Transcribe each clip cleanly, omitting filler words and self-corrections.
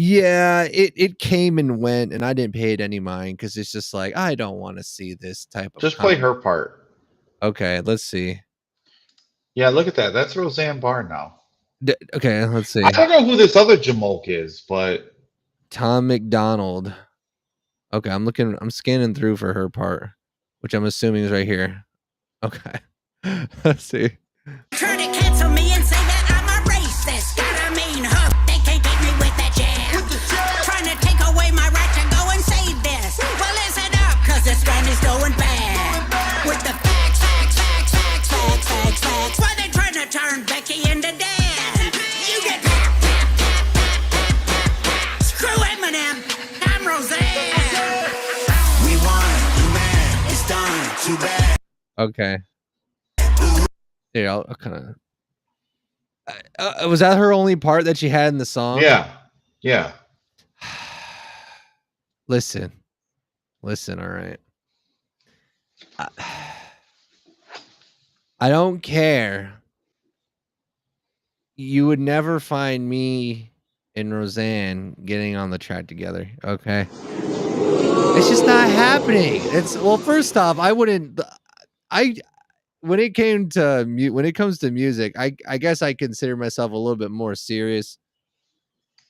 Yeah, it came and went, and I didn't pay it any mind because it's just like I don't want to see this type of. Just play her part. Okay, let's see. Yeah, look at that. That's Roseanne Barr now. Okay, let's see. I don't know who this other Jamoke is, but Tom McDonald. Okay, I'm scanning through for her part, which I'm assuming is right here. Okay. Let's see. Trying to cancel me and say that I'm a racist. Got a mean hook, they can't get me with that jab. Trying to take away my right to go and say this. Well, listen up, cause this man is going bad. With the facts. Why they trying to turn Becky into Dan? You get screw Eminem, I'm Roseanne. We won, you mad, it's done, too bad. Okay. Yeah, I'll kind of. Was that her only part that she had in the song? Yeah. Listen. All right. I don't care. You would never find me and Roseanne getting on the track together. Okay. It's just not happening. First off, I wouldn't. When it comes to music, I guess I consider myself a little bit more serious.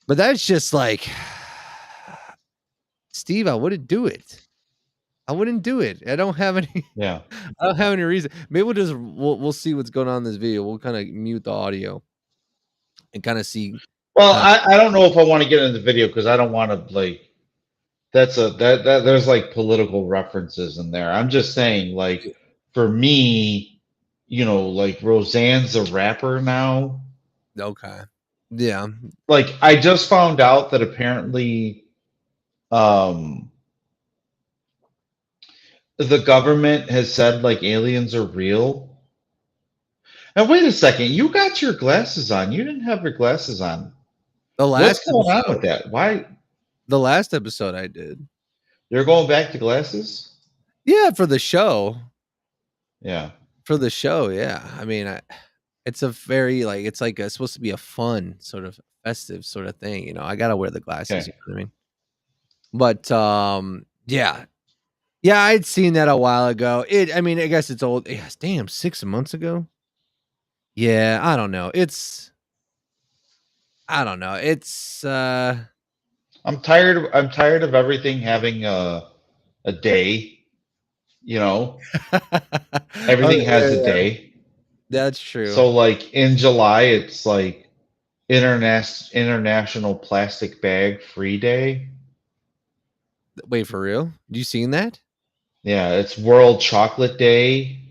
But that's just like, Steve, I wouldn't do it. I don't have any. Yeah. I don't have any reason. Maybe we'll see what's going on in this video. We'll kind of mute the audio and kind of see. Well, I don't know if I want to get into the video because I don't want to like. There's like political references in there. I'm just saying, like, for me, like Roseanne's a rapper now. Okay. Yeah. Like, I just found out that apparently, the government has said like aliens are real. And wait a second, you got your glasses on. You didn't have your glasses on. What's going on with that? Why? The last episode I did. You're going back to glasses? Yeah, for the show. Yeah. For the show, yeah. I mean, it's a very it's supposed to be a fun sort of festive sort of thing. I gotta wear the glasses. Okay. You know what I mean? But yeah. I'd seen that a while ago. I guess it's old. Yes, damn, 6 months ago. Yeah, I don't know. It's I'm tired of everything having a day. Everything has a day. That's true. So like in July, it's like International Plastic Bag Free Day. Wait, for real? You seen that? Yeah, it's World Chocolate Day,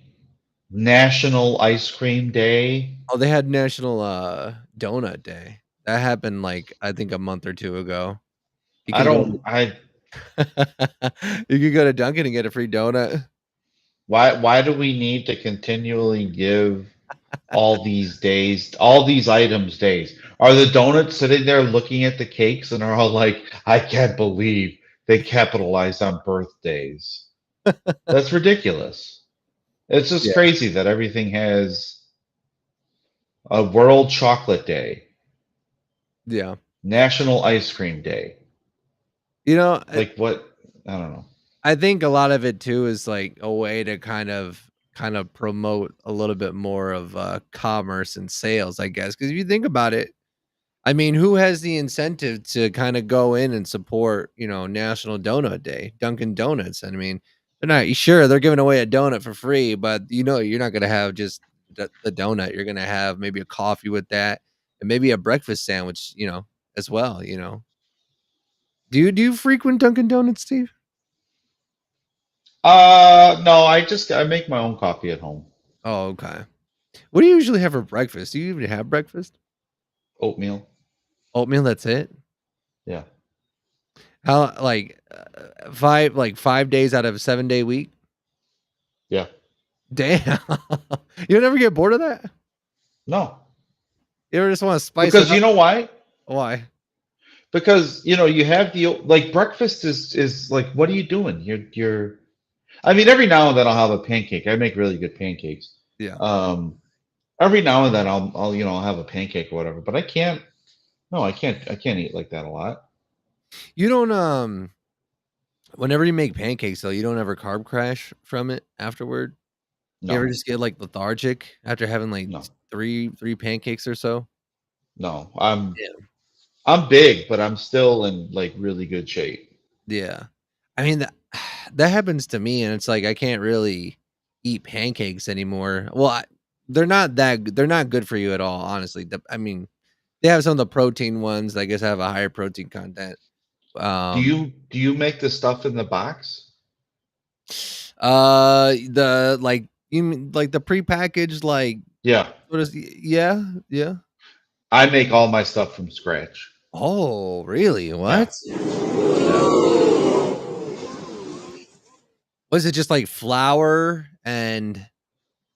National Ice Cream Day. Oh, they had National Donut Day. That happened I think a month or two ago. You could go to Dunkin' and get a free donut. Why do we need to continually give all these days, all these items days? Are the donuts sitting there looking at the cakes and are all like, I can't believe they capitalized on birthdays? That's ridiculous. It's just crazy that everything has a World Chocolate Day. Yeah. National Ice Cream Day. Like what? I don't know. I think a lot of it too is like a way to kind of promote a little bit more of commerce and sales, I guess. Because if you think about it, I mean, who has the incentive to kind of go in and support, National Donut Day, Dunkin' Donuts? I mean, they're giving away a donut for free, but you're not going to have just the donut. You're going to have maybe a coffee with that and maybe a breakfast sandwich, as well. Do you frequent Dunkin' Donuts, Steve? No, I make my own coffee at home. Oh, okay. What do you usually have for breakfast? Do you even have breakfast? Oatmeal. Oatmeal, that's it? Yeah. How 5 days out of a 7-day week? Yeah. Damn. You never get bored of that? No. You ever just want to spice because it up? You know why? Why? Because you have the breakfast is like, what are you doing? You're I mean, every now and then I'll have a pancake. I make really good pancakes. Yeah. Every now and then I'll have a pancake or whatever, but I can't eat like that a lot. You don't whenever you make pancakes though, you don't ever carb crash from it afterward? You ever No, just get like lethargic after having like no, three pancakes or so? no. Yeah. I'm big, but I'm still in like really good shape. Yeah. I mean that happens to me and it's like I can't really eat pancakes anymore. Well, they're not good for you at all, honestly. I mean, they have some of the protein ones, I guess have a higher protein content. Do you make the stuff in the box? The like you mean like the prepackaged like Yeah, what is yeah, yeah. I make all my stuff from scratch. Oh, really? Yeah, What? yeah. Was it just like flour and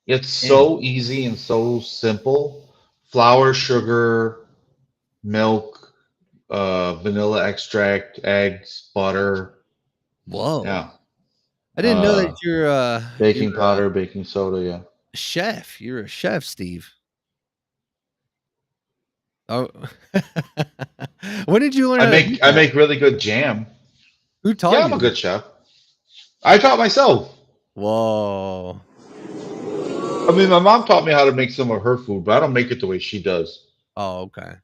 It's so easy and so simple. Flour, sugar, milk, vanilla extract, eggs, butter. whoa. Yeah. I didn't know that Baking you're a powder, baking soda. Yeah. chef. You're a chef, Steve. Oh. When did you learn how to do I that? make really good jam. Who taught Yeah, I'm a you? good chef. I taught myself. Whoa. I mean, my mom taught me how to make some of her food, but I don't make it the way she does. Oh, okay.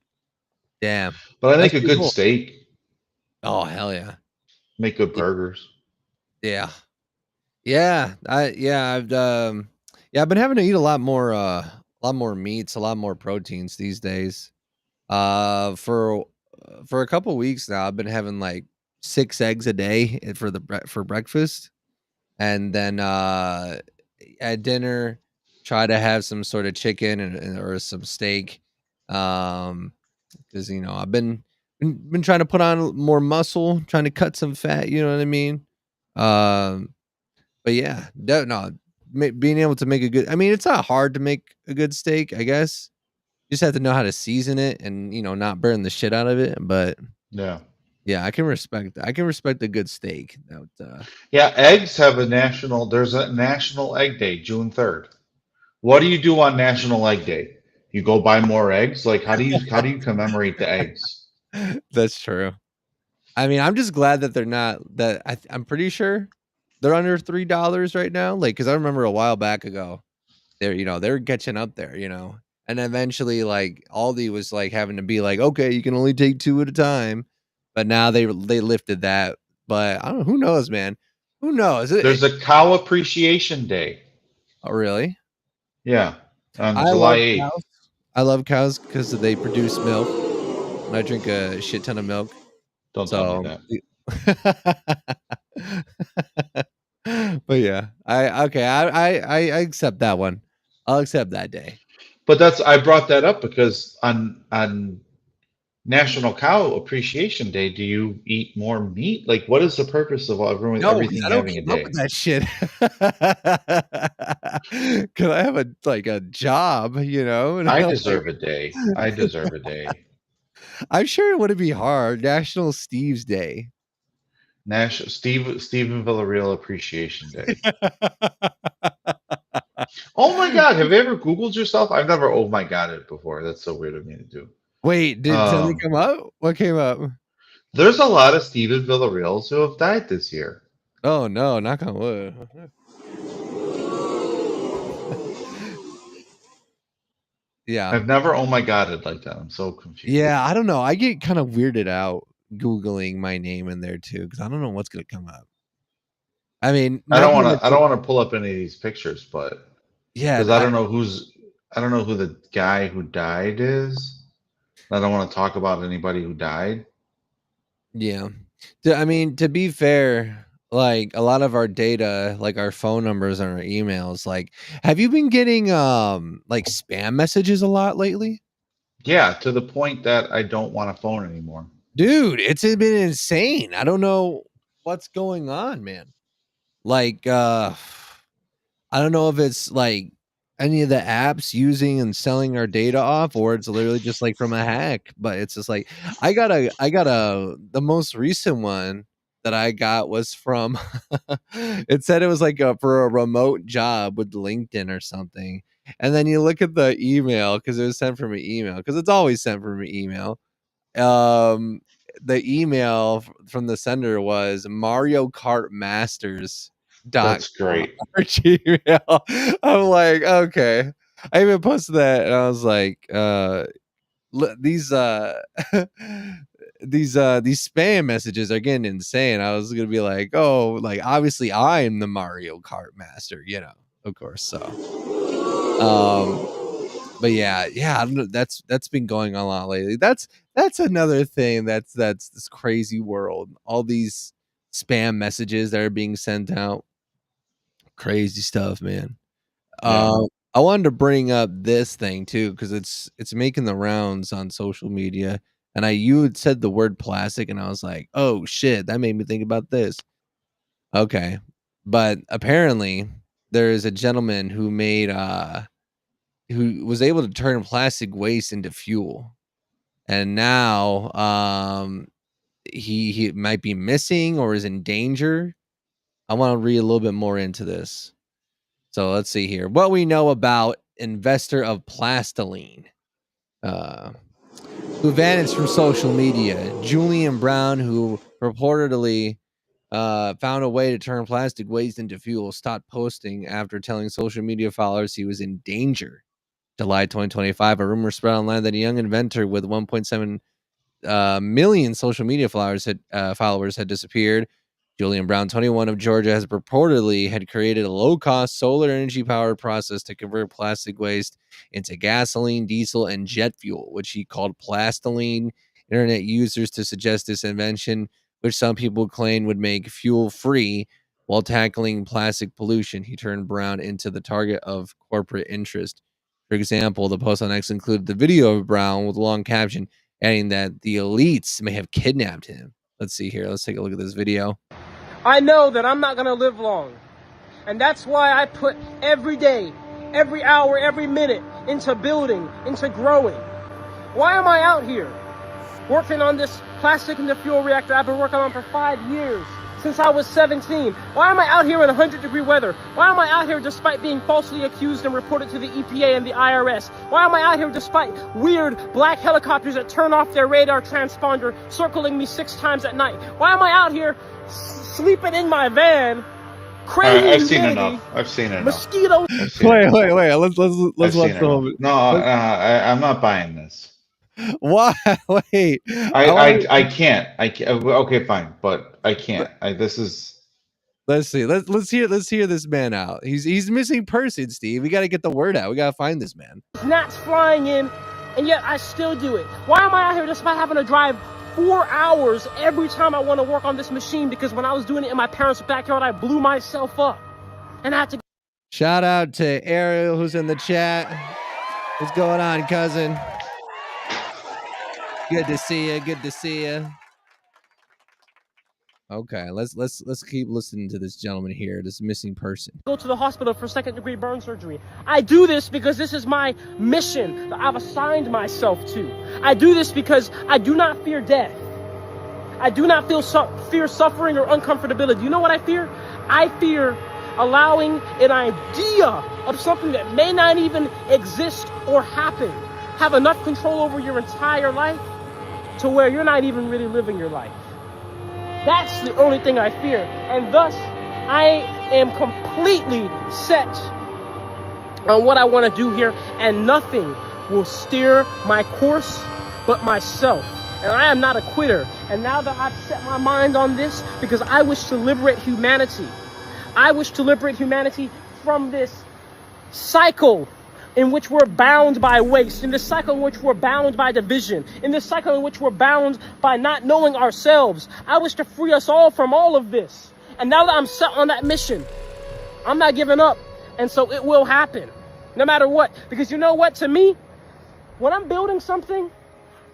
Damn. But I That's make a pretty good cool. steak, Oh, hell yeah. make good burgers. Yeah. Yeah. I've been having to eat a lot more meats, a lot more proteins these days. For a couple weeks now, I've been having like 6 eggs a day for for breakfast, and then at dinner, try to have some sort of chicken or some steak. Because I've been trying to put on more muscle, trying to cut some fat. You know what I mean? Um, but yeah, no, being able to make a good. I mean, it's not hard to make a good steak, I guess. You just have to know how to season it and not burn the shit out of it. But Yeah. yeah, I can respect a good steak. Yeah, eggs have there's a National Egg Day, June 3rd. What do you do on National Egg Day? You go buy more eggs? Like how do you commemorate the eggs? That's true. I mean, I'm just glad that they're not that I'm pretty sure they're under $3 right now. Like, because I remember a while back ago, they were catching up there, and eventually, like Aldi was like having to be like, okay, you can only take two at a time, but now they lifted that. But I don't know. Who knows, man? Who knows? There's a Cow Appreciation Day. Oh, really? Yeah, on I July love 8th. cows. I love cows because they produce milk. And I drink a shit ton of milk. Don't tell me So, that. but yeah, I accept that one. I'll accept that day. But I brought that up because on National Cow Appreciation Day, do you eat more meat? Like, what is the purpose of No, because everything I don't having a keep up day? with that shit. Because I have a job, and I I'm deserve a day. I deserve a day. I'm sure it wouldn't be hard. National Steve's Day. Stephen Villarreal Appreciation Day. Oh my God, have you ever Googled yourself? I've never oh my God it before. That's so weird of me to do. Wait, did something come up? What came up? There's a lot of Stephen Villarreals who have died this year. Oh no, knock on wood. Yeah. I've never oh my God it like that. I'm so confused. Yeah, I don't know. I get kind of weirded out Googling my name in there too, because I don't know what's gonna come up. I mean, I don't want to pull up any of these pictures, but yeah, because I don't know who the guy who died is. I don't want to talk about anybody who died. yeah. I mean, to be fair, like a lot of our data, like our phone numbers and our emails, like, have you been getting like spam messages a lot lately? Yeah, to the point that I don't want a phone anymore. Dude, it's been insane. I don't know what's going on, man. Like, I don't know if it's like any of the apps using and selling our data off, or it's literally just like from a hack. But it's just like the most recent one that I got was from it said it was like for a remote job with LinkedIn or something. And then you look at the email because it was sent from an email, because it's always sent from an email. Um the email from the sender was Mario Kart Masters. That's great. Gmail. I'm like, okay. I even posted that, and I was like, these spam messages are getting insane. I was gonna be like, oh, like obviously I'm the Mario Kart master, of course. So, but yeah, I don't know. That's been going on a lot lately. That's another thing. That's this crazy world. All these spam messages that are being sent out. Crazy stuff, man. Yeah. I wanted to bring up this thing too because it's making the rounds on social media, and you had said the word plastic, and I was like, oh shit, that made me think about this. Okay, but apparently there is a gentleman who made who was able to turn plastic waste into fuel, and now he might be missing or is in danger. I want to read a little bit more into this. So let's see here. What we know about investor of Plastiline, who vanished from social media. Julian Brown, who reportedly found a way to turn plastic waste into fuel, stopped posting after telling social media followers he was in danger. July 2025, a rumor spread online that a young inventor with 1.7 million social media followers had disappeared. Julian Brown, 21, of Georgia, has reportedly had created a low-cost solar energy-powered process to convert plastic waste into gasoline, diesel, and jet fuel, which he called Plastiline. Internet users to suggest this invention, which some people claim would make fuel-free while tackling plastic pollution. He turned Brown into the target of corporate interest. For example, the post on X included the video of Brown with a long caption, adding that the elites may have kidnapped him. Let's see here. Let's take a look at this video. I know that I'm not going to live long. And that's why I put every day, every hour, every minute into building, into growing. Why am I out here working on this plastic into fuel reactor I've been working on for 5 years, since I was 17? Why am I out here in 100-degree weather? Why am I out here despite being falsely accused and reported to the EPA and the IRS? Why am I out here despite weird black helicopters that turn off their radar transponder circling me 6 times at night? Why am I out here sleeping in my van? Crazy. I've seen enough. I've seen enough. Mosquitoes. Wait. Let's watch the. No, I'm not buying this. Why? Wait. I can't. Okay, fine, but I can't. This is. Let's see. Let's hear this man out. He's missing person, Steve. We got to get the word out. We got to find this man. Gnats flying in, and yet I still do it. Why am I out here despite having to drive 4 hours every time I want to work on this machine? Because when I was doing it in my parents' backyard, I blew myself up, and I had to. Shout out to Ariel, who's in the chat. What's going on, cousin? Good to see you. Good to see you. Okay, let's keep listening to this gentleman here, this missing person. Go to the hospital for 2nd-degree burn surgery. I do this because this is my mission that I've assigned myself to. I do this because I do not fear death. I do not fear suffering or uncomfortability. You know what I fear? I fear allowing an idea of something that may not even exist or happen have enough control over your entire life to where you're not even really living your life. That's the only thing I fear. And thus, I am completely set on what I want to do here, and nothing will steer my course but myself. And I am not a quitter. And now that I've set my mind on this, because I wish to liberate humanity. I wish to liberate humanity from this cycle in which we're bound by waste, in this cycle in which we're bound by division, in this cycle in which we're bound by not knowing ourselves. I wish to free us all from all of this. And now that I'm set on that mission, I'm not giving up. And so it will happen, no matter what. Because you know what, to me, when I'm building something,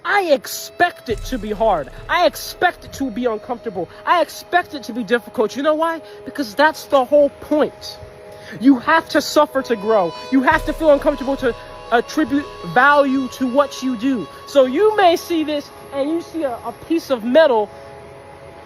I expect it to be hard. I expect it to be uncomfortable. I expect it to be difficult. You know why? Because that's the whole point. You have to suffer to grow. You have to feel uncomfortable to attribute value to what you do. So you may see this and you see a piece of metal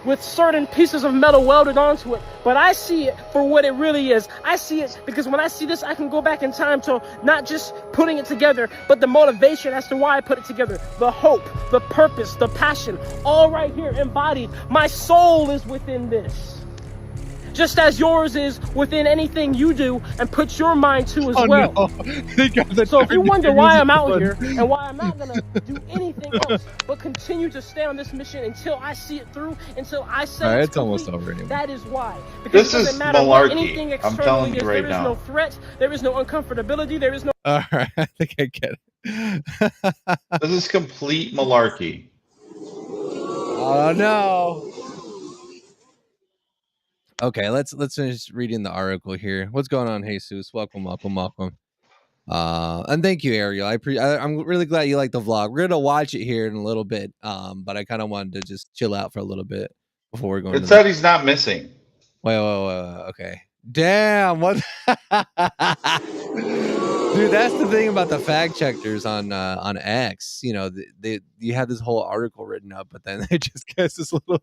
with certain pieces of metal welded onto it, but I see it for what it really is. I see it because when I see this, I can go back in time to not just putting it together, but the motivation as to why I put it together, the hope, the purpose, the passion, all right here embodied. My soul is within this. Just as yours is within anything you do and put your mind to as well. No. So if you wonder why I'm out here and why I'm not gonna do anything else but continue to stay on this mission until I see it through, until I say All right, it's it's almost complete, over anyway. that is why. Because This it doesn't is matter what malarkey. anything I'm externally telling you is. right There is now. no threat. There is no uncomfortability. There is no. All right, I think I get it. This is complete malarkey. Oh no. Okay, let's finish reading the article here. What's going on, Jesus? Welcome. And thank you, Ariel. I'm really glad you like the vlog. We're gonna watch it here in a little bit. But I kind of wanted to just chill out for a little bit before we're going. It said he's not missing. Wait. Okay. Damn. What? Dude, that's the thing about the fact checkers on X. You know, you had this whole article written up, but then they just get this little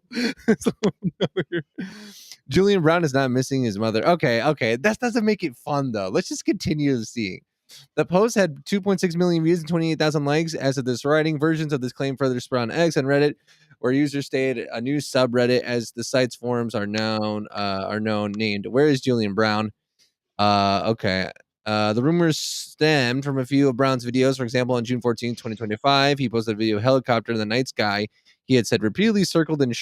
Julian Brown is not missing his mother. Okay. That doesn't make it fun though. Let's just continue seeing. The post had 2.6 million views and 28,000 likes as of this writing. Versions of this claim further spread on X and Reddit, where users stated a new subreddit as the site's forums are known named "Where is Julian Brown?" Okay. The rumors stemmed from a few of Brown's videos. For example, on June 14, 2025, he posted a video of a helicopter in the night sky. He had said repeatedly circled and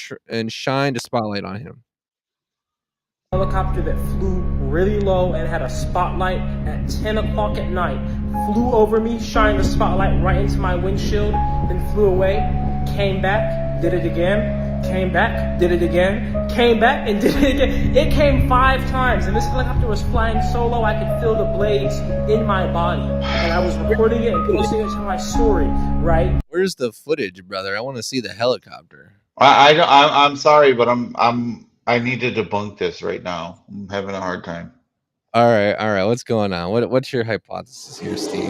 shined a spotlight on him. Helicopter that flew really low and had a spotlight at 10 o'clock at night flew over me, shined the spotlight right into my windshield, then flew away, came back, did it again, came back, did it again, came back, and did it again. It came 5 times, and this helicopter was flying so low I could feel the blades in my body, and I was recording it and posting it to my story, right? Where's the footage, brother? I want to see the helicopter. I'm sorry, but I need to debunk this right now. I'm having a hard time. All right. What's going on? What's your hypothesis here, Steve?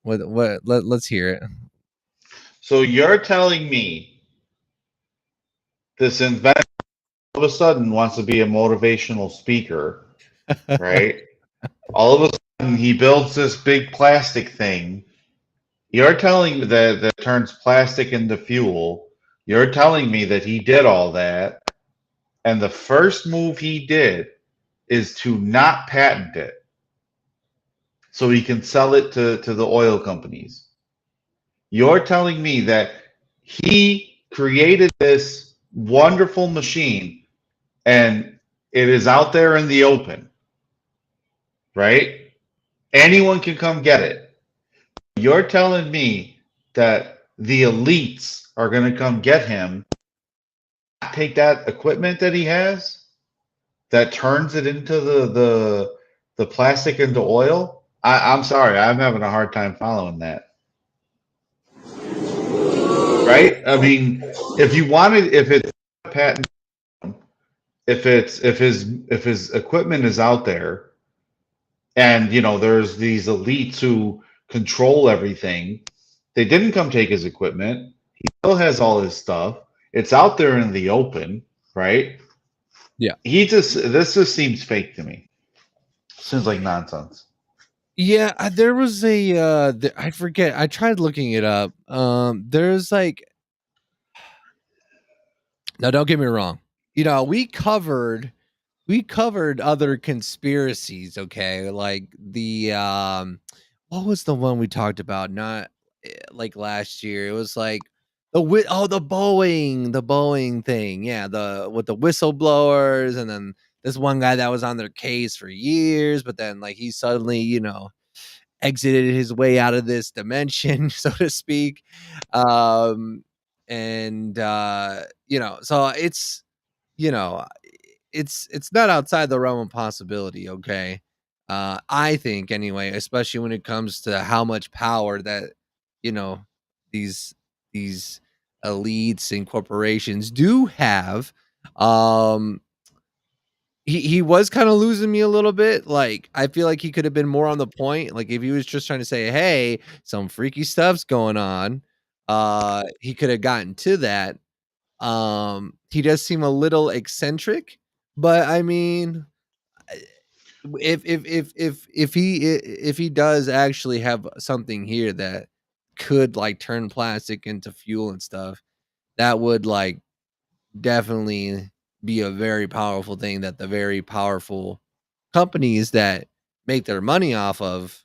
Let's hear it. So you're telling me this inventor all of a sudden wants to be a motivational speaker, right? All of a sudden he builds this big plastic thing. You're telling me that turns plastic into fuel. You're telling me that he did all that, and the first move he did is to not patent it so he can sell it to the oil companies. You're telling me that he created this wonderful machine and it is out there in the open, right? Anyone can come get it. You're telling me that the elites are going to come get him, take that equipment that he has that turns it into the plastic into oil? I'm sorry, I'm having a hard time following that. Right? I mean, if it's a patent, if his equipment is out there, and there's these elites who control everything, they didn't come take his equipment. He still has all his stuff. It's out there in the open, right? Yeah. This just seems fake to me. Seems like nonsense. Yeah, there was I forget. I tried looking it up. There's like, now don't get me wrong. We covered other conspiracies. Okay, like the what was the one we talked about? Not like last year. It was like the Boeing thing. Yeah, with the whistleblowers, and then this one guy that was on their case for years, but then like he suddenly, exited his way out of this dimension, so to speak. So it's not outside the realm of possibility. Okay. I think anyway, especially when it comes to how much power that, these elites and corporations do have. He was kind of losing me a little bit. Like, I feel like he could have been more on the point. Like, if he was just trying to say, hey, some freaky stuff's going on, he could have gotten to that. He does seem a little eccentric, but I mean, if he does actually have something here that could like turn plastic into fuel and stuff, that would like definitely be a very powerful thing that the very powerful companies that make their money off of,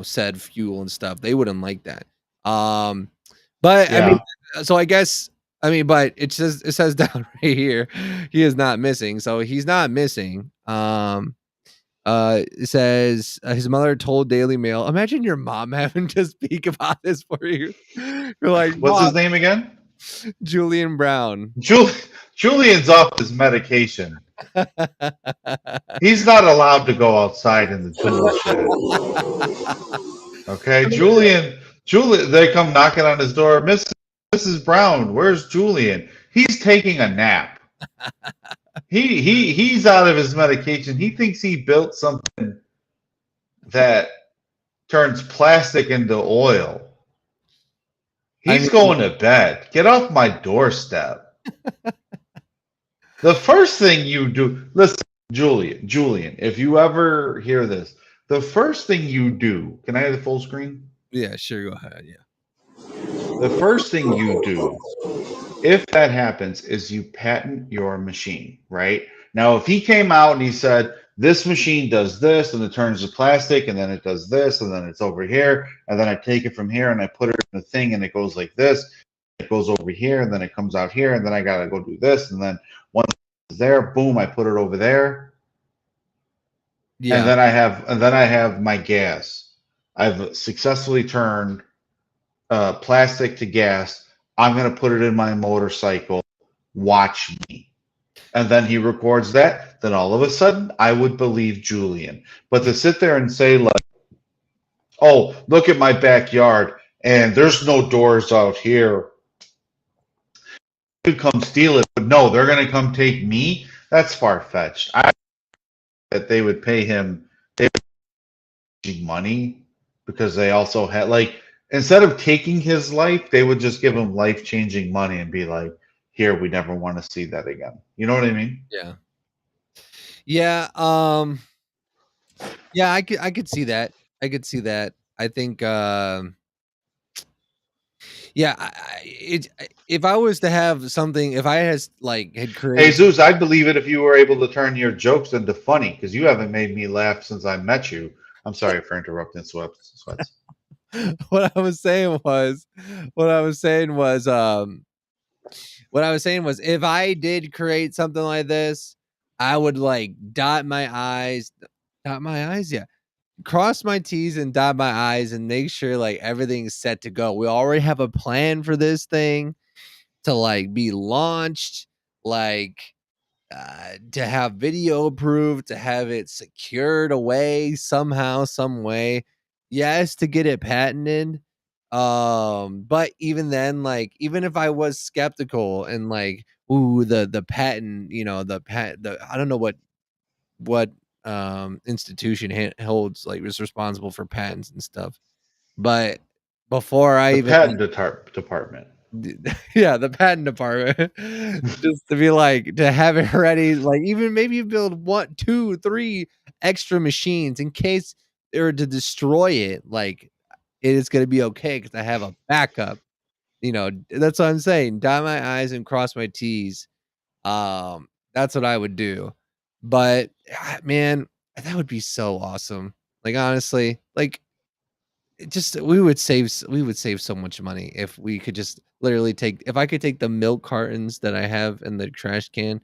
said fuel and stuff, they wouldn't like that. But I mean, so I guess but it says down right here, he is not missing. So he's not missing. It says his mother told Daily Mail, imagine your mom having to speak about this for you. You're like, What's his name again? Julian Brown. Julian's off his medication. He's not allowed to go outside in the tool shed. Okay, Julian, they come knocking on his door. Mrs. Brown, where's Julian? He's taking a nap. He's out of his medication. He thinks he built something that turns plastic into oil. He's going to bed. Get off my doorstep. The first thing you do, listen, Julian, if you ever hear this, the first thing you do, can I have the full screen? Yeah, sure, go ahead. Yeah. The first thing you do, if that happens, is you patent your machine, right? Now, if he came out and he said, this machine does this, and it turns to plastic, and then it does this, and then it's over here, and then I take it from here, and I put it in the thing, and it goes like this, it goes over here, and then it comes out here, and then I gotta go do this, and then once it's there, boom, I put it over there. Yeah. And then I have my gas. I've successfully turned plastic to gas. I'm gonna put it in my motorcycle. Watch me. And then he records that. Then all of a sudden, I would believe Julian. But to sit there and say like, "Oh, look at my backyard, and there's no doors out here. You could come steal it, but no, they're gonna come take me." That's far fetched. That they would pay him money because they also had like, instead of taking his life, they would just give him life-changing money and be like, here, we never want to see that again. You know what I mean? Yeah. Yeah. Yeah, I could see that. I could see that. I think yeah, if I was to have something, if I had created, hey Zeus, I'd believe it if you were able to turn your jokes into funny, because you haven't made me laugh since I met you. I'm sorry for interrupting, Sweats. What I was saying was, if I did create something like this, I would like dot my I's, yeah. Cross my T's and dot my I's and make sure like everything's set to go. We already have a plan for this thing to like be launched, like to have video approved, to have it secured away somehow, some way. Yes, to get it patented. But even then, like, even if I was skeptical and like, ooh, the patent, I don't know what institution holds like was responsible for patents and stuff, but before I even patent department, yeah, the patent department, just to be like, to have it ready, like even maybe build 1, 2, 3 extra machines in case they were to destroy it, like it is going to be okay because I have a backup. That's what I'm saying. Dot my I's and cross my T's. That's what I would do. But man, that would be so awesome. Like honestly, like we would save so much money if we could just literally if I could take the milk cartons that I have in the trash can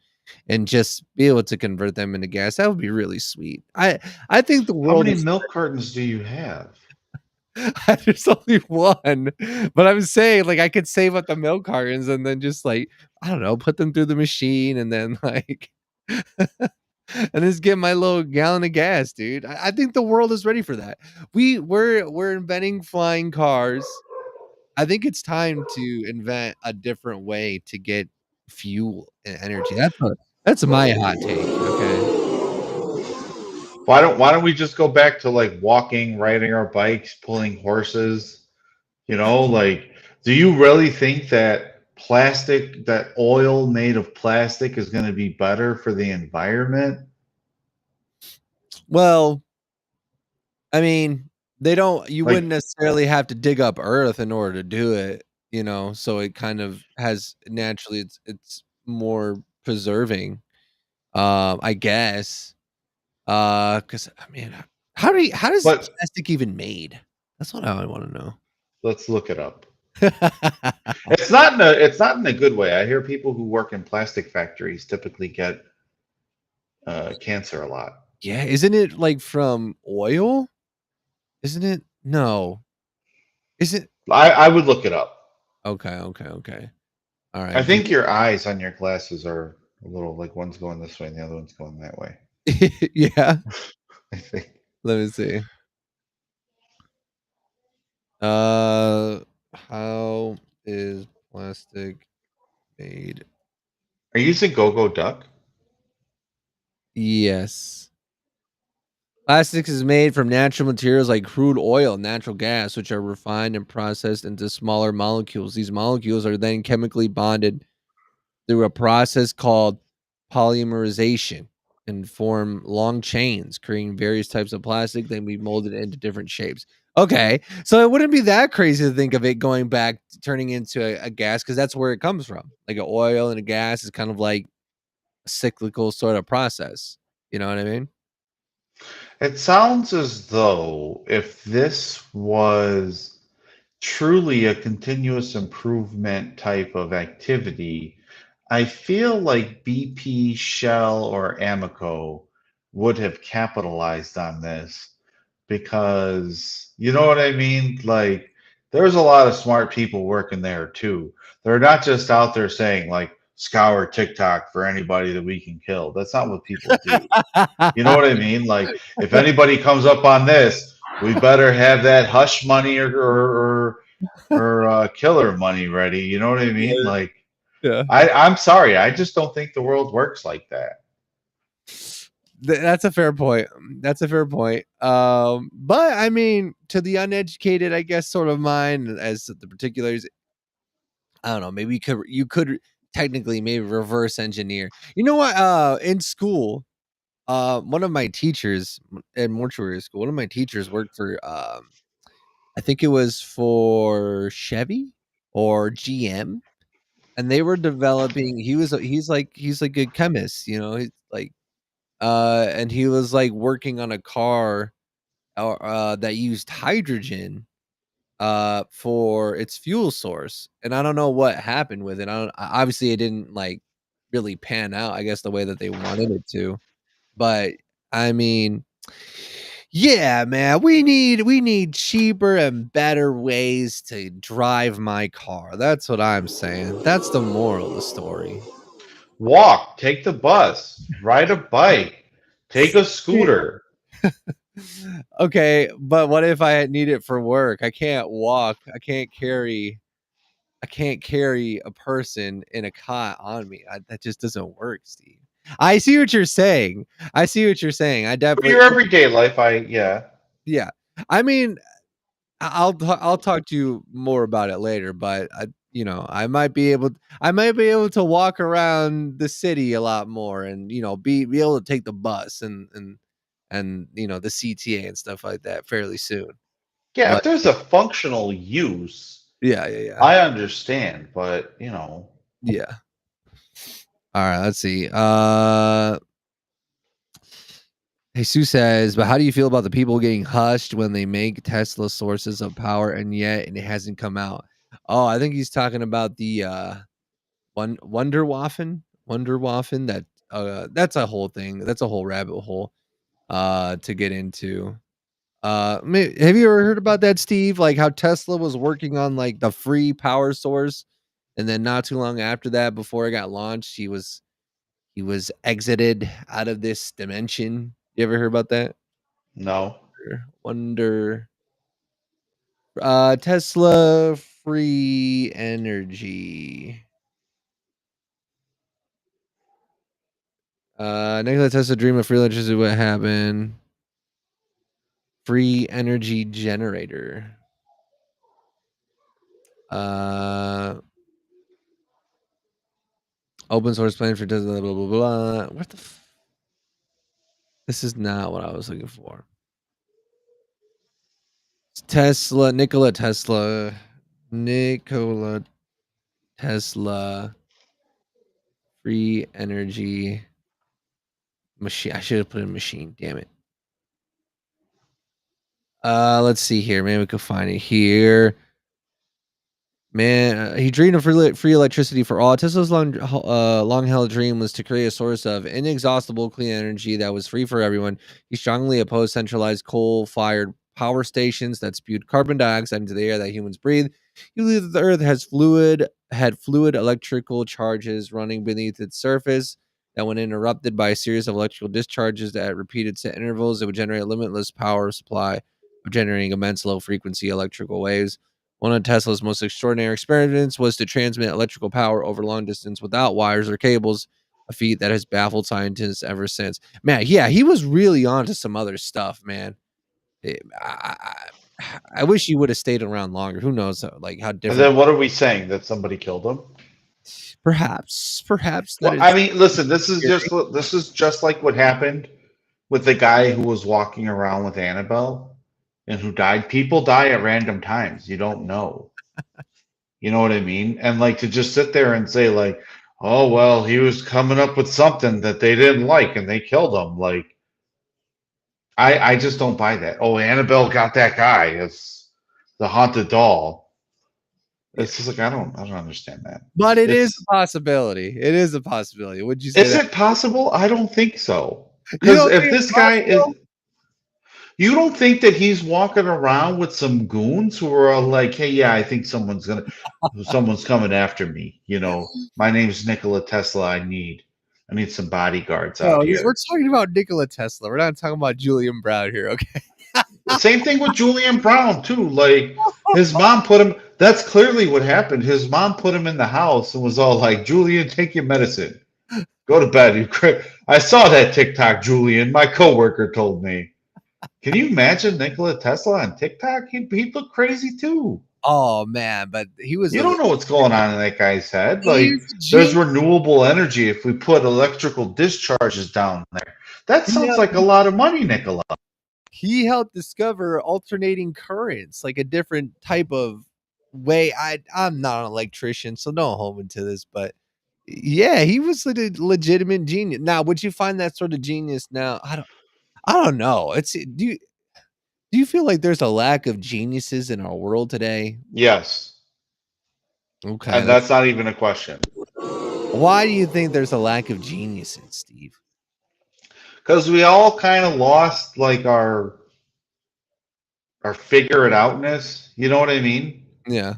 and just be able to convert them into gas. That would be really sweet. I think the world. How many milk cartons do you have? There's only one, but I'm saying like I could save up the milk cartons and then just like, I don't know, put them through the machine and then like and just get my little gallon of gas, dude. I think the world is ready for that. We're inventing flying cars. I think it's time to invent a different way to get fuel and energy. That's my hot take. Okay. Why don't we just go back to like walking, riding our bikes, pulling horses? Like Do you really think that oil made of plastic is going to be better for the environment? Well, I mean, you Like, wouldn't necessarily have to dig up earth in order to do it, so it kind of has naturally it's more preserving, I guess. Cause I mean, how does but plastic even made? That's what I want to know. let's look it up. It's not in a good way. I hear people who work in plastic factories typically get cancer a lot. Yeah, isn't it like from oil? Isn't it? No. Is it? I would look it up. Okay. All I right. think your eyes on your glasses are a little like one's going this way and the other one's going that way. Yeah. I think. Let me see. How is plastic made? Are you using Go-Go Duck? Yes. Plastics is made from natural materials like crude oil and natural gas, which are refined and processed into smaller molecules. These molecules are then chemically bonded through a process called polymerization and form long chains, creating various types of plastic, then be molded into different shapes. Okay, so it wouldn't be that crazy to think of it going back, turning into a gas, because that's where it comes from. Like an oil and a gas is kind of like a cyclical sort of process. You know what I mean? It sounds as though if this was truly a continuous improvement type of activity, I feel like BP, Shell, or Amoco would have capitalized on this because you know what I mean? Like, there's a lot of smart people working there too. They're not just out there saying, like, scour TikTok for anybody that we can kill. That's not what people do. You know what I mean? Like, if anybody comes up on this, we better have that hush money or killer money ready. You know what I mean? Like, Yeah. I'm sorry, I just don't think the world works like that. That's a fair point. That's a fair point. But I mean, to the uneducated, I guess, sort of mind, as the particulars, I don't know. Maybe you could technically maybe reverse engineer. You know what? In school, one of my teachers in mortuary school, one of my teachers worked for, I think it was for Chevy or GM, and they were developing. He's like a chemist, He's like, and he was like working on a car, that used hydrogen for its fuel source, and I don't know what happened with it. Obviously it didn't like really pan out, I guess, the way that they wanted it to. But I mean, yeah, man, we need cheaper and better ways to drive my car. That's what I'm saying. That's the moral of the story. Walk, take the bus, ride a bike, take a scooter. Okay, but what if I need it for work? I can't walk. I can't carry a person in a cot on me. That just doesn't work, Steve. I see what you're saying. I see what you're saying. I For definitely, your everyday life, yeah. yeah. I mean, I'll talk to you more about it later, but I might be able to walk around the city a lot more, and be able to take the bus and the CTA and stuff like that fairly soon. Yeah, if But there's a functional use, yeah. I understand, but Yeah. All right, let's see. Jesus says, but how do you feel about the people getting hushed when they make Tesla sources of power and yet it hasn't come out? Oh, I think he's talking about the Wonderwaffen. That's a whole thing. That's a whole rabbit hole to get into. Have you ever heard about that, Steve? Like how Tesla was working on like the free power source, and then not too long after that, before it got launched, he was exited out of this dimension. You ever heard about that? no. Wonder Tesla free energy. Nikola Tesla dream of free electricity. What happened? Free energy generator. Open source plan for blah blah blah blah. What the? This is not what I was looking for. Nikola Tesla, free energy machine. I should have put in machine. Damn it. Let's see here. Maybe we could find it here. Man, he dreamed of free electricity for all. Tesla's long-held dream was to create a source of inexhaustible clean energy that was free for everyone. He strongly opposed centralized coal-fired power stations that spewed carbon dioxide into the air that humans breathe. He believed that the Earth had fluid electrical charges running beneath its surface that, when interrupted by a series of electrical discharges at repeated set intervals, it would generate a limitless power supply of generating immense low-frequency electrical waves. One of Tesla's most extraordinary experiments was to transmit electrical power over long distance without wires or cables, a feat that has baffled scientists ever since. Man, yeah, he was really onto some other stuff, man. I wish he would have stayed around longer. Who knows, like how different. And then what are we saying? That somebody killed him? Perhaps. Well, I mean, listen. This is just like what happened with the guy who was walking around with Annabelle and who died. People die at random times. You don't know. You know what I mean? And like to just sit there and say like, oh well, he was coming up with something that they didn't like and they killed him. Like, I just don't buy that. Oh, Annabelle got that guy. It's the haunted doll. It's just like I don't understand that. But it's a possibility. It is a possibility. Would you say? Is it possible? I don't think so. Because if this guy is, you don't think that he's walking around with some goons who are like, hey, yeah, I think someone's coming after me. You know, my name's Nikola Tesla. I need some bodyguards out here. We're talking about Nikola Tesla. We're not talking about Julian Brown here, okay? The same thing with Julian Brown too. Like his mom put him. That's clearly what happened. His mom put him in the house and was all like, "Julian, take your medicine. Go to bed." I saw that TikTok, Julian. My coworker told me. Can you imagine Nikola Tesla on TikTok? He'd look crazy too. Oh man, but he was. You don't know what's going on in that guy's head. Like there's renewable energy if we put electrical discharges down there. That sounds like a lot of money, Nikola. He helped discover alternating currents, like a different type of way. I'm not an electrician, so don't hold me to this, but yeah, he was a legitimate genius. Now, would you find that sort of genius now? I don't know. Do you feel like there's a lack of geniuses in our world today? Yes. Okay. And that's not even a question. Why do you think there's a lack of geniuses, Steve? Because we all kind of lost like our figure it outness. You know what I mean? Yeah.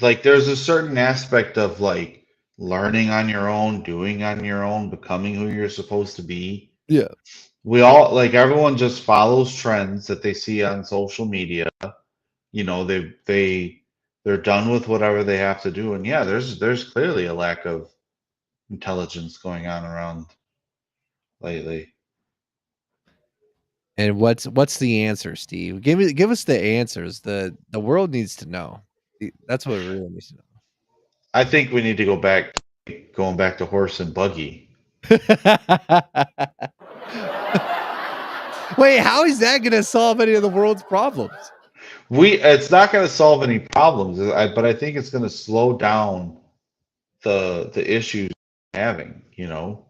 Like there's a certain aspect of like learning on your own, doing on your own, becoming who you're supposed to be. Yeah. We all like everyone just follows trends that they see on social media. You know, they're done with whatever they have to do. And yeah, there's clearly a lack of intelligence going on around lately. And what's the answer, Steve? Give us the answers. The world needs to know. That's what it really needs to know. I think we need to going back to horse and buggy. Wait, how is that going to solve any of the world's problems? It's not going to solve any problems, but I think it's going to slow down the issues we're having, you know.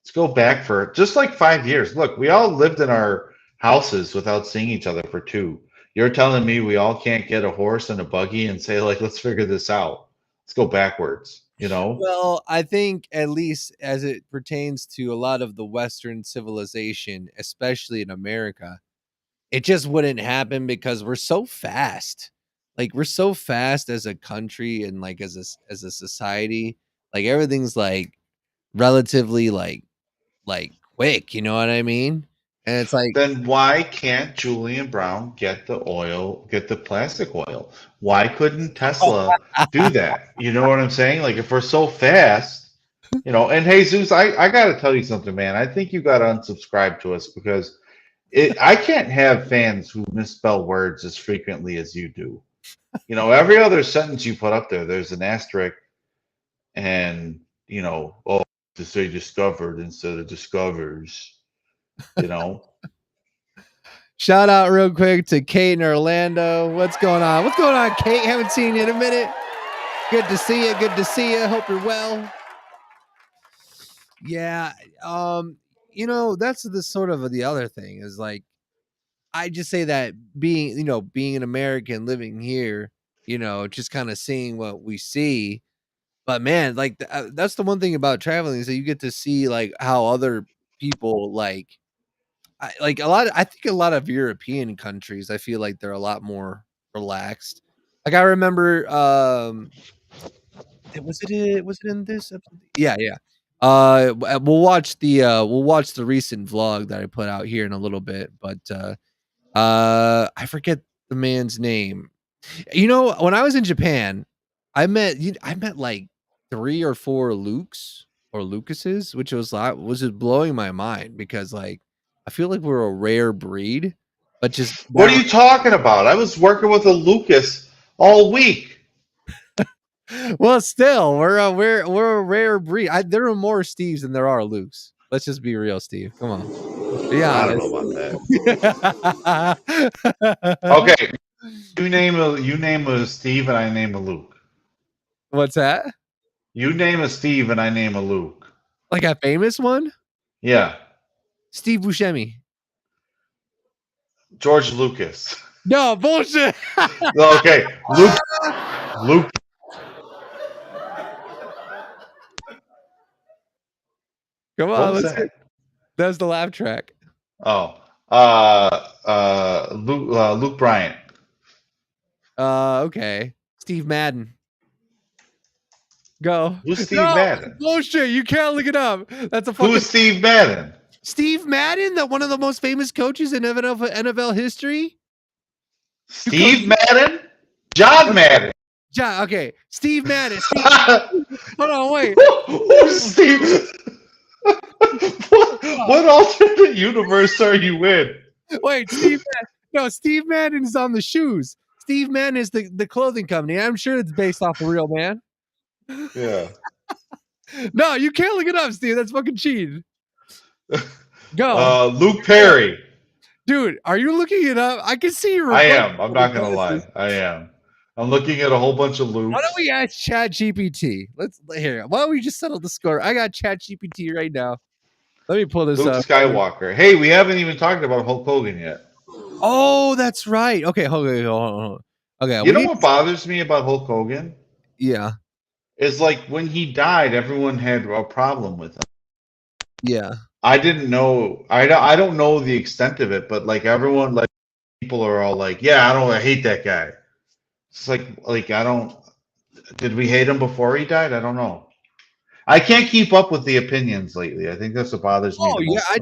Let's go back for just like 5 years. Look, we all lived in our houses without seeing each other for 2. You're telling me we all can't get a horse and a buggy and say, like, let's figure this out. Let's go backwards, you know? Well, I think at least as it pertains to a lot of the Western civilization, especially in America, it just wouldn't happen because we're so fast. Like we're so fast as a country and like as a society. Like everything's like relatively like quick, you know what I mean? And it's like, then why can't Julian Brown get the plastic oil? Why couldn't Tesla do that? You know what I'm saying? Like if we're so fast, you know, and hey Zeus, I gotta tell you something, man. I think you gotta unsubscribe to us because I can't have fans who misspell words as frequently as you do. You know, every other sentence you put up there, there's an asterisk, and oh, to say discovered instead of discovers. You know. Shout out real quick to Kate in Orlando. What's going on? What's going on, Kate? Haven't seen you in a minute. Good to see you. Good to see you. Hope you're well. Yeah. That's the sort of the other thing is like, I just say that being an American living here, just kind of seeing what we see. But man, like that's the one thing about traveling is that you get to see like how other people like I think a lot of European countries, I feel like they're a lot more relaxed. Like I remember was it in this episode? Yeah. We'll watch the recent vlog that I put out here in a little bit, but I forget the man's name. When I was in Japan, I met like 3 or 4 Lukes or Lucases, which was just blowing my mind because like I feel like we're a rare breed, but just What are you talking about? I was working with a Lucas all week. well, still, we're a rare breed. There are more Steves than there are Lukes. Let's just be real, Steve. Come on. Be I honest. don't know about that. Okay, you name a Steve and I name a Luke. What's that? You name a Steve and I name a Luke. Like a famous one? Yeah. Steve Buscemi. George Lucas. No, bullshit. Okay, Luke. Come on, let's get. That's the laugh track. Oh, Luke Bryant. Okay. Steve Madden. Go. Who's Steve Madden? Bullshit. You can't look it up. That's a fucking. Who's Steve Madden? Steve Madden, one of the most famous coaches in NFL history. Steve Madden? John Madden. John. Okay. Steve Madden. Hold on. Wait. Who's Steve? What alternate universe are you in? Wait, Steve Madden. No, Steve Madden is on the shoes. Steve Madden is the clothing company. I'm sure it's based off a real man. Yeah. No, you can't look it up, Steve. That's fucking cheating. Go. Luke Perry. Dude, are you looking it up? I can see you. I am. I'm not going to lie. I am. I'm looking at a whole bunch of Lukes. Why don't we ask ChatGPT? Why don't we just settle the score? I got ChatGPT right now. Let me pull this Luke up. Skywalker. Hey, we haven't even talked about Hulk Hogan yet. Oh, that's right. Okay, hold on. Okay. You know what bothers me about Hulk Hogan? Yeah. Is like when he died, everyone had a problem with him. Yeah. I didn't know. I don't know the extent of it, but like everyone, like people are all like, "Yeah, I hate that guy." It's like I don't. Did we hate him before he died? I don't know. I can't keep up with the opinions lately. I think that's what bothers me. Oh yeah, I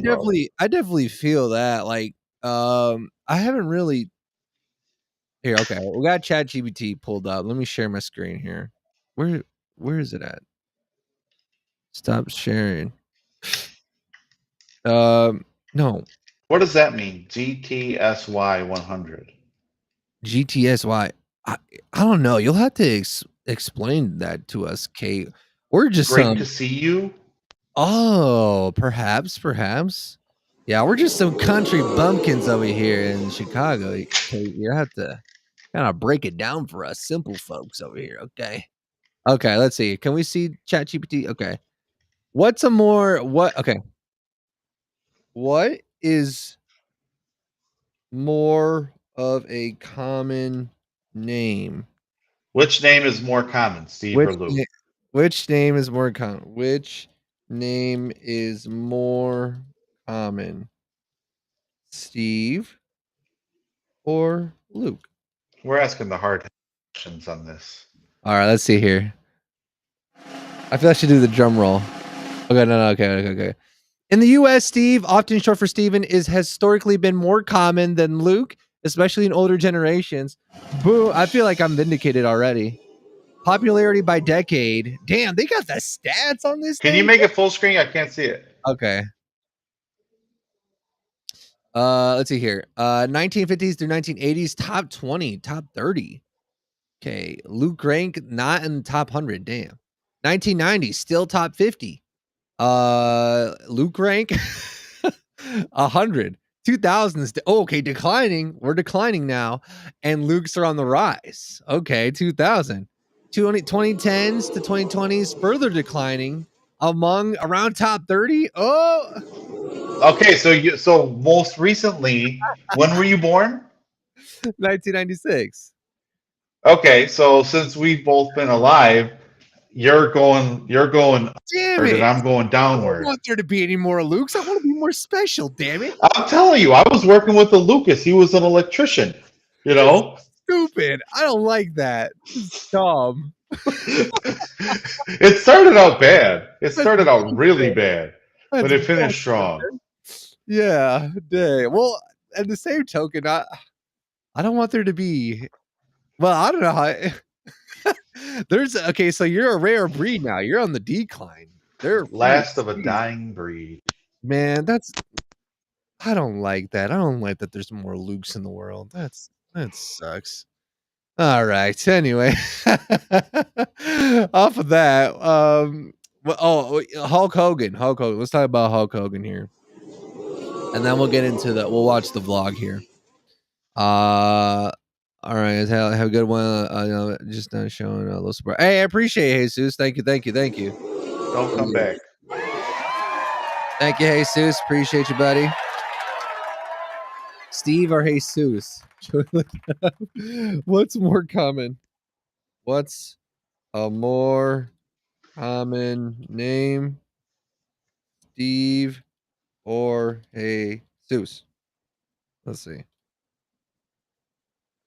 definitely feel that. Like, I haven't really. Here, okay, we got ChatGPT pulled up. Let me share my screen here. Where is it at? Stop sharing. No. What does that mean? GTSY 100. GTSY. I don't know. You'll have to explain that to us, Kate. We're just great to see you. Oh, perhaps. Yeah, we're just some country bumpkins over here in Chicago. You have to kind of break it down for us simple folks over here, okay? Okay, let's see. Can we see ChatGPT? Okay. What is more of a common name? Which name is more common, Steve or Luke? Which name is more common? Which name is more common? Steve or Luke? We're asking the hard questions on this. All right, let's see here. I feel I should do the drum roll. Okay, no, okay. In the U.S., Steve, often short for Steven, has historically been more common than Luke, especially in older generations. Boo! I feel like I'm vindicated already. Popularity by decade. Damn, they got the stats on this. Can you make it full screen? I can't see it. Okay. Let's see here. 1950s through 1980s, top 20, top 30. Okay, Luke rank not in the top 100. Damn. 1990 still top 50. Luke rank 100. 2000s. Okay, declining. We're declining now, and Luke's are on the rise. Okay, 2000. 2010s to 2020s further declining among around top 30. Oh, Okay, so most recently, when were you born? 1996. Okay, so since we've both been alive, you're going Damn upward it. and I'm going I don't downward. want there to be any more Lukes. I want to be more special, damn it. I'm telling you, I was working with a Lucas. He was an electrician. You know? Stupid. I don't like that. It's dumb. It started out bad. It started out really bad, but it finished strong. Yeah, dang. Well, at the same token, I don't want there to be. Well, I don't know how. There's okay, so you're a rare breed now. You're on the decline. They're Last of a dying breed. Man, that's. I don't like that. I don't like that. There's more Lukes in the world. That sucks. All right. Anyway, off of that, Hulk Hogan. Let's talk about Hulk Hogan here, and then we'll get into we'll watch the vlog here. All right. Have a good one. Just not showing a little support. Hey, I appreciate it, Jesus. Thank you. Don't come back. Thank you, Jesus. Appreciate you, buddy. Steve or Jesus? What's more common? What's a more common name? Steve or Jesus? Let's see.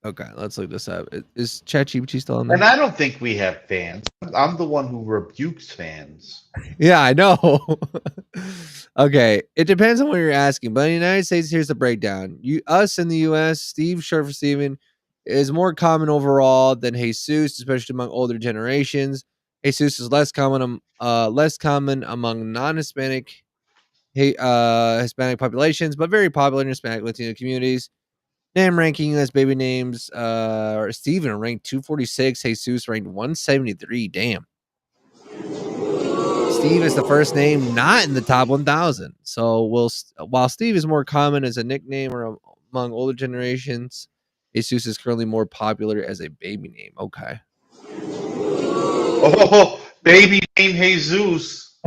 Okay, let's look this up. Is ChatGPT still on there? And I don't think we have fans. I'm the one who rebukes fans. Yeah, I know. Okay, it depends on what you're asking, but in the United States, here's the breakdown. Us in the U.S., Steve, short for Steven, is more common overall than Jesus, especially among older generations. Jesus is less common among non-Hispanic, Hispanic populations, but very popular in Hispanic Latino communities. Name ranking U.S. baby names. Steven ranked 246. Jesus ranked 173. Damn. Steve is the first name not in the top 1,000. So while Steve is more common as a nickname or among older generations, Jesus is currently more popular as a baby name. Okay. Oh, baby name Jesus.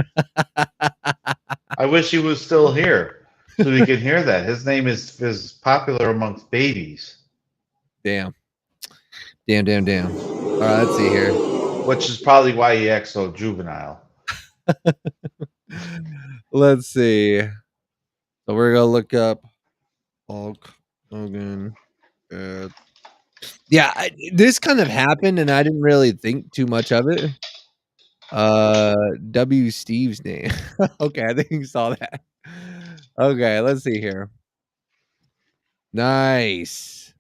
I wish he was still here so we could hear that. His name is popular amongst babies. Damn. All right, let's see here. Which is probably why he acts so juvenile. Let's see. So we're gonna look up Hulk Hogan. Yeah, this kind of happened, and I didn't really think too much of it. W. Steve's name. Okay, I think you saw that. Okay, let's see here. Nice.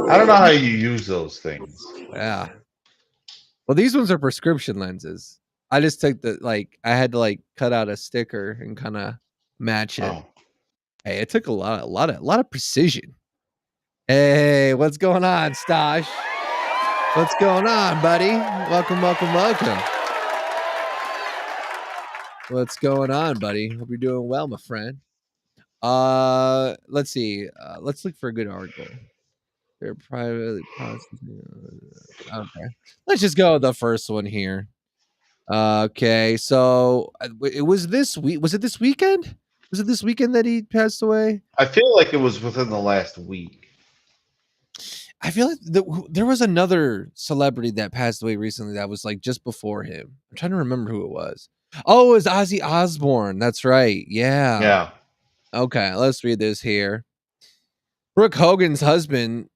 I don't know how you use those things. Yeah. Well, these ones are prescription lenses. I just took I had to cut out a sticker and kind of match it. Oh. Hey, it took a lot of precision. Hey, what's going on, Stash? What's going on, buddy? Welcome. What's going on, buddy? Hope you're doing well, my friend. Let's see. Let's look for a good article. They're privately processing. Okay. Let's just go with the first one here. Okay, so it was this week. Was it this weekend? Was it this weekend that he passed away? I feel like it was within the last week. I feel like there was another celebrity that passed away recently that was just before him. I'm trying to remember who it was. Oh, it was Ozzy Osbourne. That's right. Yeah. Yeah. Okay, let's read this here. Brooke Hogan's husband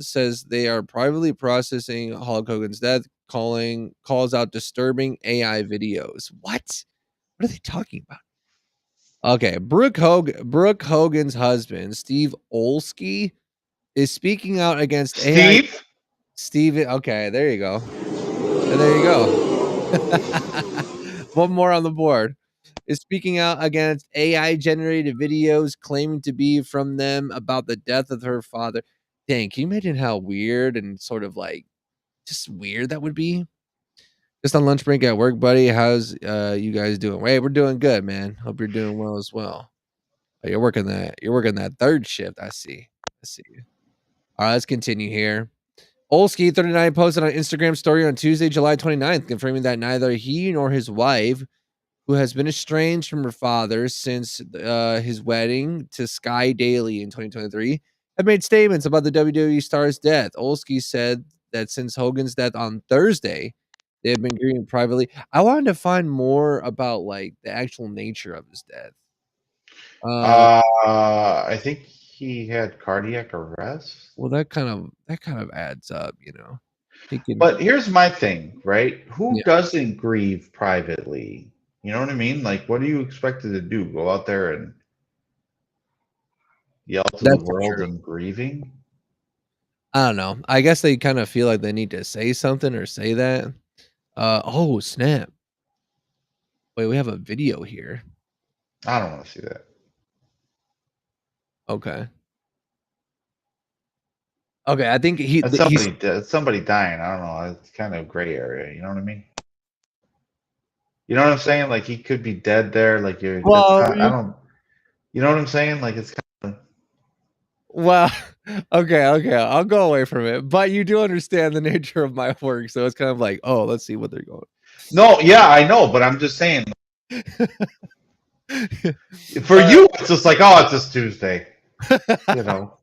says they are privately processing Hulk Hogan's death, calls out disturbing AI videos. What are they talking about? Okay, Brooke Hogan's husband, Steve Olsky, is speaking out against AI. Steve. Okay, there you go. And there you go. One more on the board. is speaking out against AI generated videos claiming to be from them about the death of her father. Dang, can you imagine how weird and sort of like just weird that would be? Just on lunch break at work, buddy. How's you guys doing? Hey, we're doing good, man. Hope you're doing well as well. Oh, you're working that third shift. I see. All right, let's continue here. Olski39 posted on Instagram story on Tuesday, July 29th, confirming that neither he nor his wife, who has been estranged from her father since his wedding to Sky Daily in 2023, have made statements about the WWE star's death. Olski said that since Hogan's death on Thursday, they have been grieving privately. I wanted to find more about like the actual nature of his death. I think he had cardiac arrest. Well, that kind of adds up, you know. But here's my thing, right? Who Yeah. doesn't grieve privately? You know what I mean? Like, what are you expected to do? Go out there and yell to the That's world true. and grieving? I don't know. I guess they kind of feel like they need to say something or say that. Oh, snap. Wait, we have a video here. I don't want to see that. Okay. Okay, I think That's somebody dying. I don't know. It's kind of gray area. You know what I mean? You know what I'm saying? Like he could be dead there. Like you're. Well, I don't. You know what I'm saying? Like it's kind of. well, okay, I'll go away from it. But you do understand the nature of my work, so it's kind of like, oh, let's see what they're going. No, yeah, I know, but I'm just saying. For you, it's just like, oh, it's just Tuesday. You know.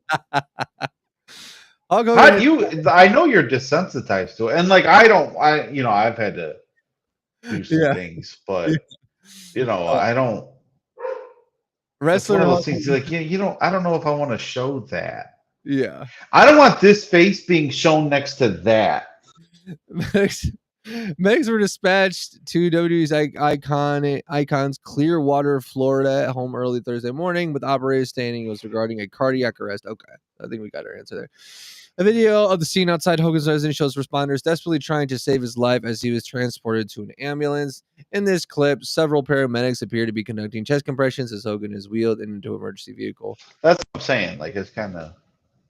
I'll go. How do you? I know you're desensitized to it, and like I've had to do some things, but you know, I don't. Wrestler, it's one of those things like you don't. I don't know if I want to show that. Yeah, I don't want this face being shown next to that. Megs were dispatched to WWE's Icons Clearwater, Florida, at home early Thursday morning, with operators stating it was regarding a cardiac arrest. Okay, I think we got our answer there. A video of the scene outside Hogan's residence shows responders desperately trying to save his life as he was transported to an ambulance. In this clip, several paramedics appear to be conducting chest compressions as Hogan is wheeled into an emergency vehicle. That's what I'm saying. Like it's kind of.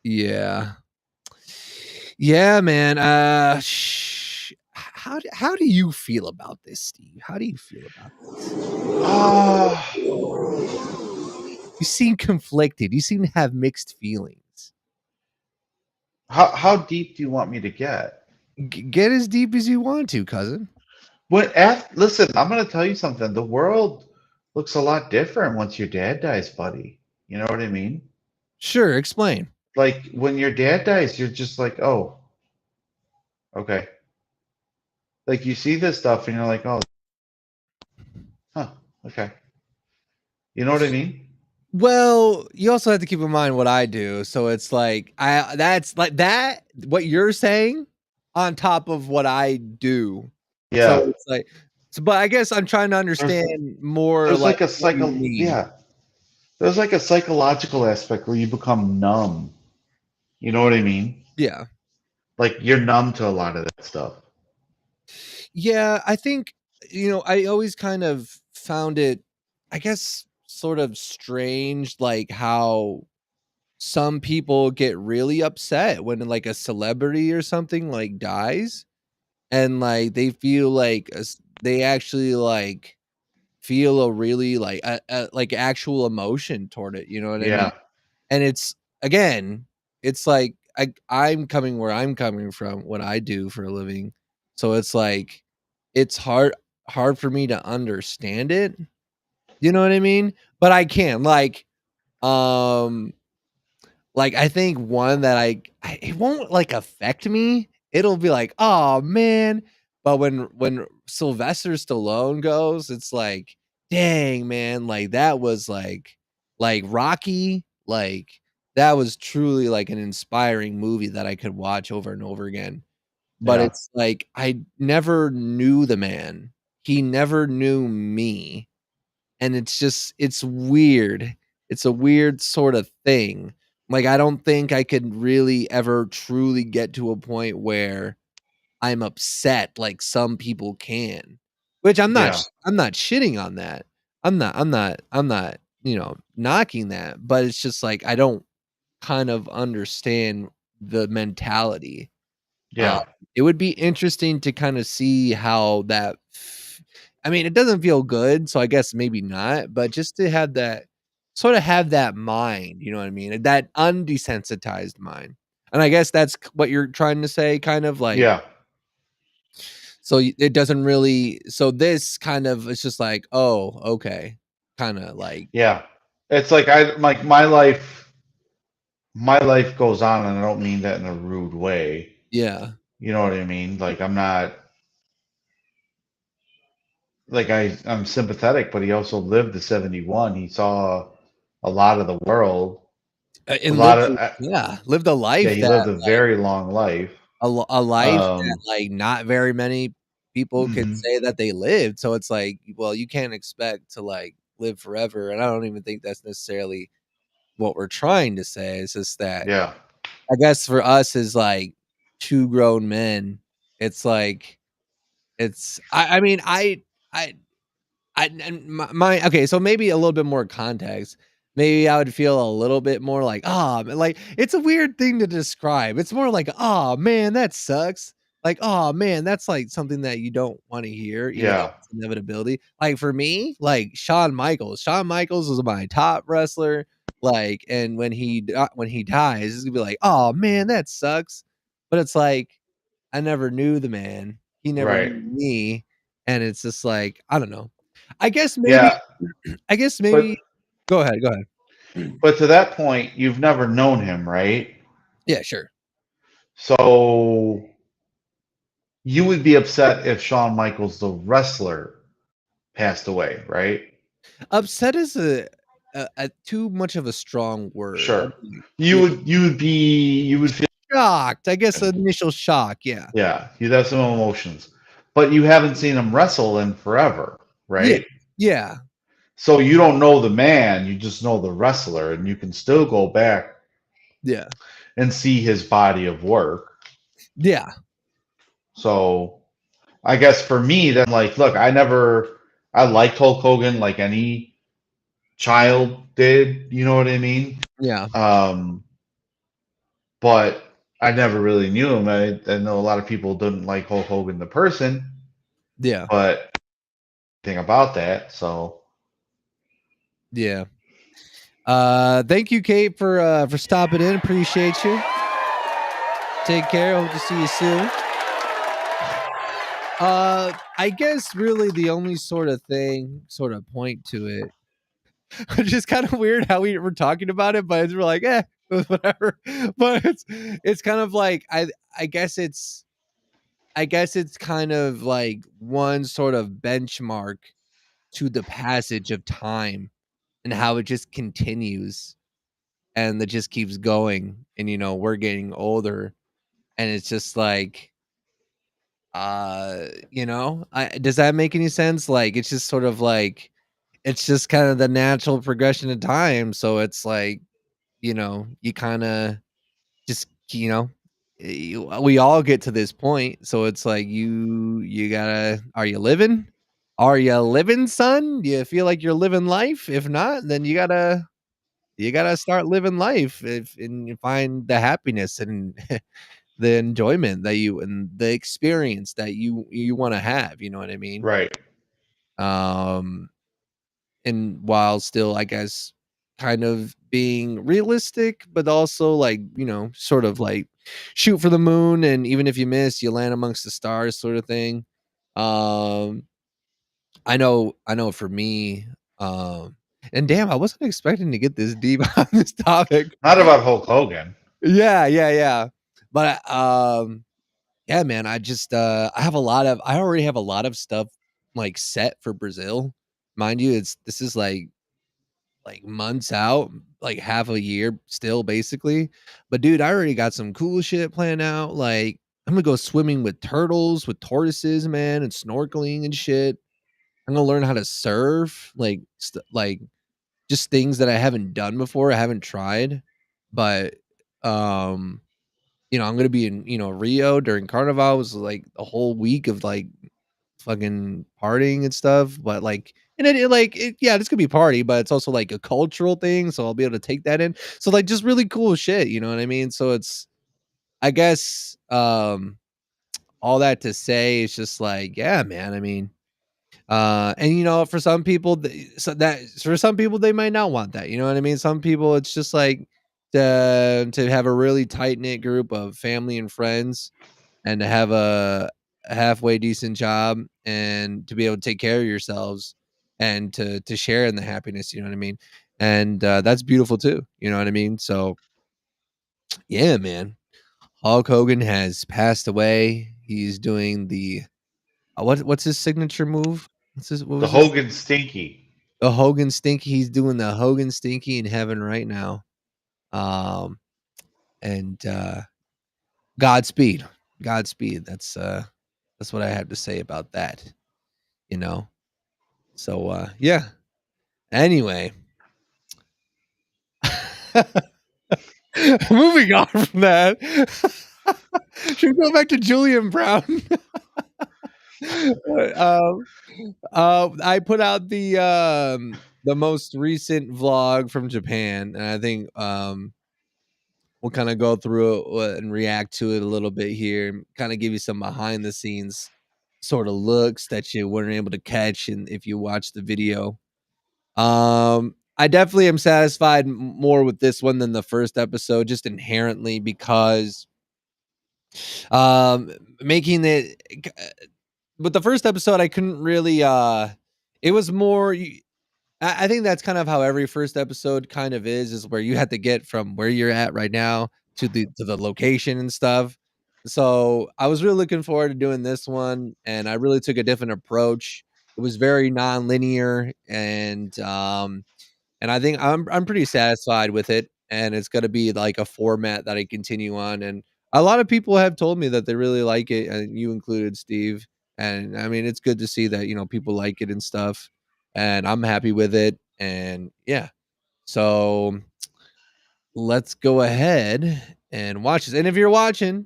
Yeah, man. How do you feel about this, Steve? How do you feel about this? You seem conflicted. You seem to have mixed feelings. How deep do you want me to get? Get as deep as you want to, cousin. Listen, I'm going to tell you something. The world looks a lot different once your dad dies, buddy. You know what I mean? Sure, explain. Like when your dad dies, you're just like, oh, okay. Like you see this stuff and you're like, oh, huh, okay. You know what I mean? Well, you also have to keep in mind what I do. So it's like that's like that what you're saying on top of what I do. Yeah. So it's like but I guess I'm trying to understand more there's like a There's like a psychological aspect where you become numb. You know what I mean? Yeah. Like you're numb to a lot of that stuff. Yeah, I think I always kind of found it, I guess, sort of strange, like how some people get really upset when like a celebrity or something like dies, and like they feel like they actually like feel a really like like actual emotion toward it. You know what I mean? And it's again, it's like I'm coming where I'm coming from, what I do for a living, so it's like it's hard for me to understand it. You know what I mean? But I can like I think one that it won't like affect me. It'll be like, oh man. But when Sylvester Stallone goes, it's like, dang man, like that was like Rocky, like that was truly like an inspiring movie that I could watch over and over again. But it's like I never knew the man. He never knew me. And it's weird. It's a weird sort of thing. Like I don't think I could really ever truly get to a point where I'm upset like some people can. Which I'm not shitting on that. I'm not, knocking that, but it's just like I don't kind of understand the mentality. Uh, Yeah. it would be interesting to kind of see how that I mean, it doesn't feel good, so I guess maybe not, but just to have that sort of have that mind, you know what I mean? That undesensitized mind. And I guess that's what you're trying to say, kind of like Yeah. so it doesn't really so this kind of it's just like, oh, okay. Kind of like, Yeah. It's like my life goes on, and I don't mean that in a rude way. yeah. You know what I mean? Like I'm not like I'm sympathetic, but he also lived to 71. He saw a lot of the world. A And lot lived of lived a Yeah, life he that lived a very long life. a life that, Um, like, not very many people could mhm. say that they lived, so it's like, well, you can't expect to, like, live forever, and I don't even think that's necessarily what we're trying to say, it's just that Yeah. I guess for us as, like, 2 grown men, it's like it's I mean, I and my okay, so maybe a little bit more context. Maybe I would feel a little bit more like, "Ah," like, it's a weird thing to describe. It's more like, "Oh man, that sucks." Like, "Oh man, that's, like, something that you don't wanna hear, even though Yeah. it's inevitability." Like, for me, like, Shawn Michaels was my top wrestler, like, and when he dies, it's gonna be like, "Oh man, that sucks." But it's like, I never knew the man. He never Right. knew me, and it's just like, I don't know. I guess maybe Yeah. I guess maybe But go ahead, go ahead. but to that point, you've never known him, right? Yeah, sure. So you would be upset if Shawn Michaels, the wrestler, passed away, right? Upset is a too much of a strong word. I Sure. mean, You yeah, would you would feel shocked. I guess initial shock, yeah. yeah, you'd have some emotions. But you haven't seen him wrestle in forever, Yeah, right? yeah, So you don't know the man, you just know the wrestler, and you can still go back yeah, and see his body of work. yeah, So I guess for me, then like, look, I liked Hulk Hogan like any child did, you know what I mean? yeah, Um, but I never really knew him. I know a lot of people didn't like Hulk Hogan the person, yeah, but thing about that, so yeah. Thank you, Kate, for stopping in. Appreciate you. Take care. Hope to see you soon. I guess really the only sort of point to it which is kind of weird how we were talking about it, but we're like, whatever. But it's kind of like I guess it's I guess it's kind of like one sort of benchmark to the passage of time and how it just continues and it just keeps going. And we're getting older and it's just like does that make any sense? Like it's just sort of like it's just kind of the natural progression of time. So it's like you kind of just, we all get to this point. So it's like you gotta, are you living? Are you living, son? Do you feel like you're living life? If not, then you gotta start living life and you find the happiness and the enjoyment that you and the experience that you want to have. You know what I mean? right. Um, and while still, I guess, kind of being realistic, but also like, sort of like shoot for the moon. And even if you miss, you land amongst the stars sort of thing. Um, I know for me, and damn, I wasn't expecting to get this deep on this topic. Not about Hulk Hogan. Yeah, yeah, yeah. But, yeah, man, I already have a lot of stuff like set for Brazil. Mind you, this is like months out, like half a year still basically. But dude, I already got some cool shit planned out. Like I'm gonna go swimming with turtles, with tortoises, man, and snorkeling and shit. I'm gonna learn how to surf, like just things that I haven't done before, I haven't tried. But um, I'm gonna be in, Rio during Carnival. It was like a whole week of like fucking partying and stuff. But like, and it like yeah, this could be party, but it's also like a cultural thing, so I'll be able to take that in. So like just really cool shit, you know what I mean? So it's I guess all that to say it's just like, yeah, man. I mean, and for some people, for some people they might not want that. You know what I mean? Some people it's just like to have a really tight knit group of family and friends, and to have a halfway decent job, and to be able to take care of yourselves, and to share in the happiness. You know what I mean? And that's beautiful too. You know what I mean? So yeah, man. Hulk Hogan has passed away. He's doing the what's his signature move? What The was his Hogan Stinky. the Hogan Stinky? He's doing the Hogan Stinky in heaven right now. Um and Godspeed. Godspeed. That's what I have to say about that, you know. So yeah. Anyway, moving on from that. Should we go back to Julian Brown? I put out the most recent vlog from Japan, and I think we'll kind of go through it and react to it a little bit here, kind of give you some behind the scenes sort of looks that you weren't able to catch if you watch the video. I definitely am satisfied more with this one than the first episode, just inherently because making it but the first episode I couldn't really it was more I think that's kind of how every first episode kind of is where you have to get from where you're at right now to the location and stuff. So I was really looking forward to doing this one, and I really took a different approach. It was very non-linear, and I think I'm pretty satisfied with it, and it's gonna be like a format that I continue on, and a lot of people have told me that they really like it, and you included, Steve. And I mean, it's good to see that, people like it and stuff, and I'm happy with it. And yeah. So let's go ahead and watch this. And if you're watching,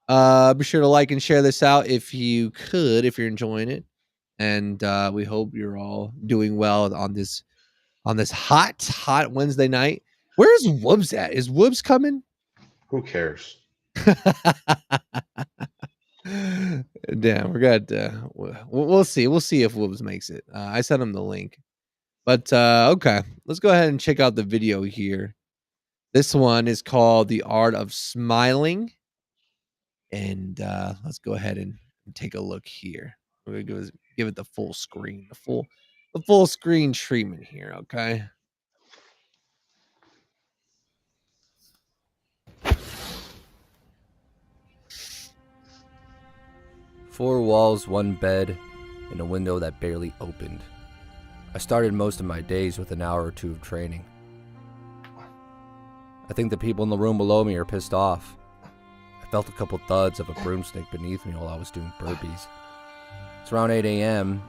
be sure to like and share this out if you could, if you're enjoying it. And we hope you're all doing well on this hot Wednesday night. Where's Woobs at? Is Woobs coming? Who cares? Damn, we're gonna we'll see. We'll see if Woobs makes it. I sent him the link. But okay, let's go ahead and check out the video here. This one is called The Art of Smiling. And let's go ahead and take a look here. We're gonna give it the full screen, the full screen treatment here, okay? Four walls, one bed, and a window that barely opened. I started most of my days with an hour or two of training. I think the people in the room below me are pissed off. I felt a couple thuds of a broomstick beneath me while I was doing burpees. It's around 8 a.m.,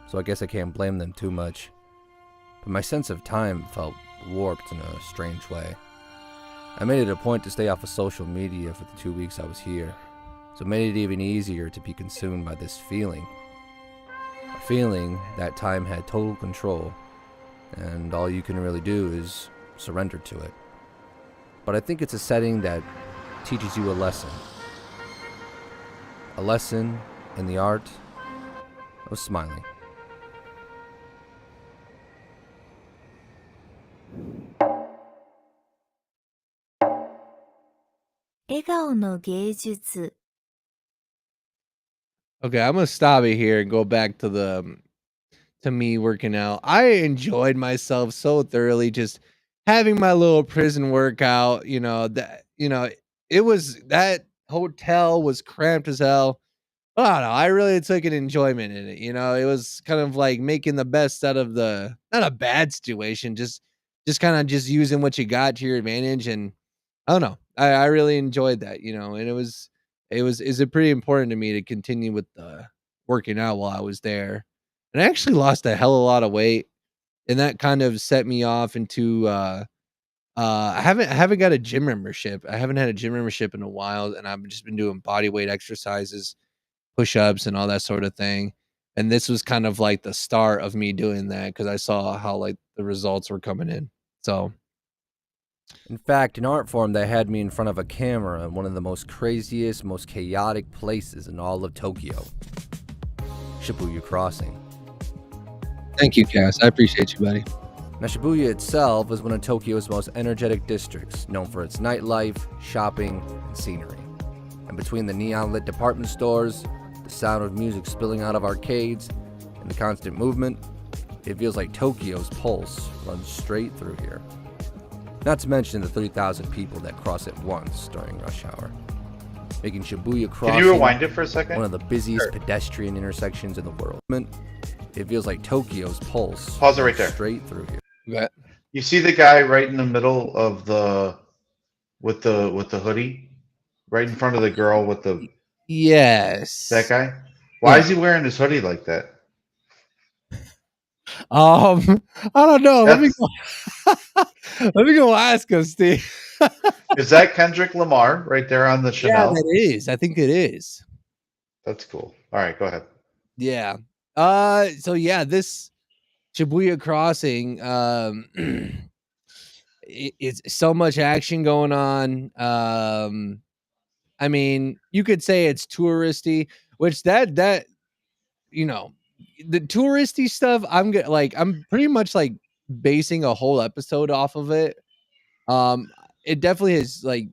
so I guess I can't blame them too much. But my sense of time felt warped in a strange way. I made it a point to stay off of social media for the 2 weeks I was here, so it made it even easier to be consumed by this feeling. A feeling that time had total control, and all you can really do is surrender to it. But I think it's a setting that teaches you a lesson. A lesson in the art of smiling. Okay, I'm gonna stop it here and go back to me working out. I enjoyed myself so thoroughly just having my little prison workout. It was that hotel was cramped as hell. I don't know. I really took an enjoyment in it. It was kind of like making the best out of not a bad situation, just kind of just using what you got to your advantage. And I don't know. I really enjoyed that, and is pretty important to me to continue with the working out while I was there. And I actually lost a hell of a lot of weight, and that kind of set me off into I haven't got a gym membership. I haven't had a gym membership in a while, and I've just been doing body weight exercises, push-ups, and all that sort of thing. And this was kind of like the start of me doing that because I saw how like the results were coming in. So in fact, in art form, they had me in front of a camera in one of the most craziest, most chaotic places in all of Tokyo, Shibuya Crossing. thank you, Cass. I appreciate you, buddy. Now, Shibuya itself is one of Tokyo's most energetic districts, known for its nightlife, shopping, and scenery. And between the neon-lit department stores, the sound of music spilling out of arcades, and the constant movement, it feels like Tokyo's pulse runs straight through here. Not to mention the 3,000 people that cross at once during rush hour, making Shibuya Crossing Can you rewind it for a second? one of the busiest pedestrian intersections in the world. It feels like Tokyo's pulse Pause it right runs there. straight through here. Okay. You see the guy right in the middle of the with the hoodie, right in front of the girl with the Yes. that guy. Why is he wearing his hoodie like that? I don't know. Let me go ask him, Steve. Is that Kendrick Lamar right there on the Yeah, Chanel? that is. I think it is. That's cool. All right, go ahead. Yeah. So yeah, this Shibuya Crossing, it's so much action going on. I mean, you could say it's touristy, which that you know, the touristy stuff. I'm pretty much like basing a whole episode off of it. It definitely has like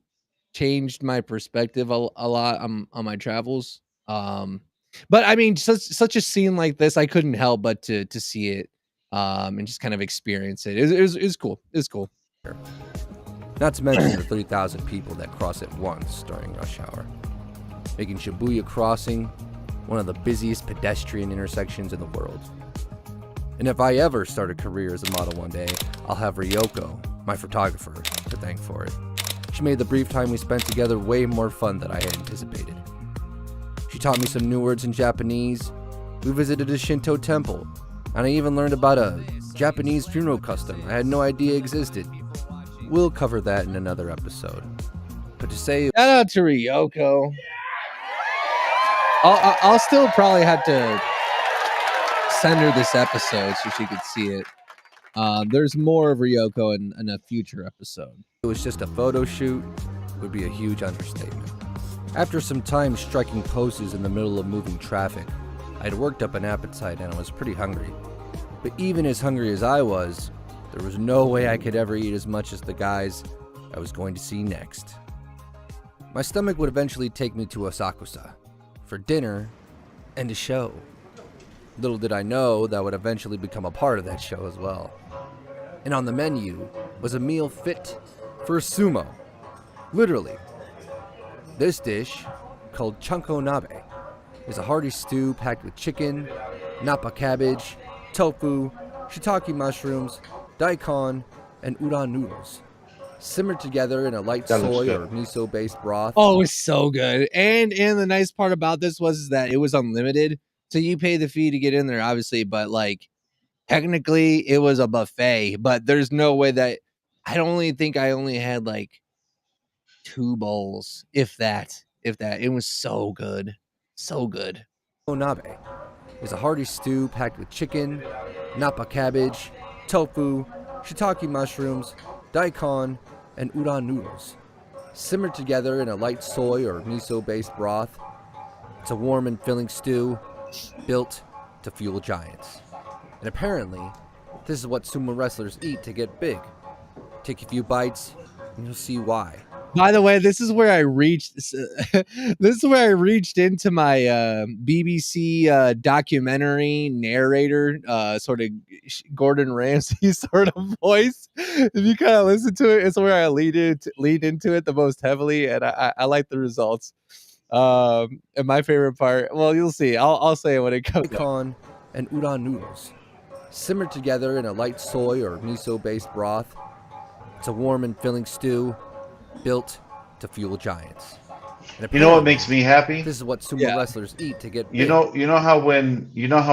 changed my perspective a lot on my travels. But I mean, such a scene like this, I couldn't help but to see it, and just kind of experience it. It was cool. It's cool. Not to mention the 3,000 people that cross at once during rush hour, making Shibuya Crossing one of the busiest pedestrian intersections in the world. And if I ever start a career as a model one day, I'll have Ryoko, my photographer, to thank for it. She made the brief time we spent together way more fun than I had anticipated. She taught me some new words in Japanese, we visited a Shinto temple, and I even learned about a Japanese funeral custom I had no idea existed. We'll cover that in another episode. But to say... Shout out to Ryoko. I'll still probably have to send her this episode so she could see it. There's more of Ryoko in a future episode. It was just a photo shoot would be a huge understatement. After some time striking poses in the middle of moving traffic, I'd worked up an appetite and I was pretty hungry. But even as hungry as I was, there was no way I could ever eat as much as the guys I was going to see next. My stomach would eventually take me to Asakusa for dinner and a show. Little did I know that would eventually become a part of that show as well. And on the menu was a meal fit for a sumo. Literally. This dish, called Chanko Nabe, is a hearty stew packed with chicken, nappa cabbage, tofu, shiitake mushrooms, daikon, and udon noodles, simmered together in a light soy or miso-based broth. Oh, it's so good. And the nice part about this was that it was unlimited. So you pay the fee to get in there, obviously, but like technically it was a buffet, but there's no way that I only had like 2 bowls, if that. It was so good. So good. Nabe is a hearty stew packed with chicken, nappa cabbage, tofu, shiitake mushrooms, daikon, and udon noodles, simmered together in a light soy or miso-based broth. It's a warm and filling stew built to fuel giants. And apparently, this is what sumo wrestlers eat to get big. Take a few bites, and you'll see why. By the way, this is where I reached. This is where I reached into my BBC documentary narrator, sort of Gordon Ramsay sort of voice. If you kind of listen to it, it's where I lead into it the most heavily, and I like the results. And my favorite part, well, you'll see. I'll say it when it comes. Daikon and udon noodles, simmered together in a light soy or miso-based broth. It's a warm and filling stew built to fuel giants. And You know what makes me happy? This is what sumo wrestlers eat to get big. You know how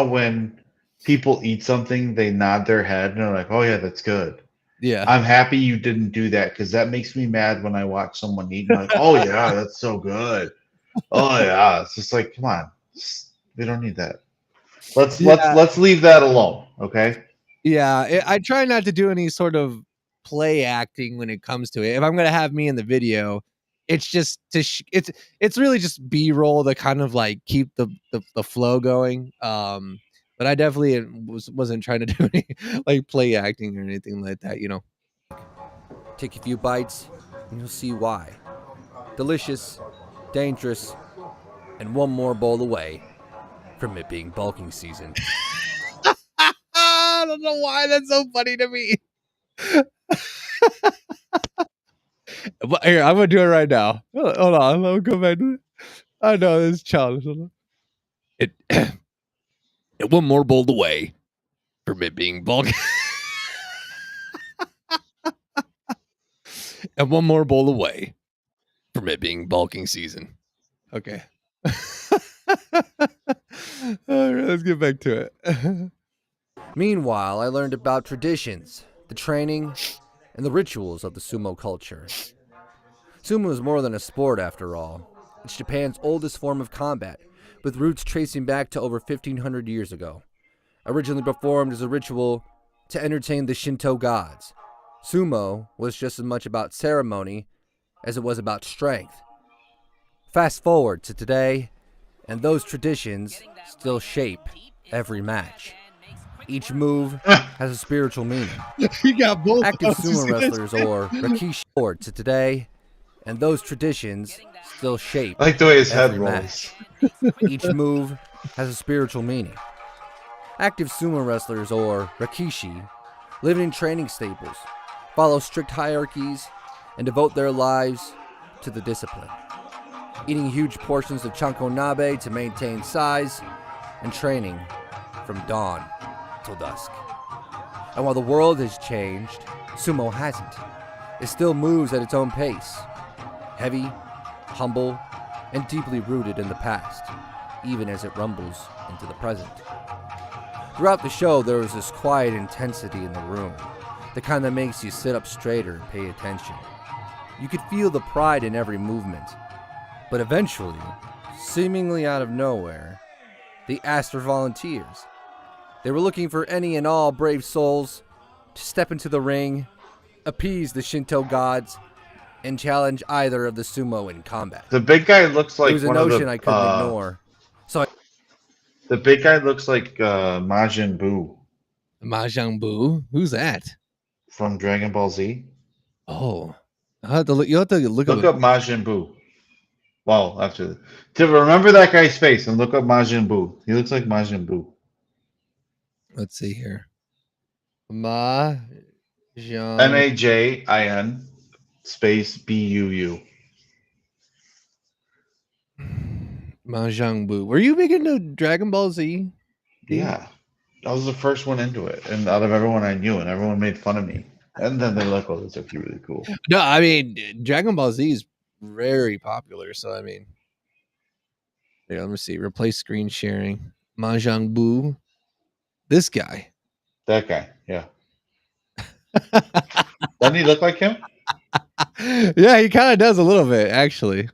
when people eat something, they nod their head and they're like, "Oh yeah, that's good." Yeah. I'm happy you didn't do that because that makes me mad when I watch someone eat. And I'm like, "Oh yeah, that's so good." Oh yeah, it's just like, come on, we don't need that. Let's leave that alone, okay? Yeah, I try not to do any sort of play acting when it comes to it. If I'm gonna have me in the video, it's just to it's really just B-roll to kind of like keep the flow going. But I definitely wasn't trying to do any like play acting or anything like that, you know. Take a few bites, and you'll see why. Delicious, dangerous, and one more bowl away from it being bulking season. I don't know why that's so funny to me. But here, I'm gonna do it right now. Hold on, I'll go back to it. I know this is childish. It one more bowl away from it being bulking. And one more bowl away from it being bulking season. Okay. All right, let's get back to it. Meanwhile, I learned about traditions, the training, and the rituals of the sumo culture. Sumo is more than a sport, after all. It's Japan's oldest form of combat, with roots tracing back to over 1,500 years ago. Originally performed as a ritual to entertain the Shinto gods, sumo was just as much about ceremony as it was about strength. Fast forward to today, and those traditions still shape every match. Each move has a spiritual meaning. You got both active sumo wrestlers, or rikishi, forward to today, and those traditions still shape I like the way his head every rolls. match. Each move has a spiritual meaning. Active sumo wrestlers, or rikishi, live in training stables, follow strict hierarchies, and devote their lives to the discipline. Eating huge portions of chanko nabe to maintain size, and training from dawn till dusk. And while the world has changed, sumo hasn't. It still moves at its own pace. Heavy, humble, and deeply rooted in the past, even as it rumbles into the present. Throughout the show, there was this quiet intensity in the room, the kind that makes you sit up straighter and pay attention. You could feel the pride in every movement. But eventually, seemingly out of nowhere, they asked for volunteers. They were looking for any and all brave souls to step into the ring, appease the Shinto gods, and challenge either of the sumo in combat. The big guy looks like it was a one notion of the, I couldn't ignore. So the big guy looks like Majin Buu Mahjong Buu? Who's that? from Dragon Ball Z. Oh, I have to look. You have to look Look up Majin Buu. Well, after to remember that guy's face and look up Majin Buu. He looks like Majin Buu. Let's see here. Mahjong. Majin space Buu. Mahjong Buu. Were you big into Dragon Ball Z? Yeah, I was the first one into it, and out of everyone I knew, and everyone made fun of me. And then they're like, "Oh, that's actually really cool." No, I mean Dragon Ball Z is very popular. So I mean, yeah, let me see. Replace screen sharing. Mahjong Buu. This guy. That guy, yeah. Doesn't he look like him? Yeah, he kind of does a little bit, actually.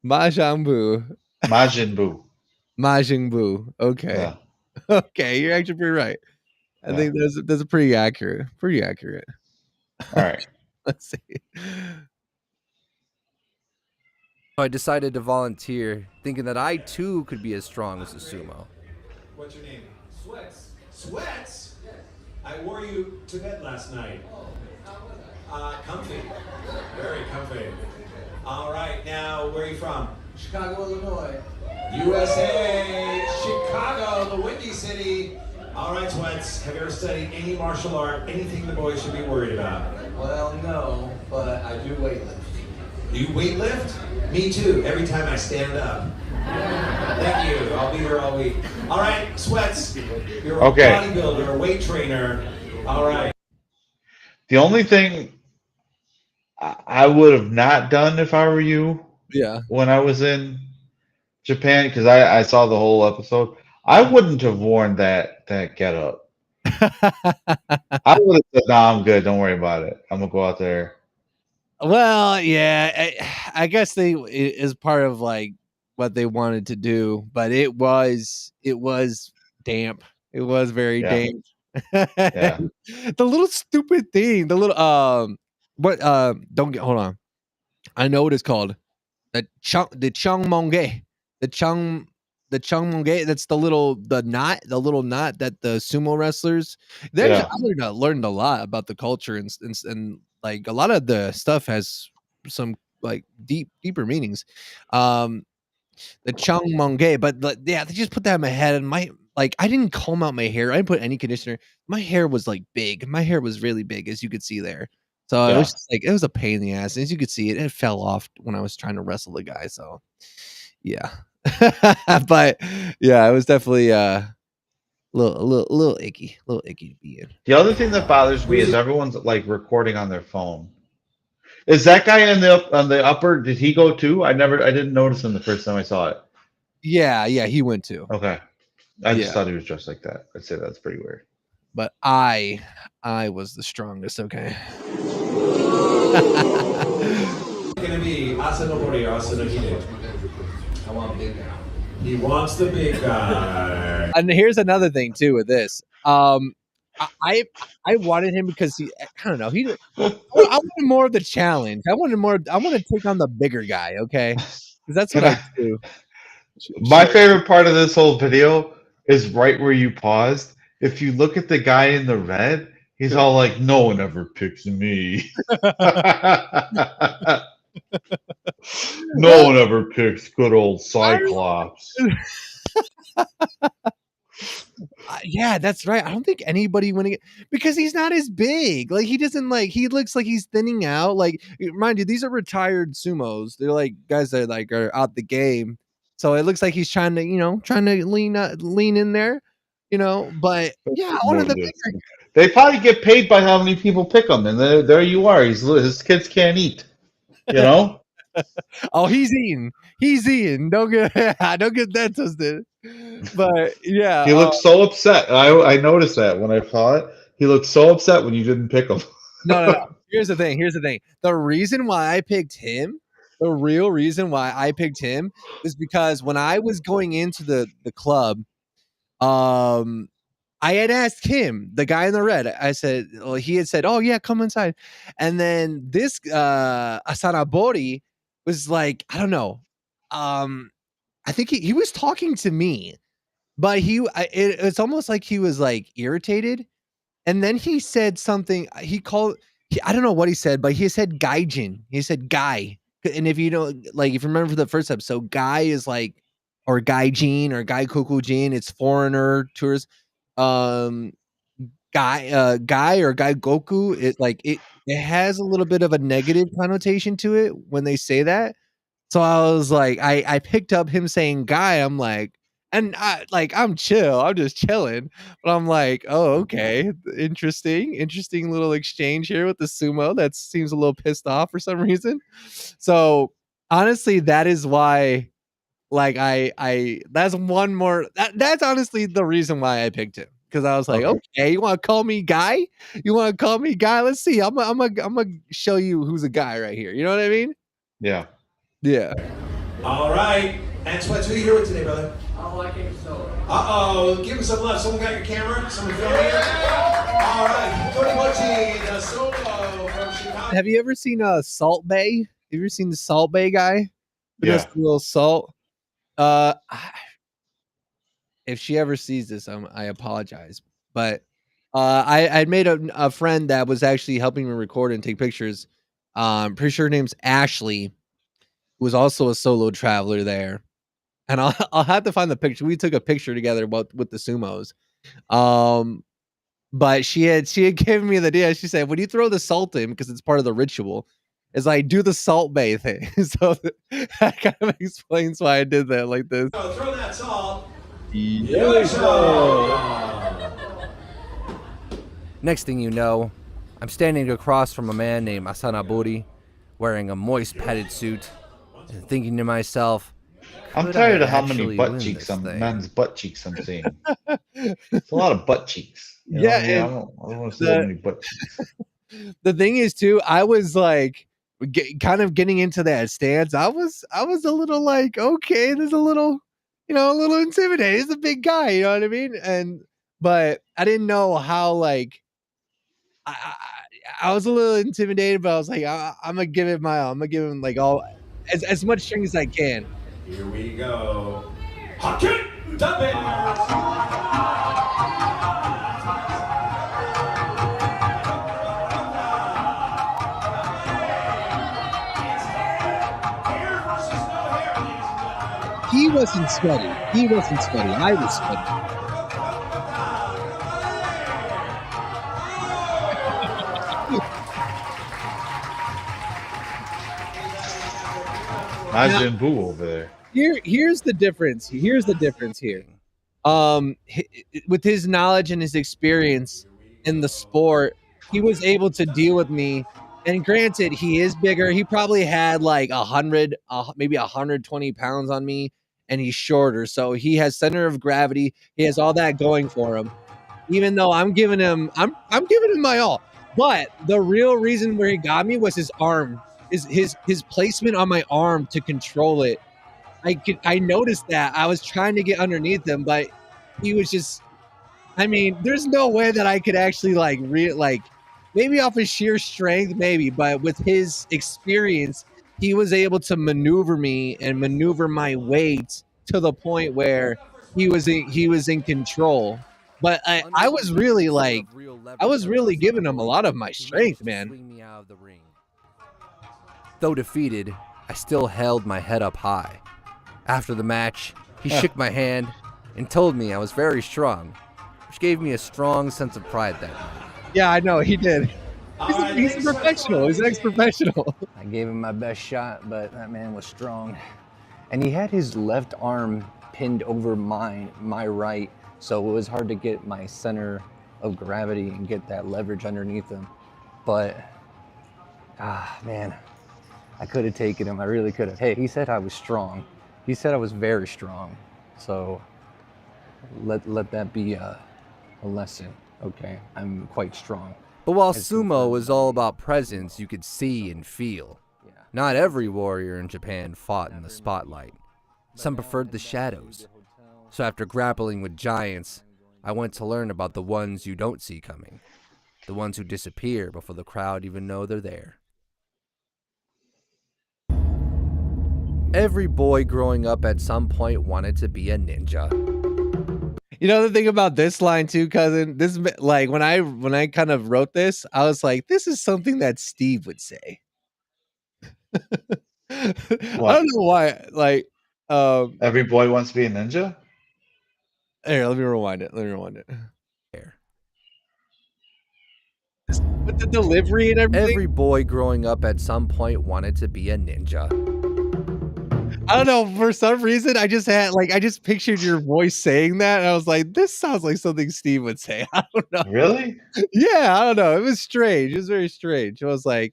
Mahjong Buu. Majin Buu. Majin Buu. Okay. Yeah. Okay, you're actually pretty right. I think that's a pretty accurate. Pretty accurate. All right. Let's see. I decided to volunteer, thinking that I too could be as strong as the sumo. What's your name? Sweats. Sweats? I wore you to bed last night. Comfy. Very comfy. All right, now, where are you from? Chicago, Illinois. USA, Chicago, the Windy City. All right, Sweats, have you ever studied any martial art, anything the boys should be worried about? Well, no, but I do weightlift. Do you weightlift? Me too, every time I stand up. Thank you, I'll be here all week. All right, Sweats, you're a bodybuilder, a weight trainer. All right. The only thing I would have not done if I were you, when I was in Japan, because I saw the whole episode, I wouldn't have worn that getup. I would have said, "Nah, I'm good. Don't worry about it. I'm gonna go out there." Well, yeah, I guess it is part of like what they wanted to do, but it was damp. It was very Yeah. damp. Yeah. The little stupid thing, the little what don't get hold on. I know what it's called. The chungmonge. The chungmonge, that's the little knot that the sumo wrestlers. There's Yeah. I learned a lot about the culture and like a lot of the stuff has some like deeper meanings. The chungmonge, but yeah, they just put that in my head and my like I didn't comb out my hair. I didn't put any conditioner. My hair was like big. My hair was really big, as you could see there. So it Yeah. was just like it was a pain in the ass. As you could see, it fell off when I was trying to wrestle the guy. So yeah, but yeah, it was definitely a little icky to be in. The other thing that bothers me is everyone's like recording on their phone. Is that guy on the upper? Did he go too? I didn't notice him the first time I saw it. Yeah, he went too. Okay, I just Yeah. thought he was dressed like that. I'd say that's pretty weird. But I was the strongest. Okay. Gonna be Asanobori or Asanahide? I want big guy. He wants the big guy. And here's another thing too with this. I wanted him because I don't know. I wanted more of the challenge. I want to take on the bigger guy. Okay, because that's what I do. My favorite part of this whole video is right where you paused. If you look at the guy in the red, he's all like, "No one ever picks me." No one ever picks good old Cyclops. Yeah, that's right. I don't think anybody winning it because he's not as big. Like he doesn't like. He looks like he's thinning out. Like mind you, these are retired sumos. They're like guys that like are out the game. So it looks like he's trying to lean in there, But yeah, one of the bigger. They probably get paid by how many people pick him, and there you are. His kids can't eat. Oh, he's eating. He's eating. Don't get that twisted. But yeah, He looked so upset. I noticed that when I saw it. He looked so upset when you didn't pick him. No. Here's the thing. The reason why I picked him, the real reason why I picked him is because when I was going into the club, I had asked him, the guy in the red. I said, well, he had said, "Oh yeah, come inside," and then this Asanabori was like, I don't know. I think he was talking to me, but it's almost like he was like irritated. And then he said something. I don't know what he said, but he said gaijin. He said guy. And if you if you remember the first episode, guy is like, or gaijin or gaikokujin, it's foreigner, tourist. Guy or guy Goku, it has a little bit of a negative connotation to it when they say that. So I was like, I picked up him saying guy. I'm like, and I'm chill. I'm just chilling. But I'm like, oh, okay. Interesting little exchange here with the sumo that seems a little pissed off for some reason. So honestly, that is why that's one more that's honestly the reason why I picked him. Because I was like, okay, you want to call me guy? Let's see. I'm gonna show you who's a guy right here. You know what I mean? Yeah. Yeah. All right. And Sweats, who are you here with today, brother? Oh, I came solo. Uh-oh. Give him some love. Someone got your camera? Someone filming you? All right. Tony Butchie, the solo from Chicago. Have you ever seen Salt Bay? Have you ever seen the Salt Bay guy? Who does a little salt? If she ever sees this, I apologize. But I made a friend that was actually helping me record and take pictures. Pretty sure her name's Ashley, who was also a solo traveler there. And I'll have to find the picture. We took a picture together with the sumos. But she had given me the idea. She said, when you throw the salt in, because it's part of the ritual, is like do the Salt Bay thing. So that kind of explains why I did that like this. So throw that salt. Next thing you know, I'm standing across from a man named Asanaburi, wearing a moist padded suit, and thinking to myself, I'm tired of how many men's butt cheeks I'm seeing. It's a lot of butt cheeks. I don't want to see that many butt cheeks. The thing is, too, I was like, kind of getting into that stance. I was a little like, okay, there's a little a little intimidated. He's a big guy, you know what I mean? But I didn't know how, like, I was a little intimidated, but I was like, I'm gonna give it my all. I'm gonna give him like as much string as I can. Here we go. Hot kick, dump it. He wasn't sweaty. I was sweaty. Majin Buu over there. Here's the difference. Here's the difference here. With his knowledge and his experience in the sport, he was able to deal with me. And granted, he is bigger. He probably had like 100, maybe 120 pounds on me, and he's shorter. So he has center of gravity. He has all that going for him. Even though I'm giving him my all. But the real reason where he got me was his arm, his placement on my arm to control it. I noticed that. I was trying to get underneath him, but he was just, I mean, there's no way that I could actually maybe off his sheer strength, maybe, but with his experience, he was able to maneuver me and maneuver my weight to the point where he was in control. But I was really giving him a lot of my strength, man. Though defeated, I still held my head up high. After the match, he shook my hand and told me I was very strong, which gave me a strong sense of pride that night. Yeah, I know, he did. He's a professional. He's an ex-professional. I gave him my best shot, but that man was strong. And he had his left arm pinned over my right, so it was hard to get my center of gravity and get that leverage underneath him. But, man, I could have taken him. I really could have. Hey, he said I was strong. He said I was very strong. So let that be a lesson, okay? I'm quite strong. But while sumo was all about presence you could see and feel, not every warrior in Japan fought in the spotlight. Some preferred the shadows. So after grappling with giants, I went to learn about the ones you don't see coming, the ones who disappear before the crowd even know they're there. Every boy growing up at some point wanted to be a ninja. You know the thing about this line too, cousin? This, like, when I kind of wrote this, I was like, this is something that Steve would say. I don't know why. Like, every boy wants to be a ninja. Here, let me rewind it. Here. With the delivery and everything. Every boy growing up at some point wanted to be a ninja. I don't know, for some reason I just pictured your voice saying that, and I was like, this sounds like something Steve would say. I don't know. Really? Yeah, I don't know. It was strange. It was very strange. I was like,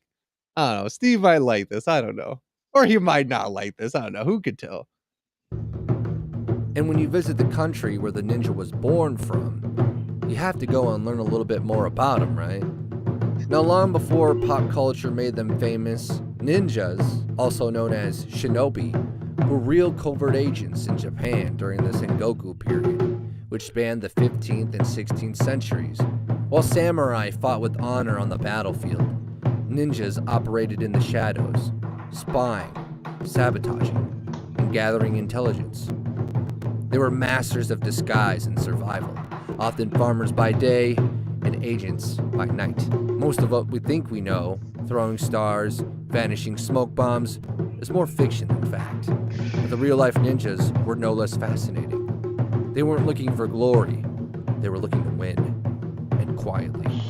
I don't know. Steve might like this. I don't know. Or he might not like this. I don't know. Who could tell? And when you visit the country where the ninja was born from, you have to go and learn a little bit more about him, right? Now, long before pop culture made them famous, ninjas, also known as shinobi, were real covert agents in Japan during the Sengoku period, which spanned the 15th and 16th centuries. While samurai fought with honor on the battlefield, ninjas operated in the shadows, spying, sabotaging, and gathering intelligence. They were masters of disguise and survival, often farmers by day and agents by night. Most of what we think we know, throwing stars, vanishing smoke bombs, is more fiction than fact. But the real-life ninjas were no less fascinating. They weren't looking for glory, they were looking to win, and quietly.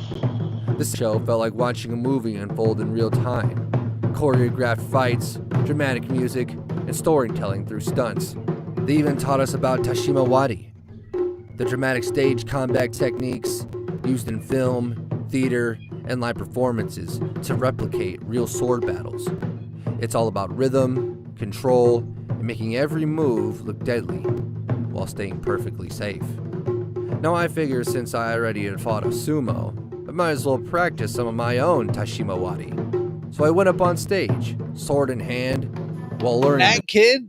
This show felt like watching a movie unfold in real time. Choreographed fights, dramatic music, and storytelling through stunts. They even taught us about Tashima Wari, the dramatic stage combat techniques used in film, theater, and live performances to replicate real sword battles. It's all about rhythm, control, and making every move look deadly while staying perfectly safe. Now I figure since I already had fought a sumo, I might as well practice some of my own Tashima Wari. So I went up on stage, sword in hand, while learning.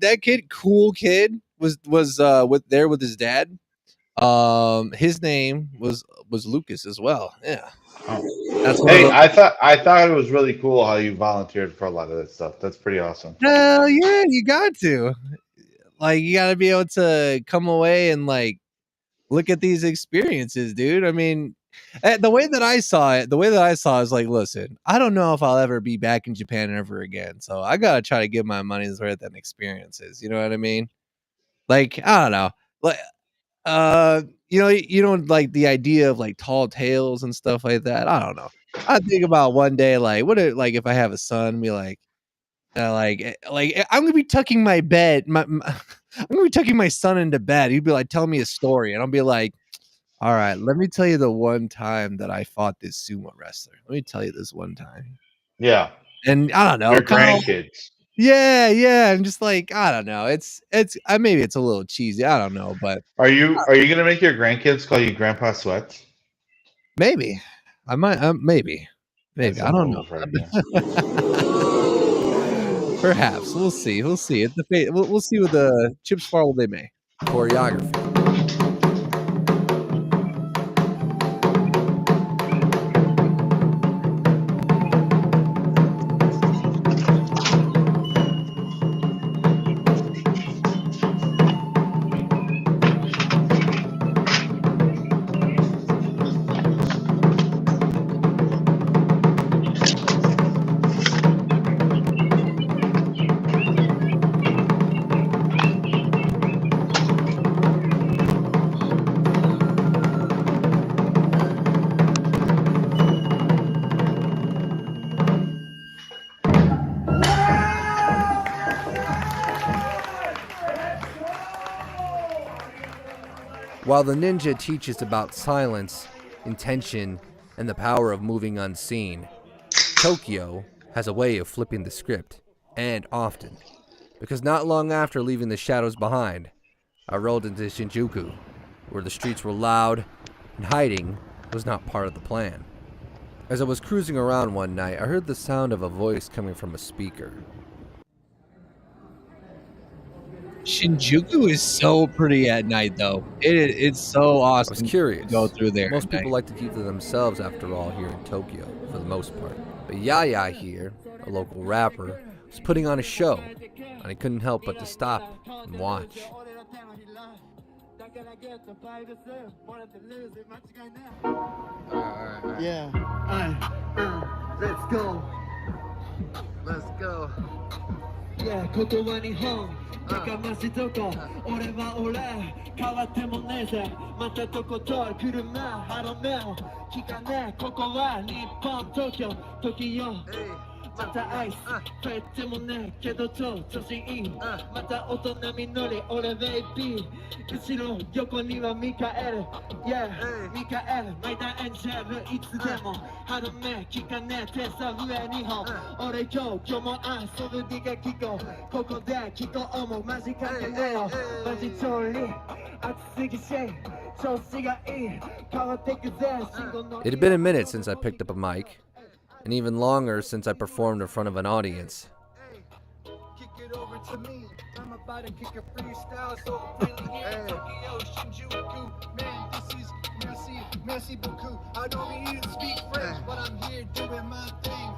That kid, cool kid, was with his dad. His name was Lucas as well. Yeah. That's one of Hey, the- I thought it was really cool how you volunteered for a lot of that stuff. That's pretty awesome. Hell yeah, you got to. Like, you got to be able to come away and like look at these experiences, dude. I mean, the way that I saw it is like, listen, I don't know if I'll ever be back in Japan ever again. So I gotta try to give my money's worth on experiences. You know what I mean? Like, I don't know. Like, you know, like the idea of like tall tales and stuff like that. I don't know. I think about one day, like, like if I have a son, be like, I'm gonna be tucking my bed. I'm gonna be tucking my son into bed. He'd be like, tell me a story, and I'll be like, all right, let me tell you the one time that I fought this sumo wrestler. Let me tell you this one time. Yeah. And I don't know. Your grandkids. Yeah. I'm just like, I don't know. It's maybe it's a little cheesy. I don't know, but Are you gonna make your grandkids call you Grandpa Sweats? maybe I might. Maybe. I don't know. Perhaps we'll see. We'll see. We'll see what the chips fall they may. Choreography. While the ninja teaches about silence, intention, and the power of moving unseen, Tokyo has a way of flipping the script, and often. Because not long after leaving the shadows behind, I rolled into Shinjuku, where the streets were loud, and hiding was not part of the plan. As I was cruising around one night, I heard the sound of a voice coming from a speaker. Shinjuku is so pretty at night, though. It's so awesome. I was curious. To go through there. Most people like to keep to themselves, after all, here in Tokyo, for the most part. But Yaya here, a local rapper, was putting on a show, and I couldn't help but to stop and watch. Yeah. Let's go. Let's go. Yeah, ここは日本高ましどこ俺は俺変わってもねえぜまたどこと車ハロメオ聞かねえここは日本東京時よまたアイス帰ってもねえけど超調子いいまた大人み乗り俺ベイビー後ろ横にはミカエル Yeah ミカエルマイダーエンジェルいつでもハロメ聞かねえ手さ上日本俺今日も遊ぶにが聞こうここで聞こうもマジかけねよマジ調理熱すぎし調子がいい変わってくぜ信号の It had been a minute since I picked up a mic, and even longer since I performed in front of an audience. Kick it over to me. I'm about to kick a freestyle, so really here Tokyo, Shinjuku. Man, this is merci beaucoup. I don't even speak French, but I'm here doing my thing.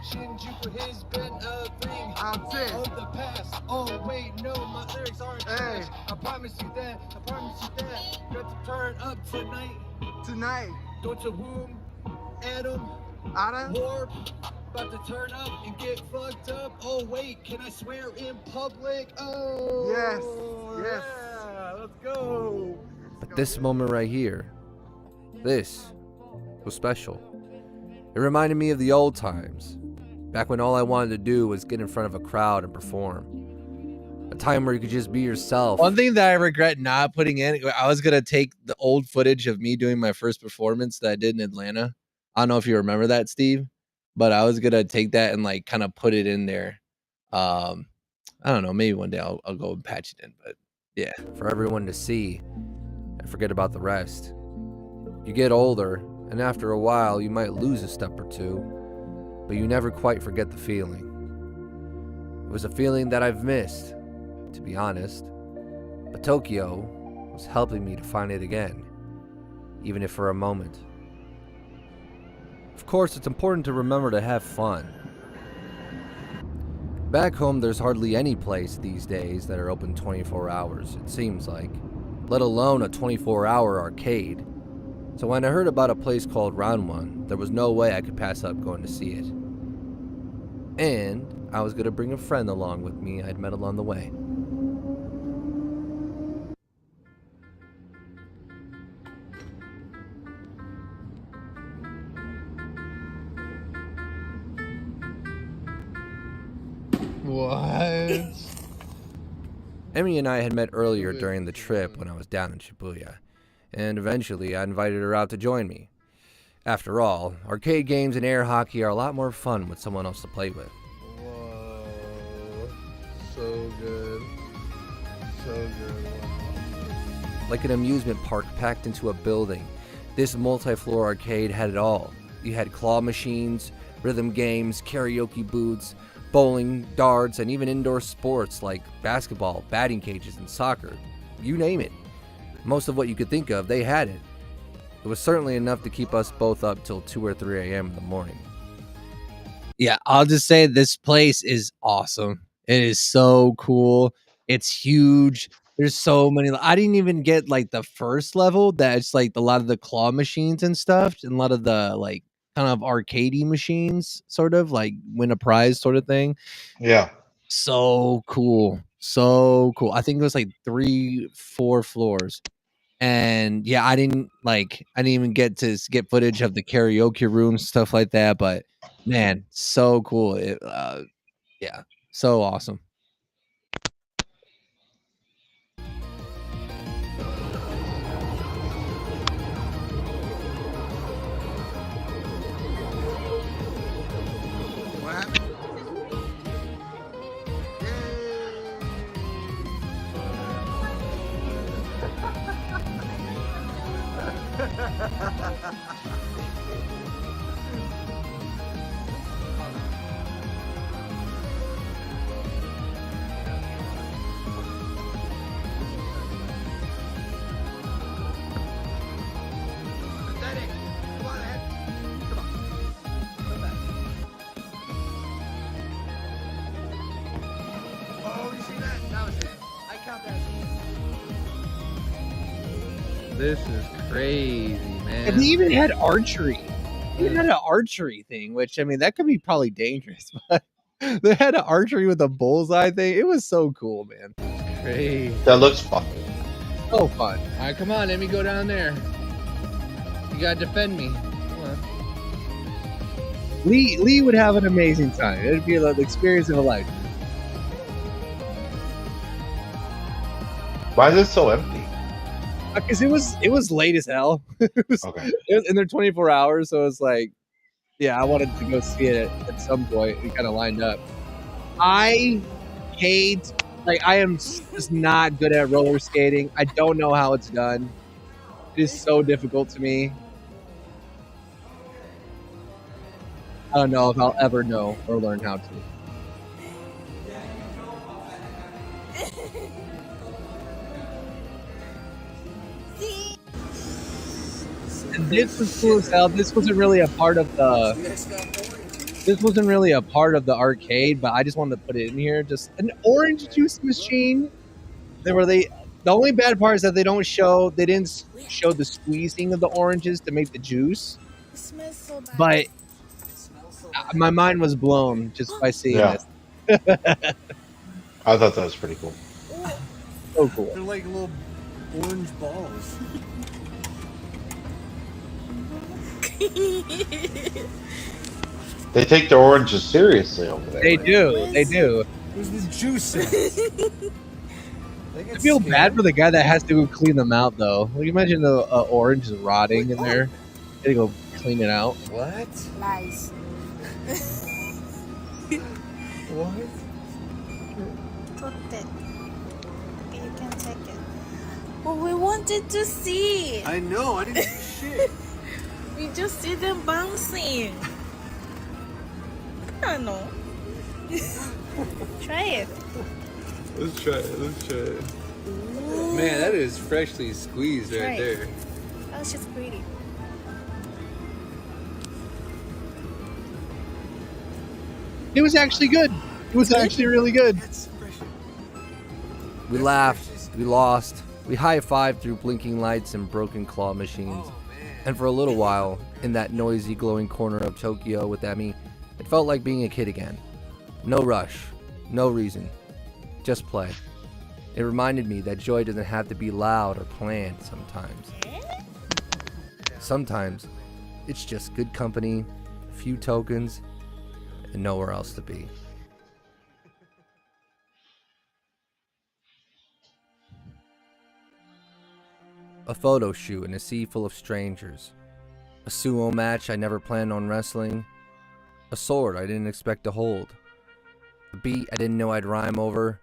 Shinjuku has been a thing of the past. Oh wait, no, my lyrics aren't trash. I promise you that. Got to turn up tonight. Go to womb, Adam. Warp, about to turn up and get fucked up. Oh wait, can I swear in public? Oh yes. Yeah, let's go. But this moment right here, this was special. It reminded me of the old times, back when all I wanted to do was get in front of a crowd and perform. A time where you could just be yourself. One thing that I regret not putting in, I was going to take the old footage of me doing my first performance that I did in Atlanta. I don't know if you remember that, Steve, but I was going to take that and like kind of put it in there. I don't know. Maybe one day I'll go and patch it in, but yeah. For everyone to see and forget about the rest. You get older, and after a while, you might lose a step or two, but you never quite forget the feeling. It was a feeling that I've missed, to be honest. But Tokyo was helping me to find it again, even if for a moment. Of course, it's important to remember to have fun. Back home, there's hardly any place these days that are open 24 hours, it seems like, let alone a 24-hour arcade. So when I heard about a place called Round One, there was no way I could pass up going to see it. And I was going to bring a friend along with me I'd met along the way. What? Emmy and I had met earlier during the trip when I was down in Shibuya, and eventually I invited her out to join me. After all, arcade games and air hockey are a lot more fun with someone else to play with. Whoa. So good. So good. Like an amusement park packed into a building, this multi-floor arcade had it all. You had claw machines, rhythm games, karaoke booths, bowling, darts, and even indoor sports like basketball, batting cages, and soccer. You name it. Most of what you could think of, they had it. It was certainly enough to keep us both up till 2 or 3 a.m. in the morning. Yeah, I'll just say this place is awesome. It is so cool. It's huge. There's so many. I didn't even get like the first level. That's like a lot of the claw machines and stuff, and a lot of the like kind of arcadey machines, sort of like win a prize sort of thing. Yeah. So cool. So cool. I think it was like 3-4 floors. And yeah, I didn't even get to get footage of the karaoke room, stuff like that. But man, so cool. Yeah, so awesome. What happened? Pathetic. Come on ahead. Come on. Come back. Oh, you see that? That was it. I count that. This is crazy, man. And And they even had archery. They had an archery thing, which I mean that could be probably dangerous, but they had an archery with a bullseye thing. It was so cool, man. Crazy. That looks fun. So fun. All right, come on, let me go down there. You gotta defend me. Come on. Lee would have an amazing time. It'd be the experience of a lifetime. Why is it so empty? Because it was late as hell. It was in their 24 hours, so it was like, yeah, I wanted to go see it at some point. We kind of lined up. I hate, I am just not good at roller skating. I don't know how it's done. It is so difficult to me. I don't know if I'll ever know or learn how to. And this was cool as hell. This wasn't really a part of the. This wasn't really a part of the arcade, but I just wanted to put it in here. Just an orange juice machine. The only bad part is that they didn't show the squeezing of the oranges to make the juice. It smells so bad. But my mind was blown just by seeing this. I thought that was pretty cool. So cool. They're like little orange balls. They take the oranges seriously over there. They do. They do. Where's the juice? I feel bad for the guy that has to go clean them out, though. Can you imagine the orange is rotting in there? Gotta go clean it out. What? Nice. What? Put it. Okay, you can take it. Well, we wanted to see. I know. I didn't see shit. We just see them bouncing. I don't know. Try it. Let's try it. Let's try it. Man, that is freshly squeezed right Right. there. That was just pretty. It was actually good. It was actually really good. We laughed, we lost, we high-fived through blinking lights and broken claw machines. And for a little while, in that noisy, glowing corner of Tokyo with Emmy, it felt like being a kid again. No rush, no reason, just play. It reminded me that joy doesn't have to be loud or planned sometimes. Sometimes, it's just good company, a few tokens, and nowhere else to be. A photo shoot in a sea full of strangers. A sumo match I never planned on wrestling. A sword I didn't expect to hold. A beat I didn't know I'd rhyme over.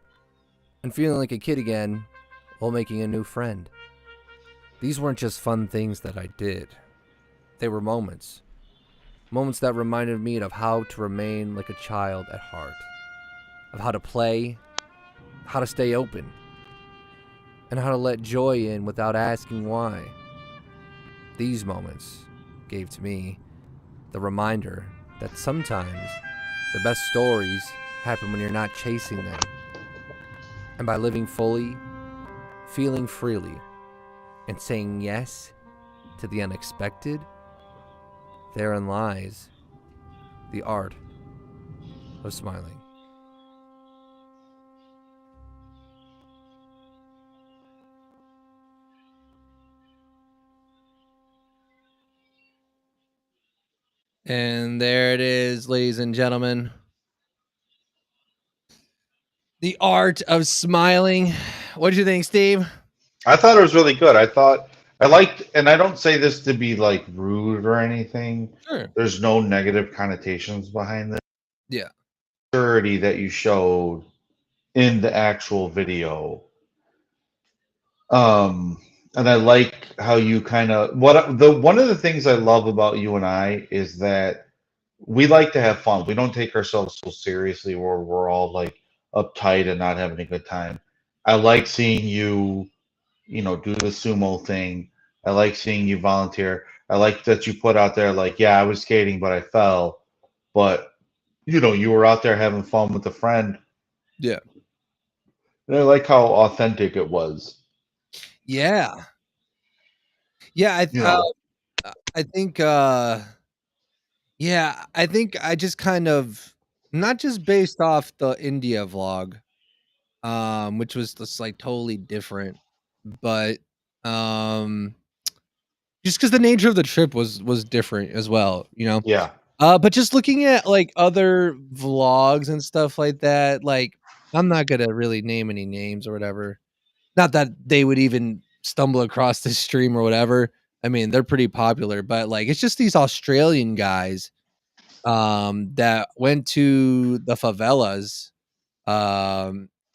And feeling like a kid again while making a new friend. These weren't just fun things that I did. They were moments. Moments that reminded me of how to remain like a child at heart. Of how to play, how to stay open, and how to let joy in without asking why. These moments gave to me the reminder that sometimes the best stories happen when you're not chasing them. And by living fully, feeling freely, and saying yes to the unexpected, therein lies the art of smiling. And there it is, ladies and gentlemen. The art of smiling. What did you think, Steve? I thought it was really good. I liked, and I don't say this to be like rude or anything. Sure. There's no negative connotations behind this. Yeah. Maturity that you showed in the actual video. And I like how you kind of one of the things I love about you and I is that we like to have fun. We don't take ourselves so seriously where we're all like uptight and not having a good time. I like seeing you, do the sumo thing. I like seeing you volunteer. I like that you put out there like, yeah, I was skating, but I fell. But, you were out there having fun with a friend. Yeah. And I like how authentic it was. Yeah. Yeah, I think yeah, I think I just kind of not just based off the India vlog, which was just like totally different, but just because the nature of the trip was different as well, Yeah. But just looking at like other vlogs and stuff like that, like I'm not gonna really name any names or whatever. Not that they would even stumble across this stream or whatever. I mean, they're pretty popular, but like it's just these Australian guys that went to the favelas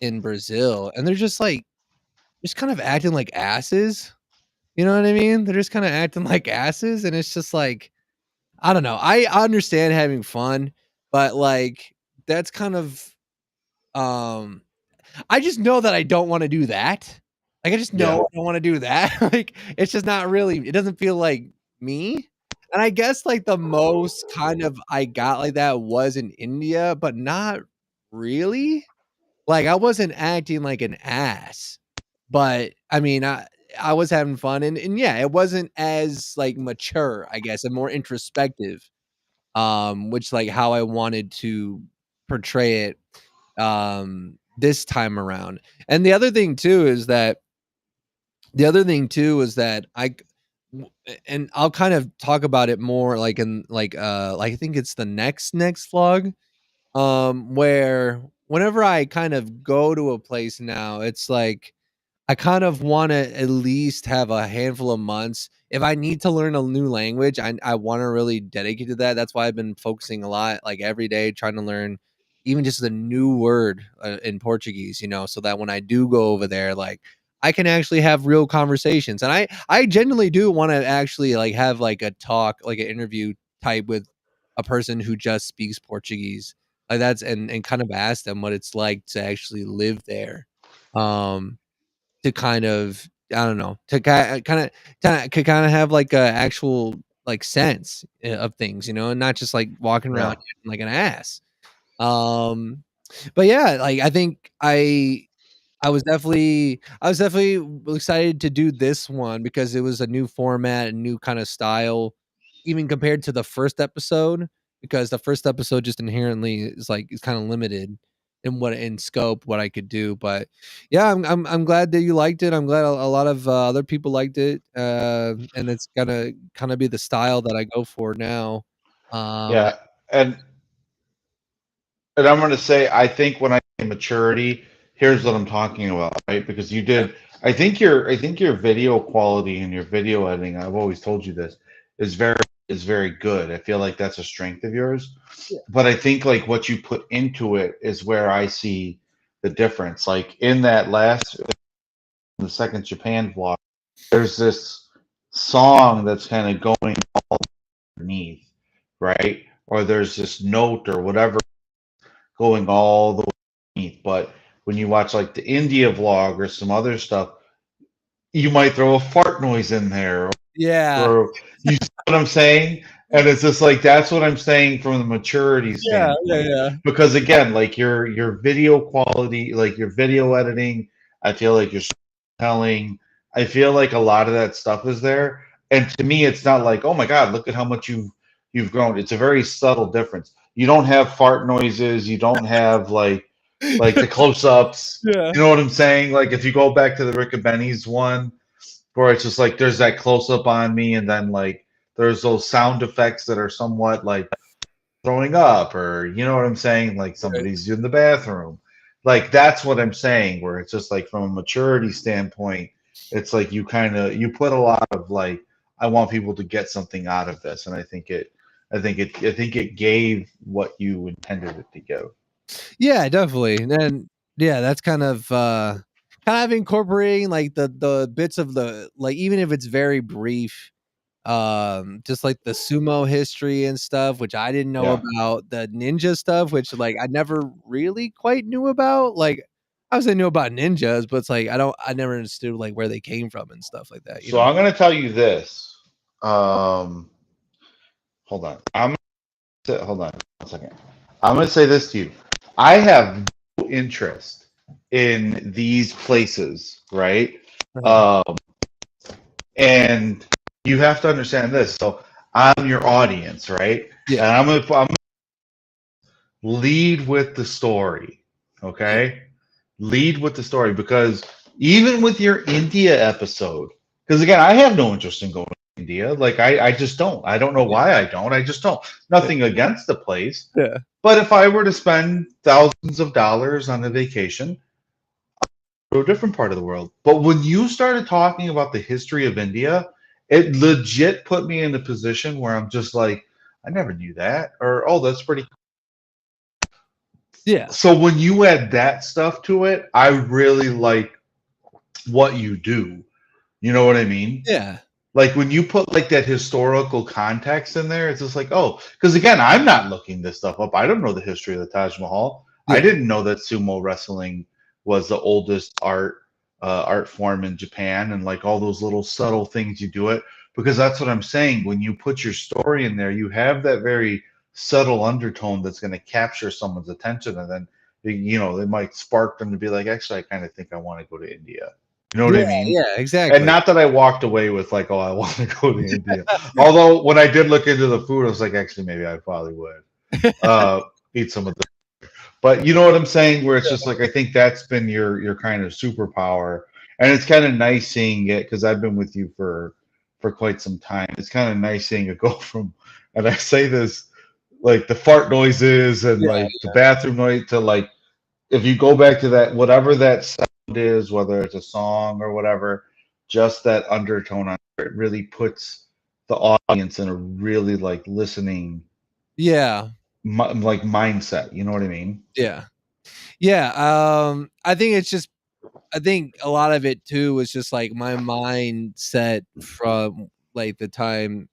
in Brazil, and they're just like just kind of acting like asses. You know what I mean? They're just kind of acting like asses, and it's just like I don't know. I understand having fun, but like that's kind of I just know that I don't want to do that. Like I just know I don't want to do that. Like it's just not really it doesn't feel like me. And I guess like the most kind of I got like that was in India, but not really. Like I wasn't acting like an ass. But I mean, I was having fun and yeah, it wasn't as like mature, I guess, and more introspective. Which like how I wanted to portray it this time around. And the other thing too is that and I'll kind of talk about it more like in like I think it's the next vlog where whenever I kind of go to a place now, it's like I kind of want to at least have a handful of months. If I need to learn a new language, I want to really dedicate to that. That's why I've been focusing a lot, like every day, trying to learn even just the new word in Portuguese, so that when I do go over there, like I can actually have real conversations. And I genuinely do want to actually like have like a talk, like an interview type with a person who just speaks Portuguese. Like that's and kind of ask them what it's like to actually live there. to kind of, I don't know, to kind of have like a actual like sense of things, and not just like walking Yeah. around like an ass. But yeah, like I think I was definitely excited to do this one because it was a new format and new kind of style, even compared to the first episode. Because the first episode just inherently is kind of limited in scope what I could do. But yeah, I'm glad that you liked it. I'm glad a lot of other people liked it, and it's gonna kind of be the style that I go for now. Yeah, and I'm going to say, I think when I say maturity, here's what I'm talking about, right? Because you did, I think your video quality and your video editing, I've always told you this, is very good. I feel like that's a strength of yours. Yeah. But I think like what you put into it is where I see the difference. Like in that the second Japan vlog, there's this song that's kind of going all underneath, right? Or there's this note or whatever going all the way underneath. But when you watch like the India vlog or some other stuff, you might throw a fart noise in there, Yeah. or you see what I'm saying? And it's just like that's what I'm saying from the maturity standpoint. Yeah. Because again, like your video quality, like your video editing, I feel like your telling, I feel like a lot of that stuff is there. And to me, it's not like, oh my God, look at how much you've grown. It's a very subtle difference. You don't have fart noises. You don't have like the close-ups. Yeah. You know what I'm saying? Like if you go back to the Rick and Benny's one, where it's just like there's that close-up on me, and then like there's those sound effects that are somewhat like throwing up, or you know what I'm saying? Like somebody's in the bathroom. Like that's what I'm saying, where it's just like from a maturity standpoint, it's like you put a lot of like, I want people to get something out of this, and I think it gave what you intended it to give. Yeah, definitely. And then yeah, that's kind of incorporating like the bits of the, like, even if it's very brief, just like the sumo history and stuff, which I didn't know Yeah. about, the ninja stuff, which like I never really quite knew about. Like obviously I knew about ninjas, but it's like I never understood like where they came from and stuff like that. So I'm gonna tell you this. Hold on. Hold on a second. I'm gonna say this to you. I have no interest in these places, right? And you have to understand this. So I'm your audience, right? Yeah. And I'm lead with the story, okay? Lead with the story, because even with your India episode, because again, I have no interest in going to India. Like I just don't. I don't know why I don't. I just don't. Nothing against the place. Yeah. But if I were to spend thousands of dollars on a vacation, I'd go to a different part of the world. But when you started talking about the history of India, it legit put me in a position where I'm just like, I never knew that, or oh, that's pretty cool. Yeah. So when you add that stuff to it, I really like what you do. You know what I mean? Yeah. Like when you put like that historical context in there, it's just like, oh, because again, I'm not looking this stuff up. I don't know the history of the Taj Mahal. Yeah. I didn't know that sumo wrestling was the oldest art form in Japan, and like all those little subtle things you do it, because that's what I'm saying. When you put your story in there, you have that very subtle undertone that's going to capture someone's attention, and then they might spark them to be like, actually, I kind of think I want to go to India. You know what I mean? Yeah, exactly. And not that I walked away with like, oh, I want to go to India. Although when I did look into the food, I was like, actually, maybe I probably would eat some of the. But you know what I'm saying? Where it's just like, I think that's been your kind of superpower, and it's kind of nice seeing it, because I've been with you for quite some time. It's kind of nice seeing it go from, and I say this, like the fart noises and like the bathroom noise, to like, if you go back to that, whatever that sound is, whether it's a song or whatever, just that undertone on it really puts the audience in a really like listening, Yeah. like mindset. You know what I mean? Yeah. Yeah. I think a lot of it too was just like my mindset from like the time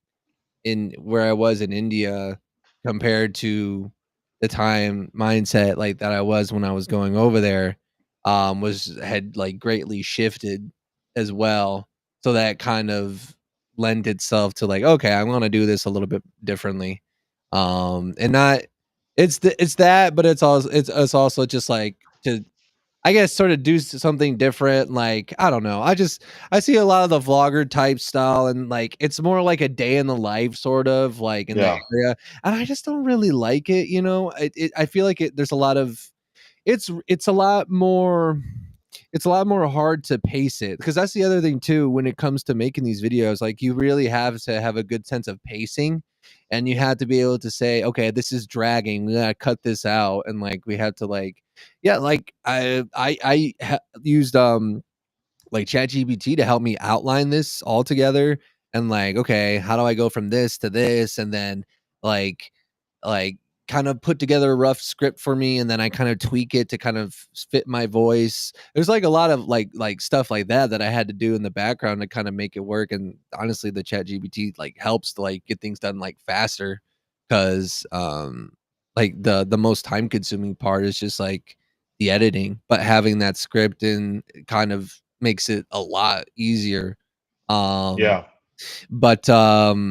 in where I was in India compared to the time mindset like that I was when I was going over there. had like greatly shifted as well. So that kind of lent itself to like, okay, I want to do this a little bit differently. And not it's that, but it's also just like to, I guess, sort of do something different. Like, I don't know. I see a lot of the vlogger type style, and like it's more like a day in the life sort of like in that area. And I just don't really like it. You know, I feel like there's a lot of, it's a lot more, it's a lot more hard to pace it, because that's the other thing too when it comes to making these videos. Like, you really have to have a good sense of pacing, and you have to be able to say, okay, this is dragging, we gotta cut this out. And like we have to like, yeah, like used like ChatGPT to help me outline this all together, and like, okay, how do I go from this to this, and then like like kind of put together a rough script for me, and then I kind of tweak it to kind of fit my voice. There's like a lot of like stuff like that I had to do in the background to kind of make it work. And honestly, the ChatGPT like helps to like get things done like faster, because like the most time consuming part is just like the editing, but having that script in kind of makes it a lot easier. Yeah. But yeah,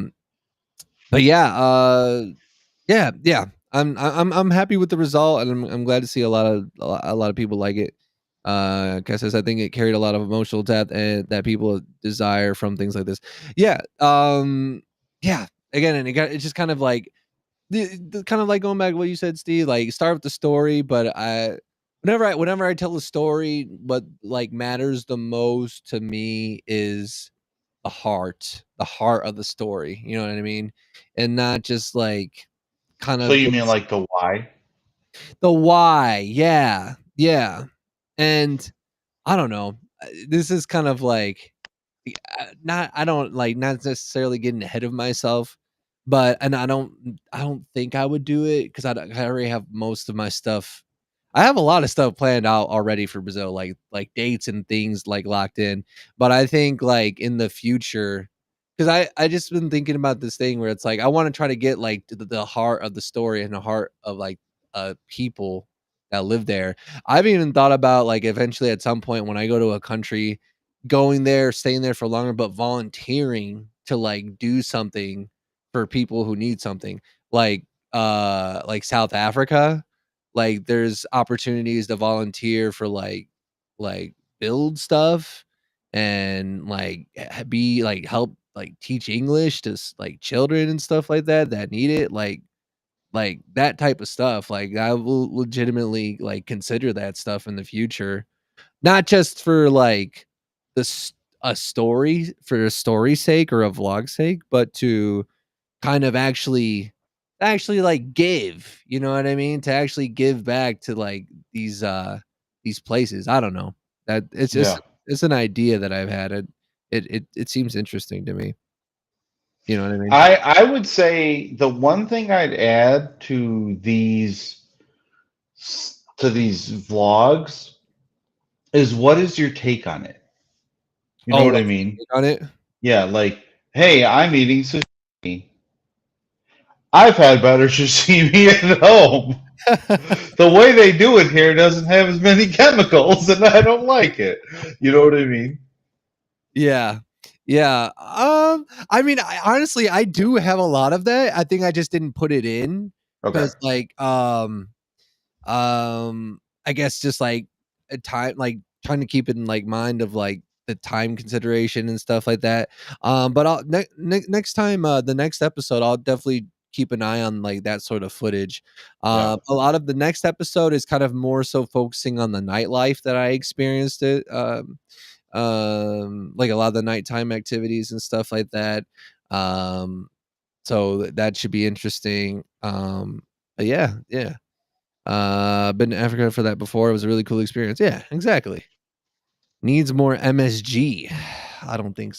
yeah. I'm happy with the result, and I'm glad to see a lot of people like it. Because I think it carried a lot of emotional depth and that people desire from things like this. Yeah. Yeah. Again, and it's just kind of like the kind of like going back to what you said, Steve. Like, start with the story, but whenever I tell a story, what like matters the most to me is the heart of the story. You know what I mean? And not just like kind So of you mean like the why? the why. Yeah. Yeah. And I don't know. This is kind of like I don't like, not necessarily getting ahead of myself, but and I don't think I would do it, because I already have most of my stuff. I have a lot of stuff planned out already for Brazil, like dates and things like locked in. But I think like in the future, because I just been thinking about this thing where it's like I want to try to get like to the heart of the story and the heart of like people that live there. I've even thought about like eventually at some point when I go to a country, going there, staying there for longer, but volunteering to like do something for people who need something. Like South Africa, like there's opportunities to volunteer for like build stuff, and like be like help like teach English to like children and stuff like that need it. Like that type of stuff. Like, I will legitimately like consider that stuff in the future, not just for like a story for a story's sake or a vlog's sake, but to kind of actually like give, you know what I mean? To actually give back to like these places. I don't know. That it's just it's an idea that I've had. It seems interesting to me. You know what I mean? I would say the one thing I'd add to these vlogs is, what is your take on it? You know what I mean? On it? Yeah, like, hey, I'm eating sashimi. I've had better sashimi at home. The way they do it here doesn't have as many chemicals, and I don't like it. You know what I mean? Yeah. Yeah. I mean, honestly, I do have a lot of that. I think I just didn't put it in because, like, I guess just like a time, like trying to keep it in like mind of like the time consideration and stuff like that. But I'll next time, the next episode, I'll definitely keep an eye on like that sort of footage. A lot of the next episode is kind of more so focusing on the nightlife that I experienced it. Like a lot of the nighttime activities and stuff like that. So that should be interesting. But yeah. Been to Africa for that before. It was a really cool experience. Yeah, exactly. Needs more MSG. I don't think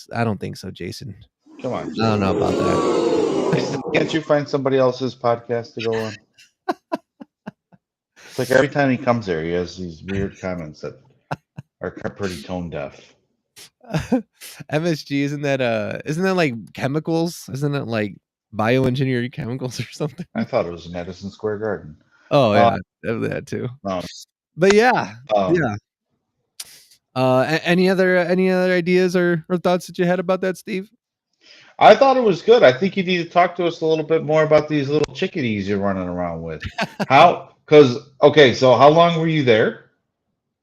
so, Jason. Come on, Jason. I don't know about that. Jason, can't you find somebody else's podcast to go on? It's like every time he comes there, he has these weird comments that are pretty tone deaf. MSG, isn't that like chemicals? Isn't it like bioengineered chemicals or something? I thought it was Madison Square Garden. Oh yeah, that too. But yeah, yeah. Any other ideas or thoughts that you had about that, Steve? I thought it was good. I think you need to talk to us a little bit more about these little chickadees you're running around with. How? Because okay, so how long were you there?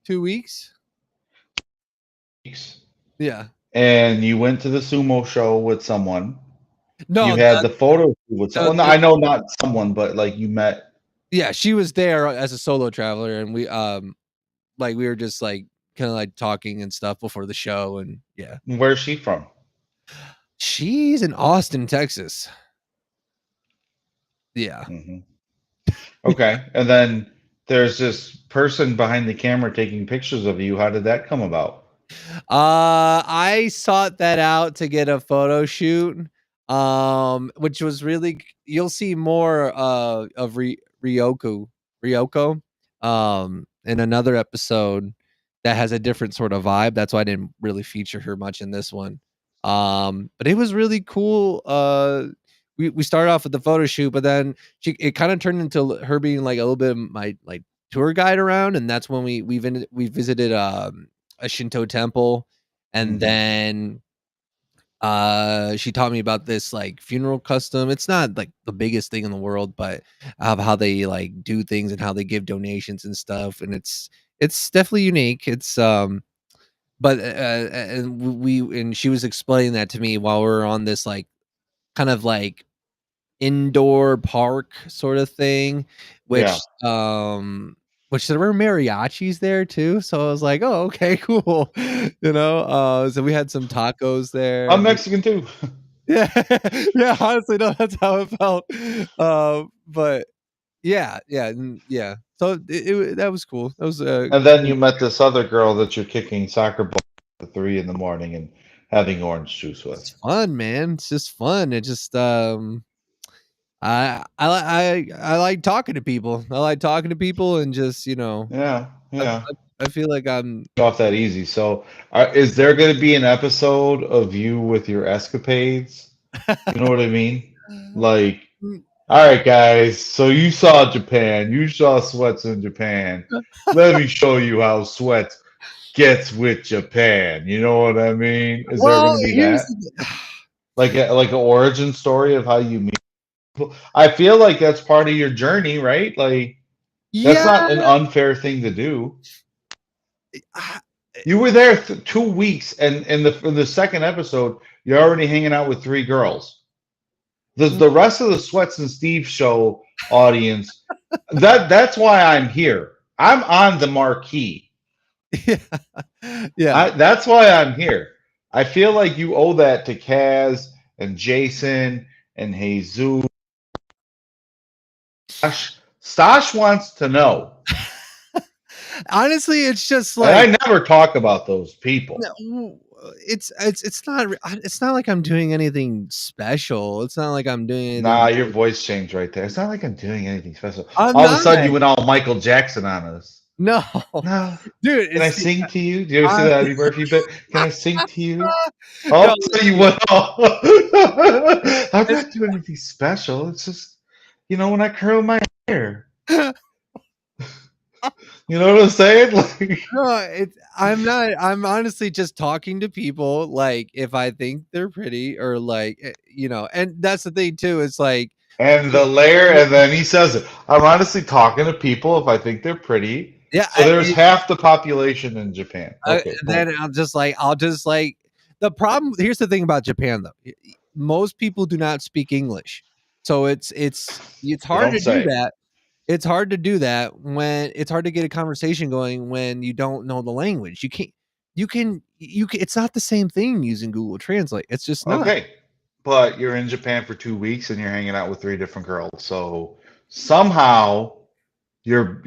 2 weeks. Weeks. Yeah. And you went to the sumo show with someone. No, You had the photo shoot with someone. the- I know not someone, but like you met. Yeah, she was there as a solo traveler, and we like we were just like kind of like talking and stuff before the show, and yeah. Where's she from? She's in Austin, Texas. Yeah. Okay, and then there's this person behind the camera taking pictures of you. How did that come about? I sought that out to get a photo shoot, which was really you'll see more of Ryoko, in another episode that has a different sort of vibe. That's why I didn't really feature her much in this one. But it was really cool. We started off with the photo shoot, but then it kind of turned into her being like a little bit of my like tour guide around, and that's when we visited a Shinto temple, and then she taught me about this like funeral custom. It's not like the biggest thing in the world, but of how they like do things and how they give donations and stuff, and it's definitely unique. It's but and she was explaining that to me while we were on this like kind of like indoor park sort of thing, which which there were mariachis there too. So I was like, oh, okay, cool. So we had some tacos there. I'm Mexican too. Yeah, yeah. Honestly, no, that's how it felt. But yeah. So that was cool. That was. And then you met this other girl that you're kicking soccer ball at 3 a.m. and having orange juice with. It's fun, man. It's just fun. It just I like talking to people. I like talking to people and just Yeah. I feel like I'm off that easy. So, is there going to be an episode of you with your escapades? You know what I mean? Like, all right, guys. So you saw Japan. You saw Sweats in Japan. Let me show you how Sweats gets with Japan. You know what I mean? Is there going to be that? Like an origin story of how you meet people? I feel like that's part of your journey, right? Like, that's not an unfair thing to do. You were there 2 weeks, and in the second episode, you're already hanging out with 3 girls. The rest of the Sweats and Steve show audience, that's why I'm here. I'm on the marquee. Yeah. That's why I'm here. I feel like you owe that to Kaz and Jason and Jesus. Stash wants to know. Honestly, it's just like I never talk about those people. It's not like I'm doing anything special. It's not like I'm doing anything. Nah, your voice changed right there. It's not like I'm doing anything special. I'm all of a not. sudden, you went all Michael Jackson on us. No, dude. Can I sing to you? Do you ever see that Eddie Murphy bit? Can I sing to you? All of a sudden, you went all. I'm not doing anything special. It's just, when I curl my hair. You know what I'm saying? Like, no, I'm not. I'm honestly just talking to people. Like, if I think they're pretty, or like, and that's the thing too. It's like, and the layer, and then he says it. I'm honestly talking to people if I think they're pretty. Yeah. So there's half the population in Japan. Okay. Then I'll just like the problem. Here's the thing about Japan though. Most people do not speak English, so it's hard to do that. It's hard to do that when it's hard to get a conversation going when you don't know the language. You can. It's not the same thing using Google Translate. It's just not. Okay, but you're in Japan for 2 weeks and you're hanging out with 3 different girls. So somehow you're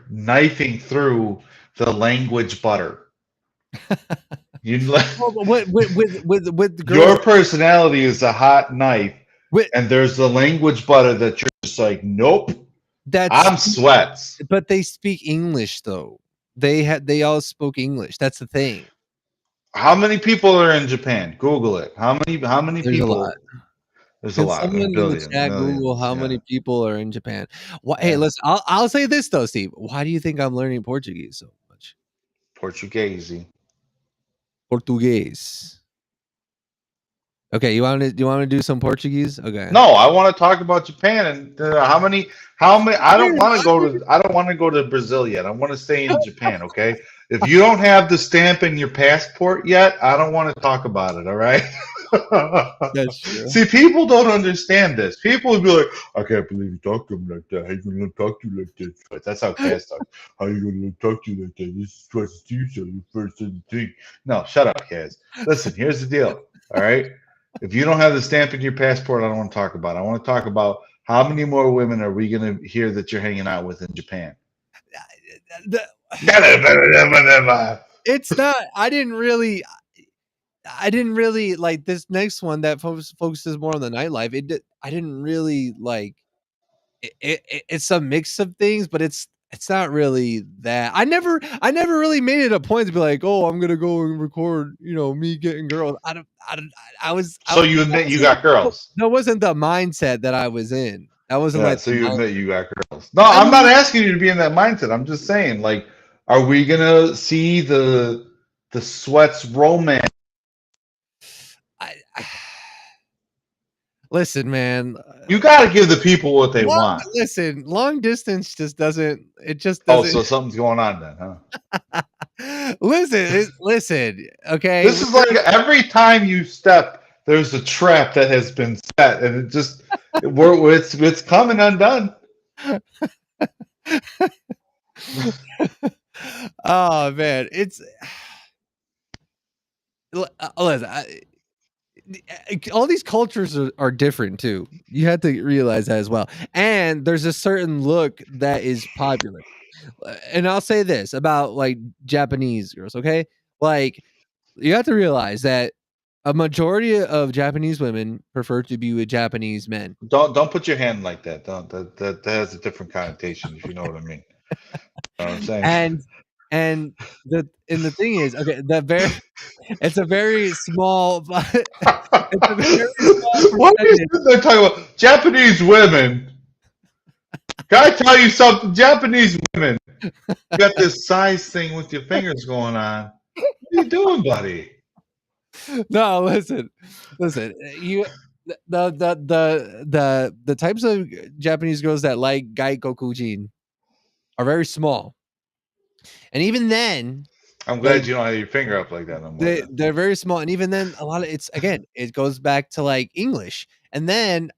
knifing through the language butter. With girls, your personality is a hot knife, and there's the language butter that you're just like, nope. I'm Sweats. But they speak English though. They all spoke English. That's the thing. How many people are in Japan? Google it. How many There's people? A lot. There's a lot. Someone in the chat Google how many people are in Japan. Hey, listen. I'll say this though, Steve. Why do you think I'm learning Portuguese so much? Portuguese. Portuguese. Okay, you want to do some Portuguese? Okay. No, I want to talk about Japan and how many. I don't want to go to Brazil yet. I want to stay in Japan. Okay. If you don't have the stamp in your passport yet, I don't want to talk about it. All right. That's true. See, people don't understand this. People would be like, "I can't believe you talk to him like that. How you gonna talk to you like this?" But that's how Kaz talks. How you gonna talk to you like that? This is what you said. You first said the thing. No, shut up, Kaz. Listen, here's the deal. All right. If you don't have the stamp in your passport, I don't want to talk about it. I want to talk about how many more women are we going to hear that you're hanging out with in Japan? It's not. I didn't really like this next one that focuses more on the nightlife. I didn't really like it. It's a mix of things, but it's not really that. I never really made it a point to be like, oh, I'm gonna go and record, me getting girls. So you admit you got girls? That wasn't the mindset that I was in. That wasn't like. So you admit you got girls? No, I'm not asking you to be in that mindset. I'm just saying, like, are we gonna see the Sweats romance? Listen, man. You got to give the people what they want. Listen, long distance just doesn't. It just Oh, doesn't. so something's going on then, huh? Listen. Okay. This is like every time you step, there's a trap that has been set, and it just it's coming undone. Oh man, it's. Listen, all these cultures are different too. You have to realize that as well. And there's a certain look that is popular. And I'll say this about like Japanese girls, okay? Like you have to realize that a majority of Japanese women prefer to be with Japanese men. Don't put your hand like that. That has a different connotation, if you know what I mean. You know what I'm saying? And the thing is, okay, it's a very small. It's a very small. Why are you talking about Japanese women? Can I tell you something? Japanese women, you got this size thing with your fingers going on. What are you doing, buddy? No, listen. You the types of Japanese girls that like gaikokujin are very small. And even then, I'm glad you don't have your finger up like that no more. They're very small, and even then, a lot of it goes back to like English. And then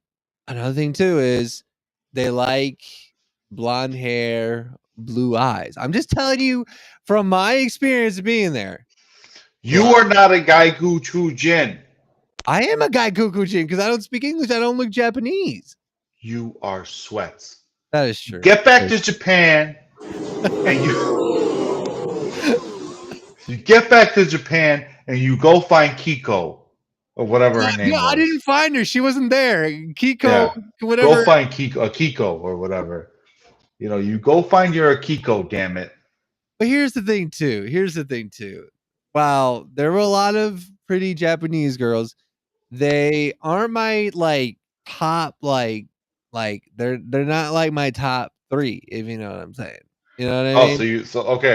another thing too is they like blonde hair, blue eyes. I'm just telling you from my experience being there. You are not a gaikokujin. I am a gaikokujin because I don't speak English. I don't look Japanese. You are Sweats. That is true. Get back to Japan, and you get back to Japan and you go find Kiko or whatever her name was. I didn't find her. She wasn't there. Kiko, whatever. Go find Kiko or whatever. You go find your Kiko, damn it. But here's the thing too. Wow, there were a lot of pretty Japanese girls. They aren't my like top like they're not like my top 3, if you know what I'm saying. You know what I mean? Okay.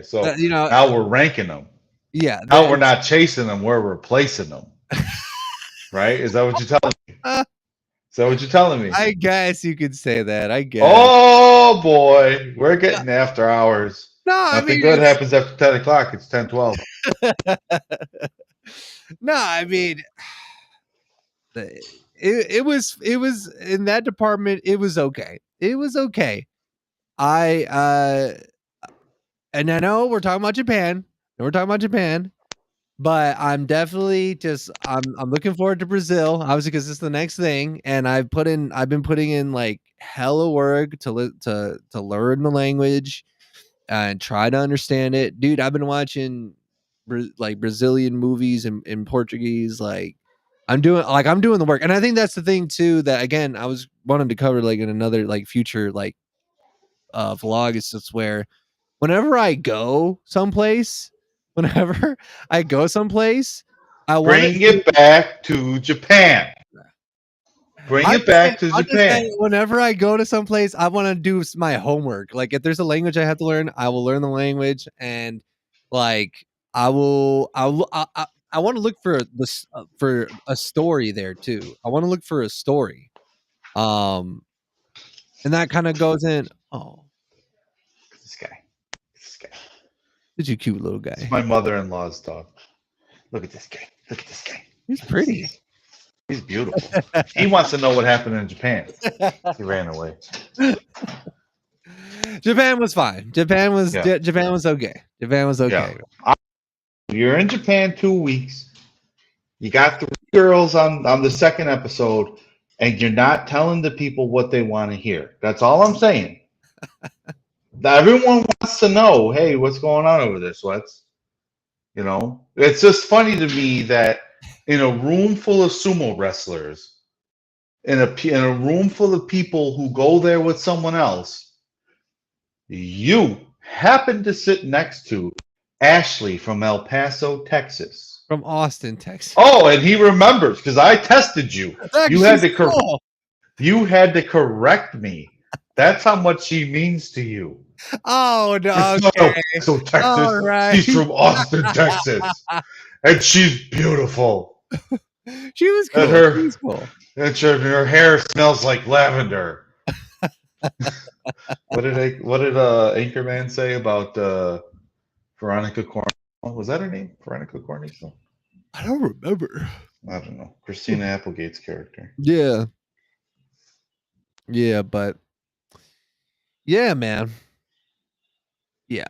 So now we're ranking them. Yeah. Now we're not chasing them, we're replacing them. Right? Is that what you're telling me? Is that what you're telling me? I guess you could say that. I guess. Oh boy, we're getting after hours. No, nothing good happens after 10 o'clock. It's 10:12. No, I mean, it was in that department. It was okay. And I know we're talking about Japan. But I'm definitely I'm looking forward to Brazil, obviously, because it's the next thing. And I've been putting in like hella work to learn the language and try to understand it, dude. I've been watching like Brazilian movies in Portuguese. Like I'm doing the work, and I think that's the thing too. That again, I was wanting to cover like in another like future like vlog. Is just where whenever I go someplace, I bring it back to Japan. Bring it back to I'm just Japan. saying, whenever I go to someplace, I want to do my homework. Like, if there's a language I have to learn, I will learn the language, and like I will. I want to look for this for a story there too. I want to look for a story, and that kind of goes in. Oh, This guy. This guy. such a cute little guy. It's my mother-in-law's dog. Look at this guy. Look at this guy. He's pretty. He's beautiful. He wants to know what happened in Japan. He ran away. Japan was fine. Japan was Yeah. Japan was okay. Japan was okay. Yeah. You're in Japan 2 weeks. You got 3 girls on the second episode, and you're not telling the people what they want to hear. That's all I'm saying. Everyone wants to know, hey, what's going on over there, Sweats? You know, it's just funny to me that in a room full of sumo wrestlers, in a room full of people who go there with someone else, you happen to sit next to Ashley from El Paso, Texas. From Austin, Texas. Oh, and he remembers because I tested you. You had to cool. you had to correct me. That's how much she means to you. Oh no! It's not Okay. El Paso, Texas. All right. She's from Austin, Texas, and she's beautiful. She was cool. And her, She was cool. and her hair smells like lavender. What did Anchorman say about Veronica Corn? Was that her name? Veronica Cornington? I don't remember. I don't know. Christina Applegate's character. Yeah. Yeah, but yeah, man. Yeah.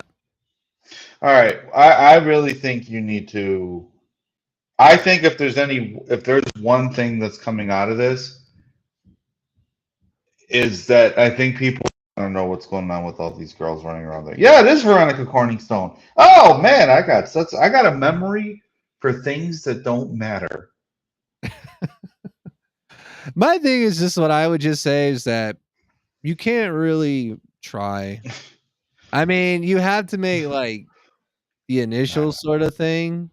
All right. I really think you need to. I think if there's one thing that's coming out of this, is that I think people don't know what's going on with all these girls running around there. Yeah, it is Veronica Corningstone. Oh man, I got a memory for things that don't matter. My thing is just what I would just say is that you can't really try. I mean, you have to make like the initial sort of thing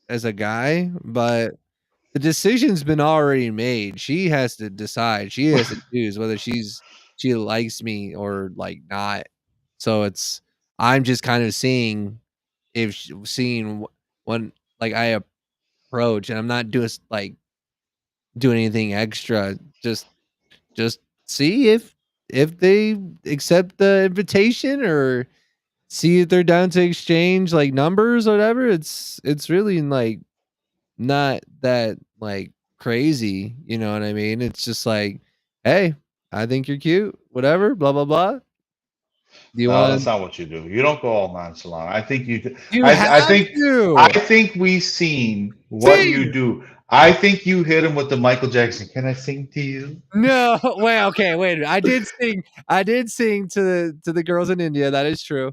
as a guy, but the decision's been already made. She has to decide. She has to choose whether she likes me or like not. So I'm just kind of seeing when like I approach, and I'm not doing anything extra. Just see if they accept the invitation, or see if they're down to exchange like numbers or whatever. It's really like not that like crazy, you know what I mean? It's just like, hey, I think you're cute, whatever, blah blah blah. Do you want? That's not what you do. You don't go all nonchalant. I think you. I think we've seen what you do. I think you hit him with the Michael Jackson. Can I sing to you? No, wait. I did sing to the girls in India. That is true.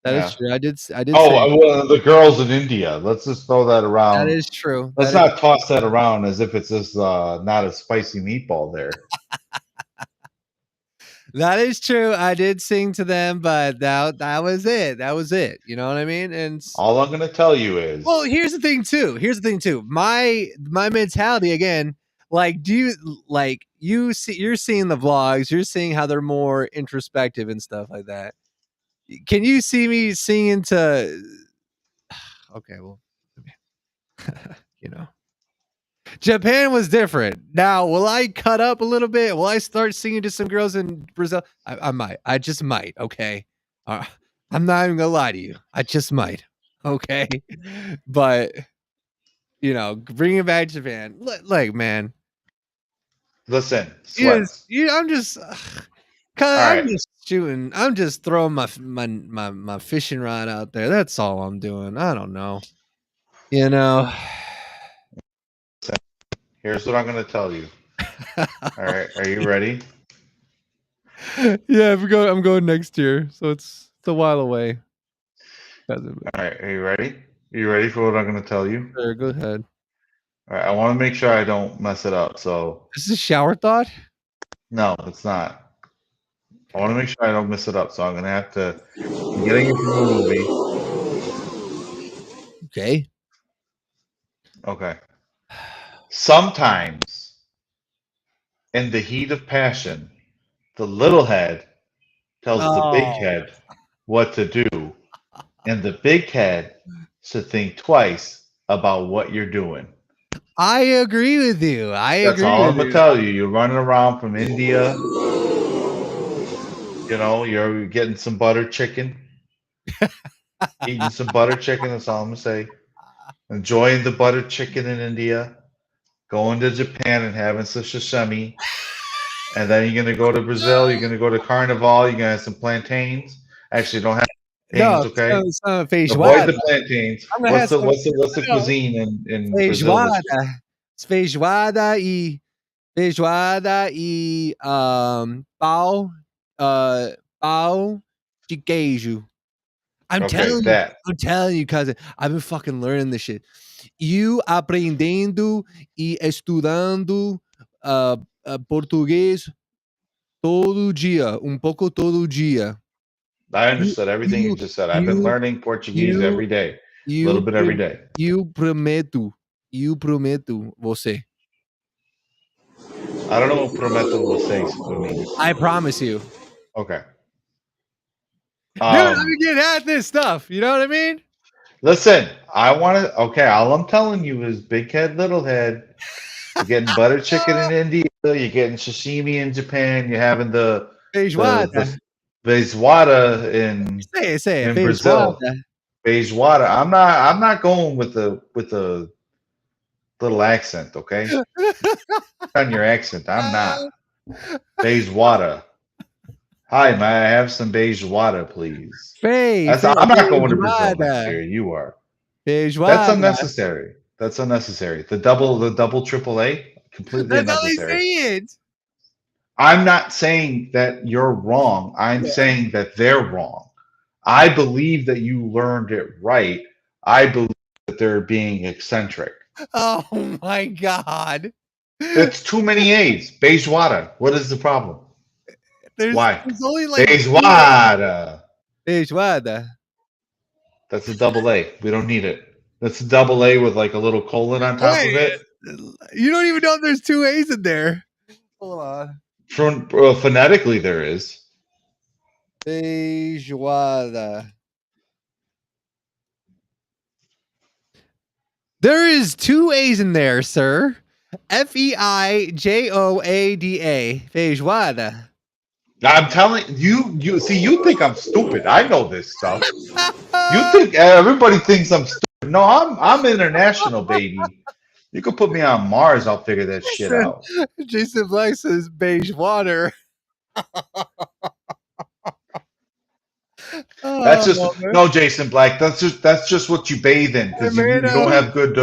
That is true. I did. Oh, well, the girls in India. Let's just throw that around. That is true. Let's not toss that around as if it's just not a spicy meatball there. That is true. I did sing to them, but that was it. That was it. You know what I mean? And all I'm gonna tell you is, well, here's the thing too. My mentality again. Like, you're seeing the vlogs. You're seeing how they're more introspective and stuff like that. Can you see me singing to? Okay, well, you know, Japan was different. Now, will I cut up a little bit? Will I start singing to some girls in Brazil? I might. I just might. Okay, I'm not even gonna lie to you. I just might. Okay, but you know, bringing it back to Japan, like man. Listen, Sweats. I'm just. I'm right. just shooting. I'm just throwing my fishing rod out there. That's all I'm doing. I don't know. You know. Here's what I'm going to tell you. All right, are you ready? Yeah, I'm going next year, so it's a while away. All right, are you ready? Are you ready for what I'm going to tell you? Sure, go ahead. All right, I want to make sure I don't mess it up. So this is shower thought? No, it's not. I want to make sure I don't mess it up, so I'm going to have to. I'm getting it from a movie. Okay. Okay. Sometimes in the heat of passion, the little head tells the big Oh. head what to do, and the big head should think twice about what you're doing. I agree with you. That's all I'm gonna tell you. You're running around from India. You know, you're getting some butter chicken, eating some butter chicken. That's all I'm gonna say. Enjoying the butter chicken in India, going to Japan and having some sashimi, and then you're gonna go to Brazil. You're gonna go to Carnival. You're gonna have some plantains. Actually, don't have plantains, okay? some Avoid the plantains. I'm gonna have What's the some- cuisine in Brazil? Feijoada e pau de queijo. I'm telling you, cousin. I've been fucking learning this shit. You aprendendo e estudando português todo dia, pouco todo dia. I understood everything you just said. I've been learning Portuguese every day, a little bit every day. You prometo você. I don't know what prometo você means. I promise you. Okay. Dude, let me get at this stuff. You know what I mean? Listen, I want to. Okay, all I'm telling you is big head, little head. You're getting butter chicken in India. You're getting sashimi in Japan. You're having the feijoada in Brazil. Feijoada. I'm not going with the little accent. Okay, on your accent. I'm not. Feijoada. Hi, may I have some beige water, please? I'm not going to Brazil next year. You are. That's unnecessary. That's unnecessary. The double AAA, completely unnecessary. I'm not saying that you're wrong. I'm saying that they're wrong. I believe that you learned it right. I believe that they're being eccentric. Oh my God. It's too many A's. Beige water. What is the problem? Why? There's only like Feijoada. Feijoada. That's a double A. We don't need it. That's a double A with like a little colon on top of it. You don't even know if there's two A's in there. Hold on. Phonetically, there is. Feijoada. There is two A's in there, sir. Feijoada. Feijoada. I'm telling you, see, you think I'm stupid. I know this stuff. You think everybody thinks I'm stupid. No, I'm international, baby. You could put me on Mars, I'll figure that shit out. Jason Black says beige water. That's just no, Jason Black. That's just what you bathe in because you don't have good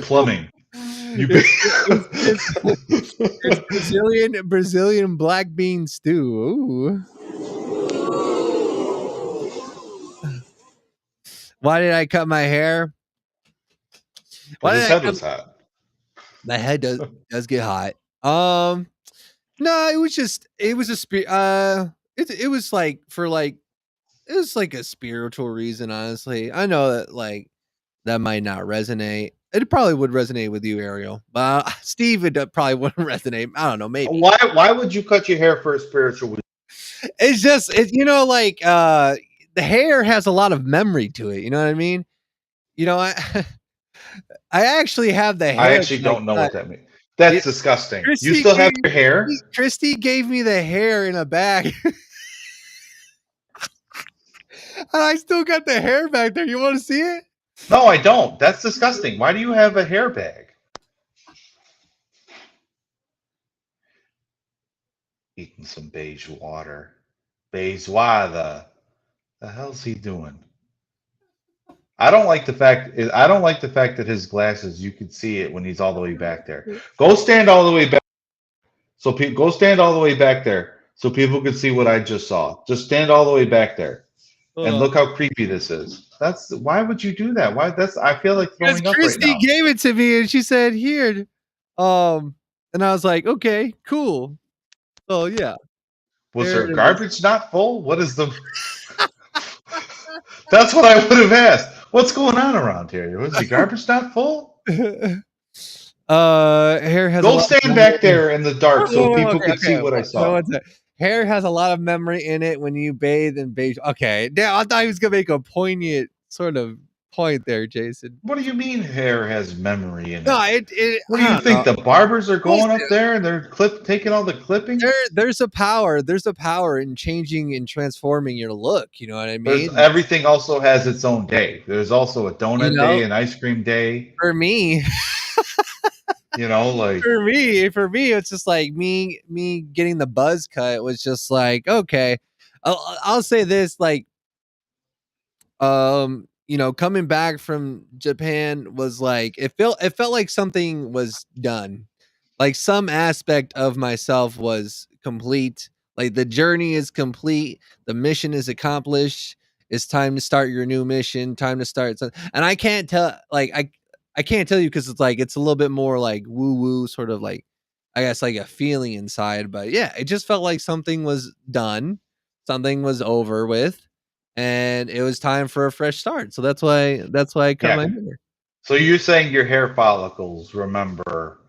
plumbing. It's Brazilian black bean stew. Ooh. Why did I cut my hair? His head was hot. My head does get hot. No, it was a it was like a spiritual reason, honestly. I know that like that might not resonate. It probably would resonate with you, Ariel. Steve, it probably wouldn't resonate. I don't know, maybe. Why would you cut your hair for a spiritual reason? It's just like the hair has a lot of memory to it. You know what I mean? You know, I actually have the hair. I actually don't know what that means. That's disgusting. You still have your hair? Christy gave me the hair in a bag. And I still got the hair back there. You want to see it? No, I don't. That's disgusting. Why do you have a hair bag? Eating some beige water. Beige water. The hell's he doing? I don't like the fact that his glasses, you can see it when he's all the way back there. Go stand all the way back. Go stand all the way back there so people can see what I just saw. Just stand all the way back there. And look how creepy this is. Why would you do that? I feel like throwing up Christy right now. gave it to me and she said, "Here." And I was like, "Okay, cool." Oh yeah. Was her garbage not full? What is the That's what I would have asked. What's going on around here? Was the garbage not full? Hair has a Go lot of stand back there in the dark so people can see what I saw. Hair has a lot of memory in it when you bathe in beige. Okay, now I thought he was gonna make a poignant sort of point there, Jason. What do you mean hair has memory in it? No, What do you think? The barbers are going up there and they're taking all the clippings? There's a power in changing and transforming your look. You know what I mean? Everything also has its own day. There's also a donut day, an ice cream day. For me, you know, like for me, it's just like me getting the buzz cut was just like, okay, I'll say this, like, you know, coming back from Japan was like, it felt like something was done. Like some aspect of myself was complete. Like the journey is complete. The mission is accomplished. It's time to start your new mission. Time to start. And I can't tell, like, I can't tell you because it's like, it's a little bit more like woo woo, sort of like, I guess, like a feeling inside. But yeah, it just felt like something was done. Something was over with. And it was time for a fresh start. So that's why I come in here. So you're saying your hair follicles remember.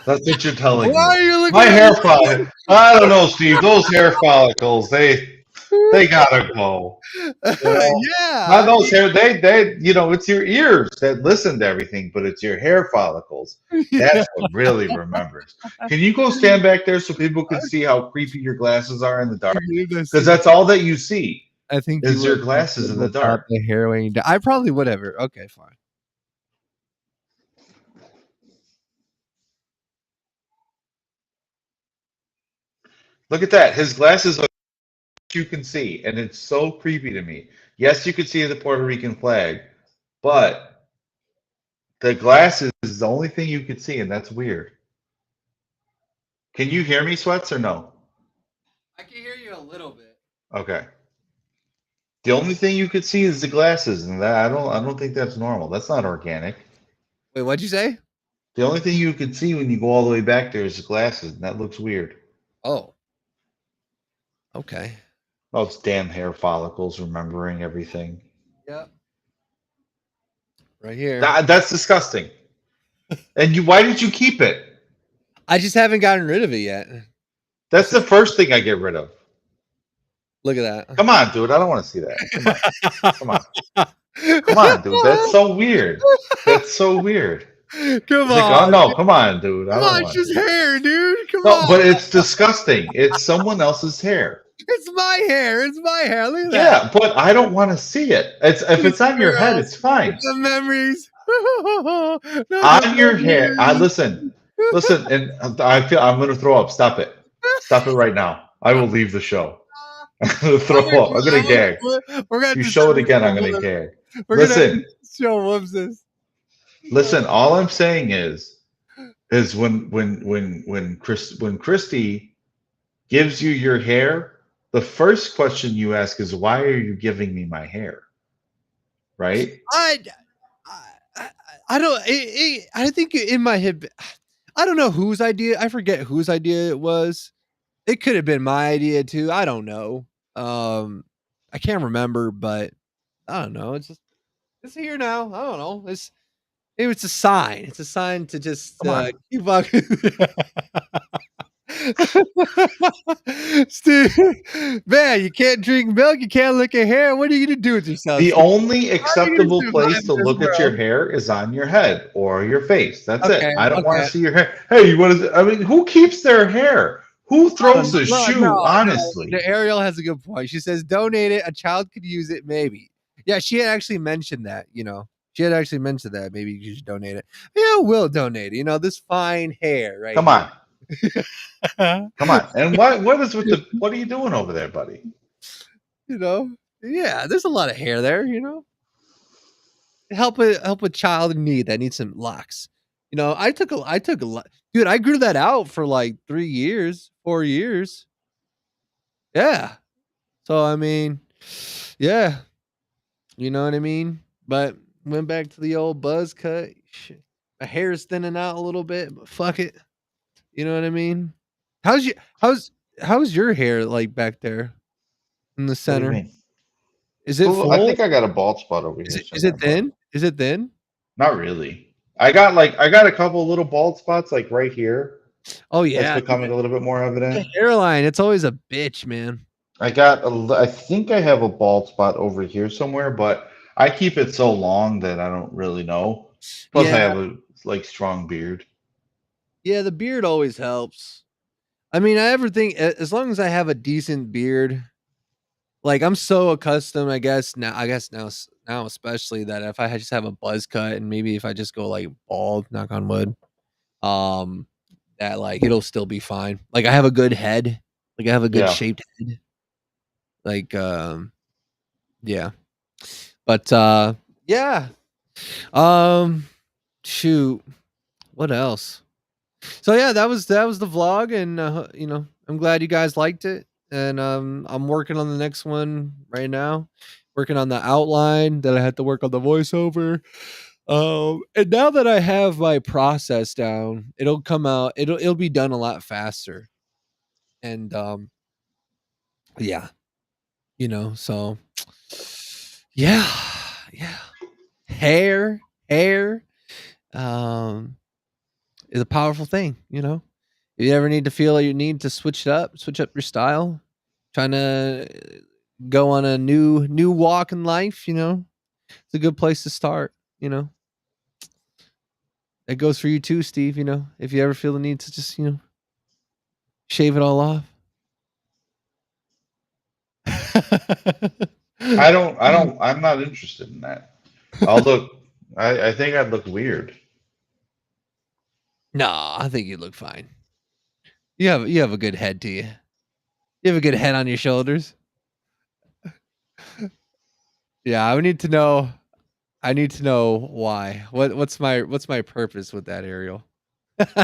That's what you're telling me. Why are you looking My at hair follicles? I don't know, Steve. Those hair follicles, they gotta go. You know? Yeah. Not those hair. They. You know, it's your ears that listen to everything, but it's your hair follicles. That's what really remembers. Can you go stand back there so people can see how creepy your glasses are in the dark? Because that's all that you see. I think is your glasses in the dark. The hair when you die. I probably would ever. Okay, fine. Look at that. His glasses are you can see, and it's so creepy to me. Yes, you can see the Puerto Rican flag, but the glasses is the only thing you could see, and that's weird. Can you hear me, Sweats, or no? I can hear you a little bit. Okay. The only thing you could see is the glasses, and that I don't think that's normal. That's not organic. Wait, what'd you say? The only thing you could see when you go all the way back there is the glasses, and that looks weird. Oh. Okay. Those damn hair follicles remembering everything. Yep. Right here. That's disgusting. And why did you keep it? I just haven't gotten rid of it yet. That's the first thing I get rid of. Look at that. Come on, dude. I don't want to see that. Come on. Come on, dude. That's so weird. That's so weird. Come on. Like, oh, no, come on, dude. Come on, it's just hair, dude. Come no, on. But it's disgusting. It's someone else's hair. It's my hair. It's my hair. Look at that. Yeah, but I don't want to see it. If it's on your head, it's fine. The memories. On your hair. Listen, and I feel I'm gonna throw up. Stop it. Stop it right now. I will leave the show. I'm gonna throw up. I'm gonna gag. You show it again, I'm gonna gag. Listen. Show whoops this. Listen, all I'm saying is when Christy gives you your hair, the first question you ask is, why are you giving me my hair? Right? I don't. I think in my head, I don't know whose idea. I forget whose idea it was. It could have been my idea too. I don't know. I can't remember, but I don't know. It's here now. I don't know. It's a sign. It's a sign to just keep on. Steve, man, you can't drink milk. You can't look at hair. What are you gonna do with yourself? The only acceptable place to look at your hair is on your head or your face. That's it. I don't want to see your hair. Hey, you want to? I mean, who keeps their hair? Who throws a shoe? Honestly, Ariel has a good point. She says, "Donate it. A child could use it. Maybe." Yeah, she had actually mentioned that. You know, she had actually mentioned that. Maybe you should donate it. Yeah, we'll donate it. You know, this fine hair, right? Come on. Come on. And what are you doing over there, buddy? You know, yeah, there's a lot of hair there, you know. Help a child in need that needs some locks. You know, I took a lot. Dude, I grew that out for like 3 years, 4 years. Yeah. So I mean, yeah. You know what I mean? But went back to the old buzz cut. My hair's thinning out a little bit, but fuck it. You know what I mean? How's your hair like back there in the center? Is it full? I think I got a bald spot over here. Is it thin? Is it thin? Not really. I got a couple little bald spots like right here. Oh That's yeah, becoming a little bit more the evident. hairline. It's always a bitch, man. I think I have a bald spot over here somewhere, but I keep it so long that I don't really know. Plus, I Yeah, have a like strong beard. yeah. The beard always helps. I mean, I ever think as long as I have a decent beard, like I'm so accustomed, I guess now especially that if I just have a buzz cut and maybe if I just go like bald, knock on wood, um, that like it'll still be fine. Like I have a good head, like I have a good Yeah. shaped head, like yeah. But yeah, shoot, what else? So yeah, that was the vlog, and I'm glad you guys liked it. And I'm working on the next one right now, working on the outline that I had to work on the voiceover. And now that I have my process down, it'll come out. It'll be done a lot faster. And yeah, so yeah, yeah. Hair, um, is a powerful thing. If you ever need to feel like you need to switch up your style, trying to go on a new walk in life, it's a good place to start. It goes for you too, Steve. If you ever feel the need to just shave it all off. I'm not interested in that. I think I'd look weird. Nah, I think you look fine. You have a good head to you. You have a good head on your shoulders. Yeah, I need to know. I need to know why. What's my purpose with that, Ariel? Yeah,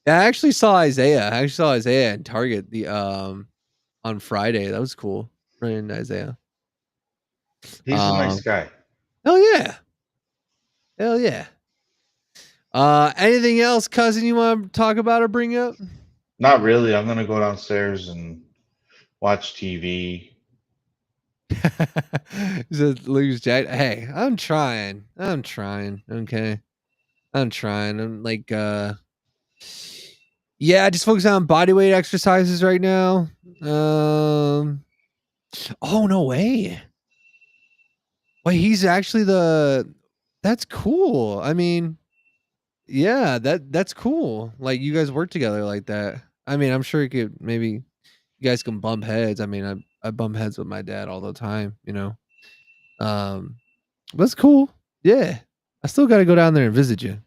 I actually saw Isaiah. In Target on Friday. That was cool. Running into Isaiah. He's a nice guy. Hell yeah. Hell yeah. Anything else, cousin, you want to talk about or bring up? Not really. I'm gonna go downstairs and watch TV. Lose Jack. Hey, I'm trying. Okay. I'm trying. I'm like yeah, just focus on body weight exercises right now. Oh no way. Wait, he's actually that's cool. I mean, yeah, that's cool. Like you guys work together like that. I mean, I'm sure maybe you guys can bump heads. I mean, I bump heads with my dad all the time, That's cool. Yeah. I still got to go down there and visit you.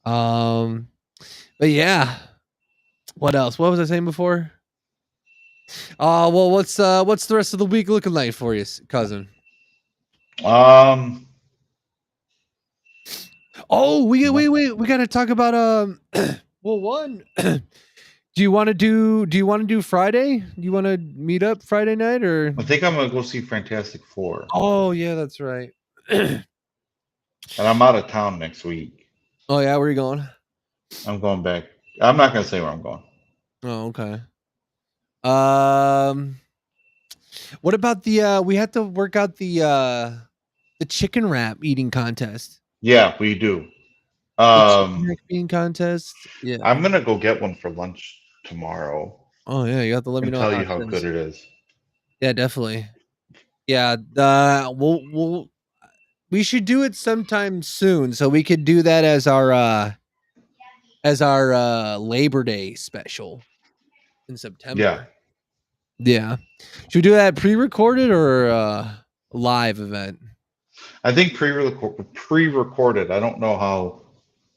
But yeah. What else? What was I saying before? Well, what's the rest of the week looking like for you, cousin? Oh, we got to talk about well, one. Do you want to do Friday? Do you want to meet up Friday night or? I think I'm gonna go see Fantastic Four. Oh yeah, that's right. And I'm out of town next week. Oh yeah, where are you going? I'm going back. I'm not gonna say where I'm going. Oh, okay. What about we had to work out the chicken wrap eating contest. Yeah, we do. Eating contest. Yeah. I'm gonna go get one for lunch tomorrow. Oh yeah, you have to let me know. Tell you how good it is. Yeah, definitely. Yeah, we should do it sometime soon, so we could do that as our Labor Day special in September. Yeah. Yeah. Should we do that pre-recorded or live event? I think pre-recorded. I don't know how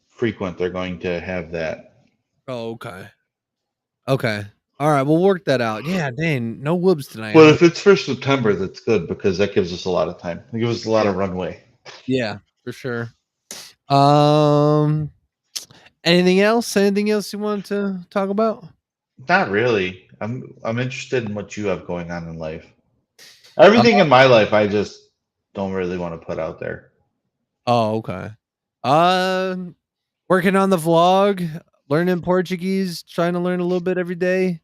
frequent they're going to have that. Oh, okay. Okay. All right, we'll work that out. Yeah, dang, no whoops tonight. Well, if it's for September, that's good because that gives us a lot of time. It gives us a lot of runway. Yeah, for sure. Anything else? Anything else you want to talk about? Not really. I'm interested in what you have going on in life. Everything in my life, I just don't really want to put out there. Oh, okay. Working on the vlog, learning Portuguese, trying to learn a little bit every day.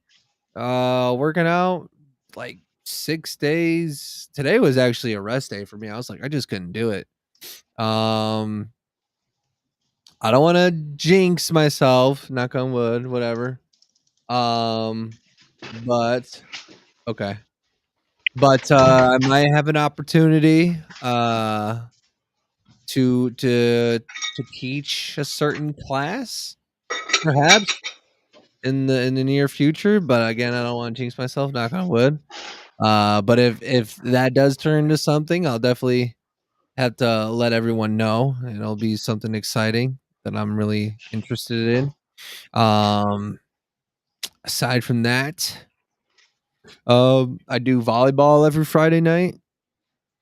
Working out, like 6 days. Today was actually a rest day for me. I was like, I just couldn't do it. I don't want to jinx myself, knock on wood, whatever. But okay. But I might have an opportunity to teach a certain class, perhaps in the near future. But again, I don't want to jinx myself, knock on wood. But if that does turn into something, I'll definitely have to let everyone know, and it'll be something exciting that I'm really interested in. Aside from that, I do volleyball every Friday night.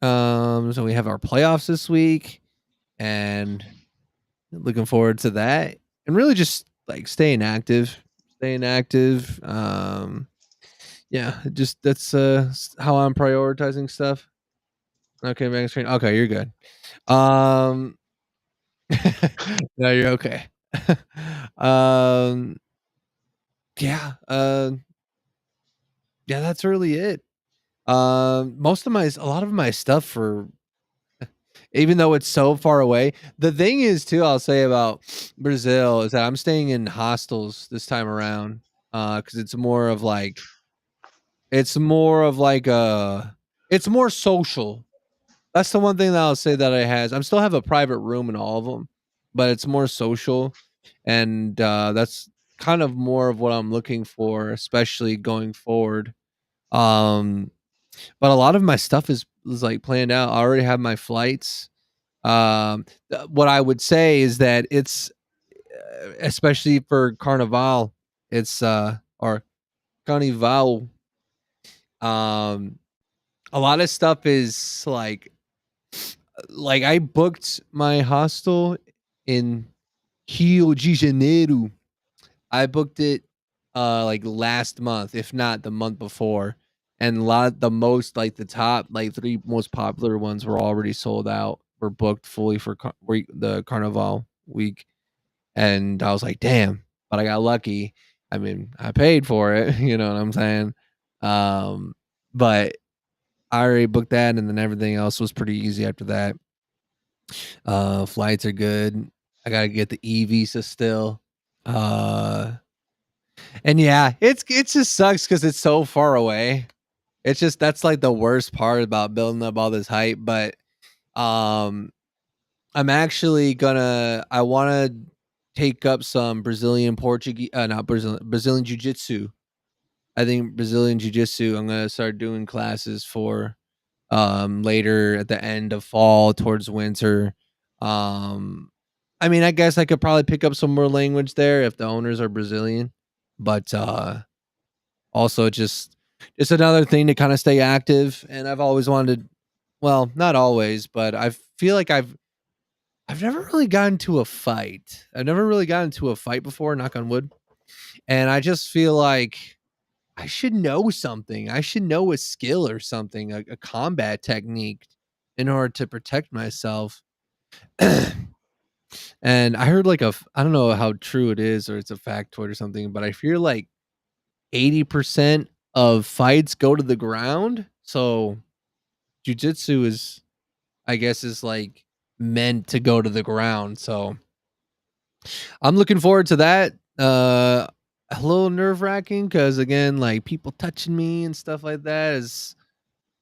So we have our playoffs this week, and looking forward to that. And really just like staying active. Yeah, just that's how I'm prioritizing stuff. Okay, back screen. Okay, you're good. No, you're okay. Yeah, yeah, that's really it. Most of a lot of my stuff for even though it's so far away. The thing is too, I'll say about Brazil is that I'm staying in hostels this time around. Because it's more of like it's more social. That's the one thing that I'll say that it has. I still have a private room in all of them, but it's more social, and that's kind of more of what I'm looking for, especially going forward. Um, but a lot of my stuff is like planned out. I already have my flights. What I would say is that it's especially for Carnival, it's or Carnival. A lot of stuff is like I booked my hostel in Rio de Janeiro. I booked it like last month, if not the month before. And the top like 3 most popular ones were already sold out, were booked fully for the Carnival week. And I was like, damn, but I got lucky. I mean, I paid for it, you know what I'm saying? But I already booked that, and then everything else was pretty easy after that. Flights are good. I gotta get the e-visa still. And yeah, it just sucks because it's so far away. It's just that's like the worst part about building up all this hype. But I'm actually I want to take up some Brazilian jiu-jitsu. I think Brazilian jiu-jitsu I'm gonna start doing classes for later at the end of fall towards winter. I mean, I guess I could probably pick up some more language there if the owners are Brazilian, but also just it's another thing to kind of stay active. And I've always wanted, well, not always, but I feel like I've never really gotten to a fight. I've never really gotten to a fight before, knock on wood. And I just feel like I should know something. I should know a skill or something, a combat technique in order to protect myself. And I heard I don't know how true it is or it's a factoid or something, but I feel like 80% of fights go to the ground. So jiu-jitsu is, I guess, is like meant to go to the ground. So I'm looking forward to that. A little nerve-wracking because again, like people touching me and stuff like that is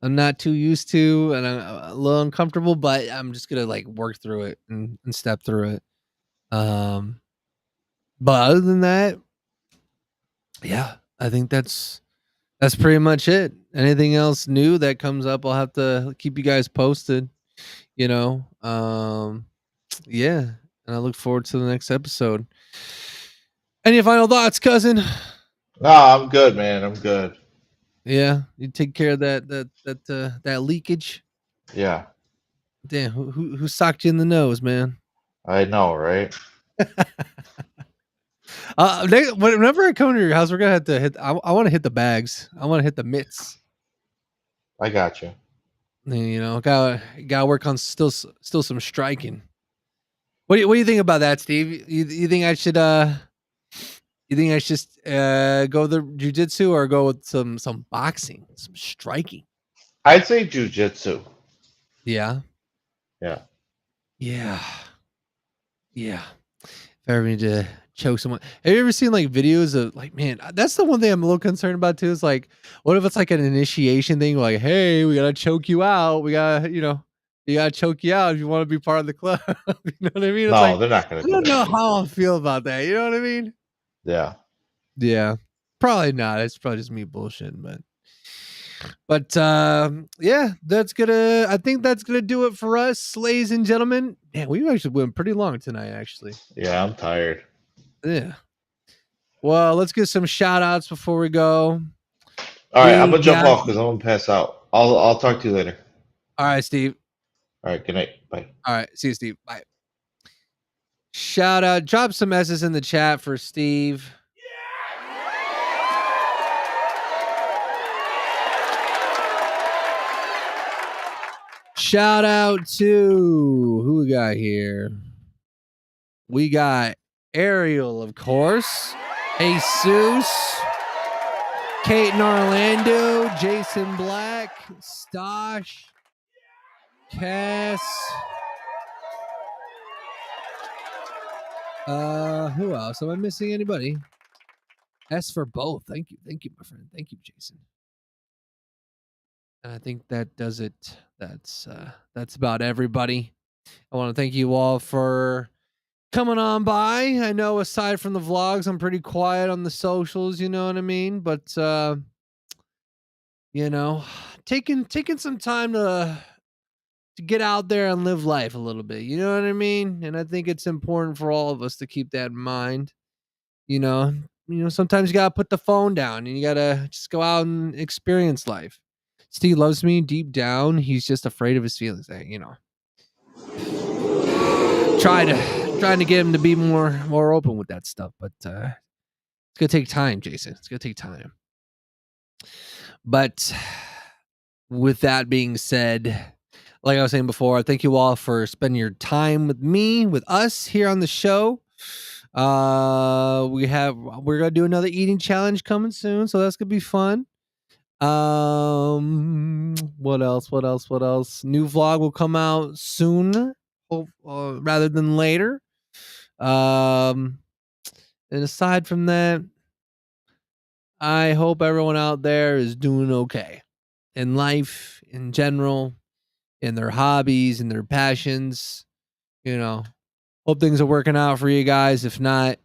I'm not too used to, and I'm a little uncomfortable, but I'm just gonna like work through it and step through it. But other than that, yeah, I think that's pretty much it. Anything else new that comes up, I'll have to keep you guys posted. You know, yeah, and I look forward to the next episode. Any final thoughts, cousin? No, I'm good, man. I'm good. Yeah, you take care of that leakage. Yeah, Damn, who socked you in the nose, man? I know, right? Whenever I come to your house, we're gonna have to hit. I want to hit the bags. I want to hit the mitts. I got you. You know, gotta work on still some striking. What do you think about that, Steve? You think I should You think I should go the jujitsu or go with some boxing, some striking? I'd say jujitsu. Yeah. Yeah. Yeah. Yeah. If I ever need to choke someone. Have you ever seen like videos of like, man, that's the one thing I'm a little concerned about too. Is like, what if it's like an initiation thing? Like, hey, we gotta choke you out. We gotta, you gotta choke you out if you want to be part of the club. You know what I mean? It's No, like, they're not gonna I do don't know that. how I feel about that. You know what I mean? Yeah. Yeah. Probably not. It's probably just me bullshitting, but yeah, I think that's gonna do it for us, ladies and gentlemen. Man, we actually went pretty long tonight, actually. Yeah, I'm tired. Yeah. Well, let's get some shout outs before we go. All right, I'm We gonna jump got- off because I'm gonna pass out. I'll talk to you later. All right, Steve. All right, good night. Bye. All right, see you, Steve. Bye. Shout out, drop some S's in the chat for Steve. Shout out to who we got here? We got Ariel, of course, Jesus, Kate in Orlando, Jason Black, Stosh, Cass. Who else? Am I missing anybody? S for both. Thank you, my friend. Thank you, Jason. And I think that does it. That's about everybody. I want to thank you all for coming on by. I know aside from the vlogs, I'm pretty quiet on the socials, you know what I mean? But taking some time to get out there and live life a little bit, you know what I mean? And I think it's important for all of us to keep that in mind. Sometimes you gotta put the phone down and you gotta just go out and experience life. Steve loves me deep down. He's just afraid of his feelings. Trying to get him to be more open with that stuff, but it's gonna take time, Jason. It's gonna take time. But with that being said, like I was saying before, thank you all for spending your time with us here on the show. We're gonna do another eating challenge coming soon, so that's gonna be fun. What else? New vlog will come out sooner, rather than later. And aside from that, I hope everyone out there is doing okay in life, in general, in their hobbies, in their passions. Hope things are working out for you guys. If not,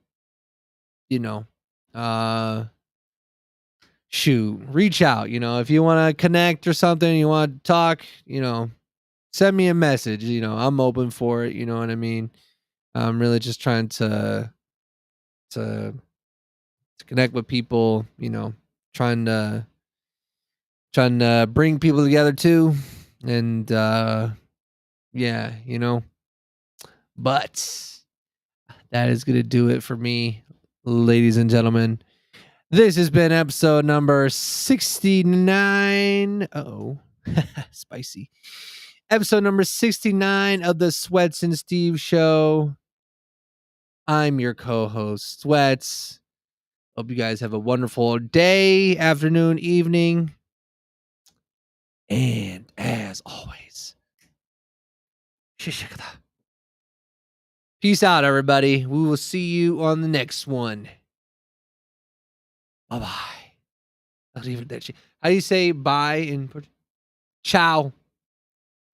shoot, reach out. If you want to connect or something, you want to talk, send me a message. I'm open for it. You know what I mean? I'm really just trying to connect with people, trying to bring people together too. And yeah, but that is going to do it for me, ladies and gentlemen. This has been episode number 69. Spicy. Episode number 69 of the Sweats and Steve Show. I'm your co-host, Sweats. Hope you guys have a wonderful day, afternoon, evening. And as always, peace out, everybody. We will see you on the next one. Bye-bye. Not even that shit. How do you say bye in Ciao.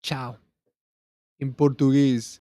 Ciao. In Portuguese.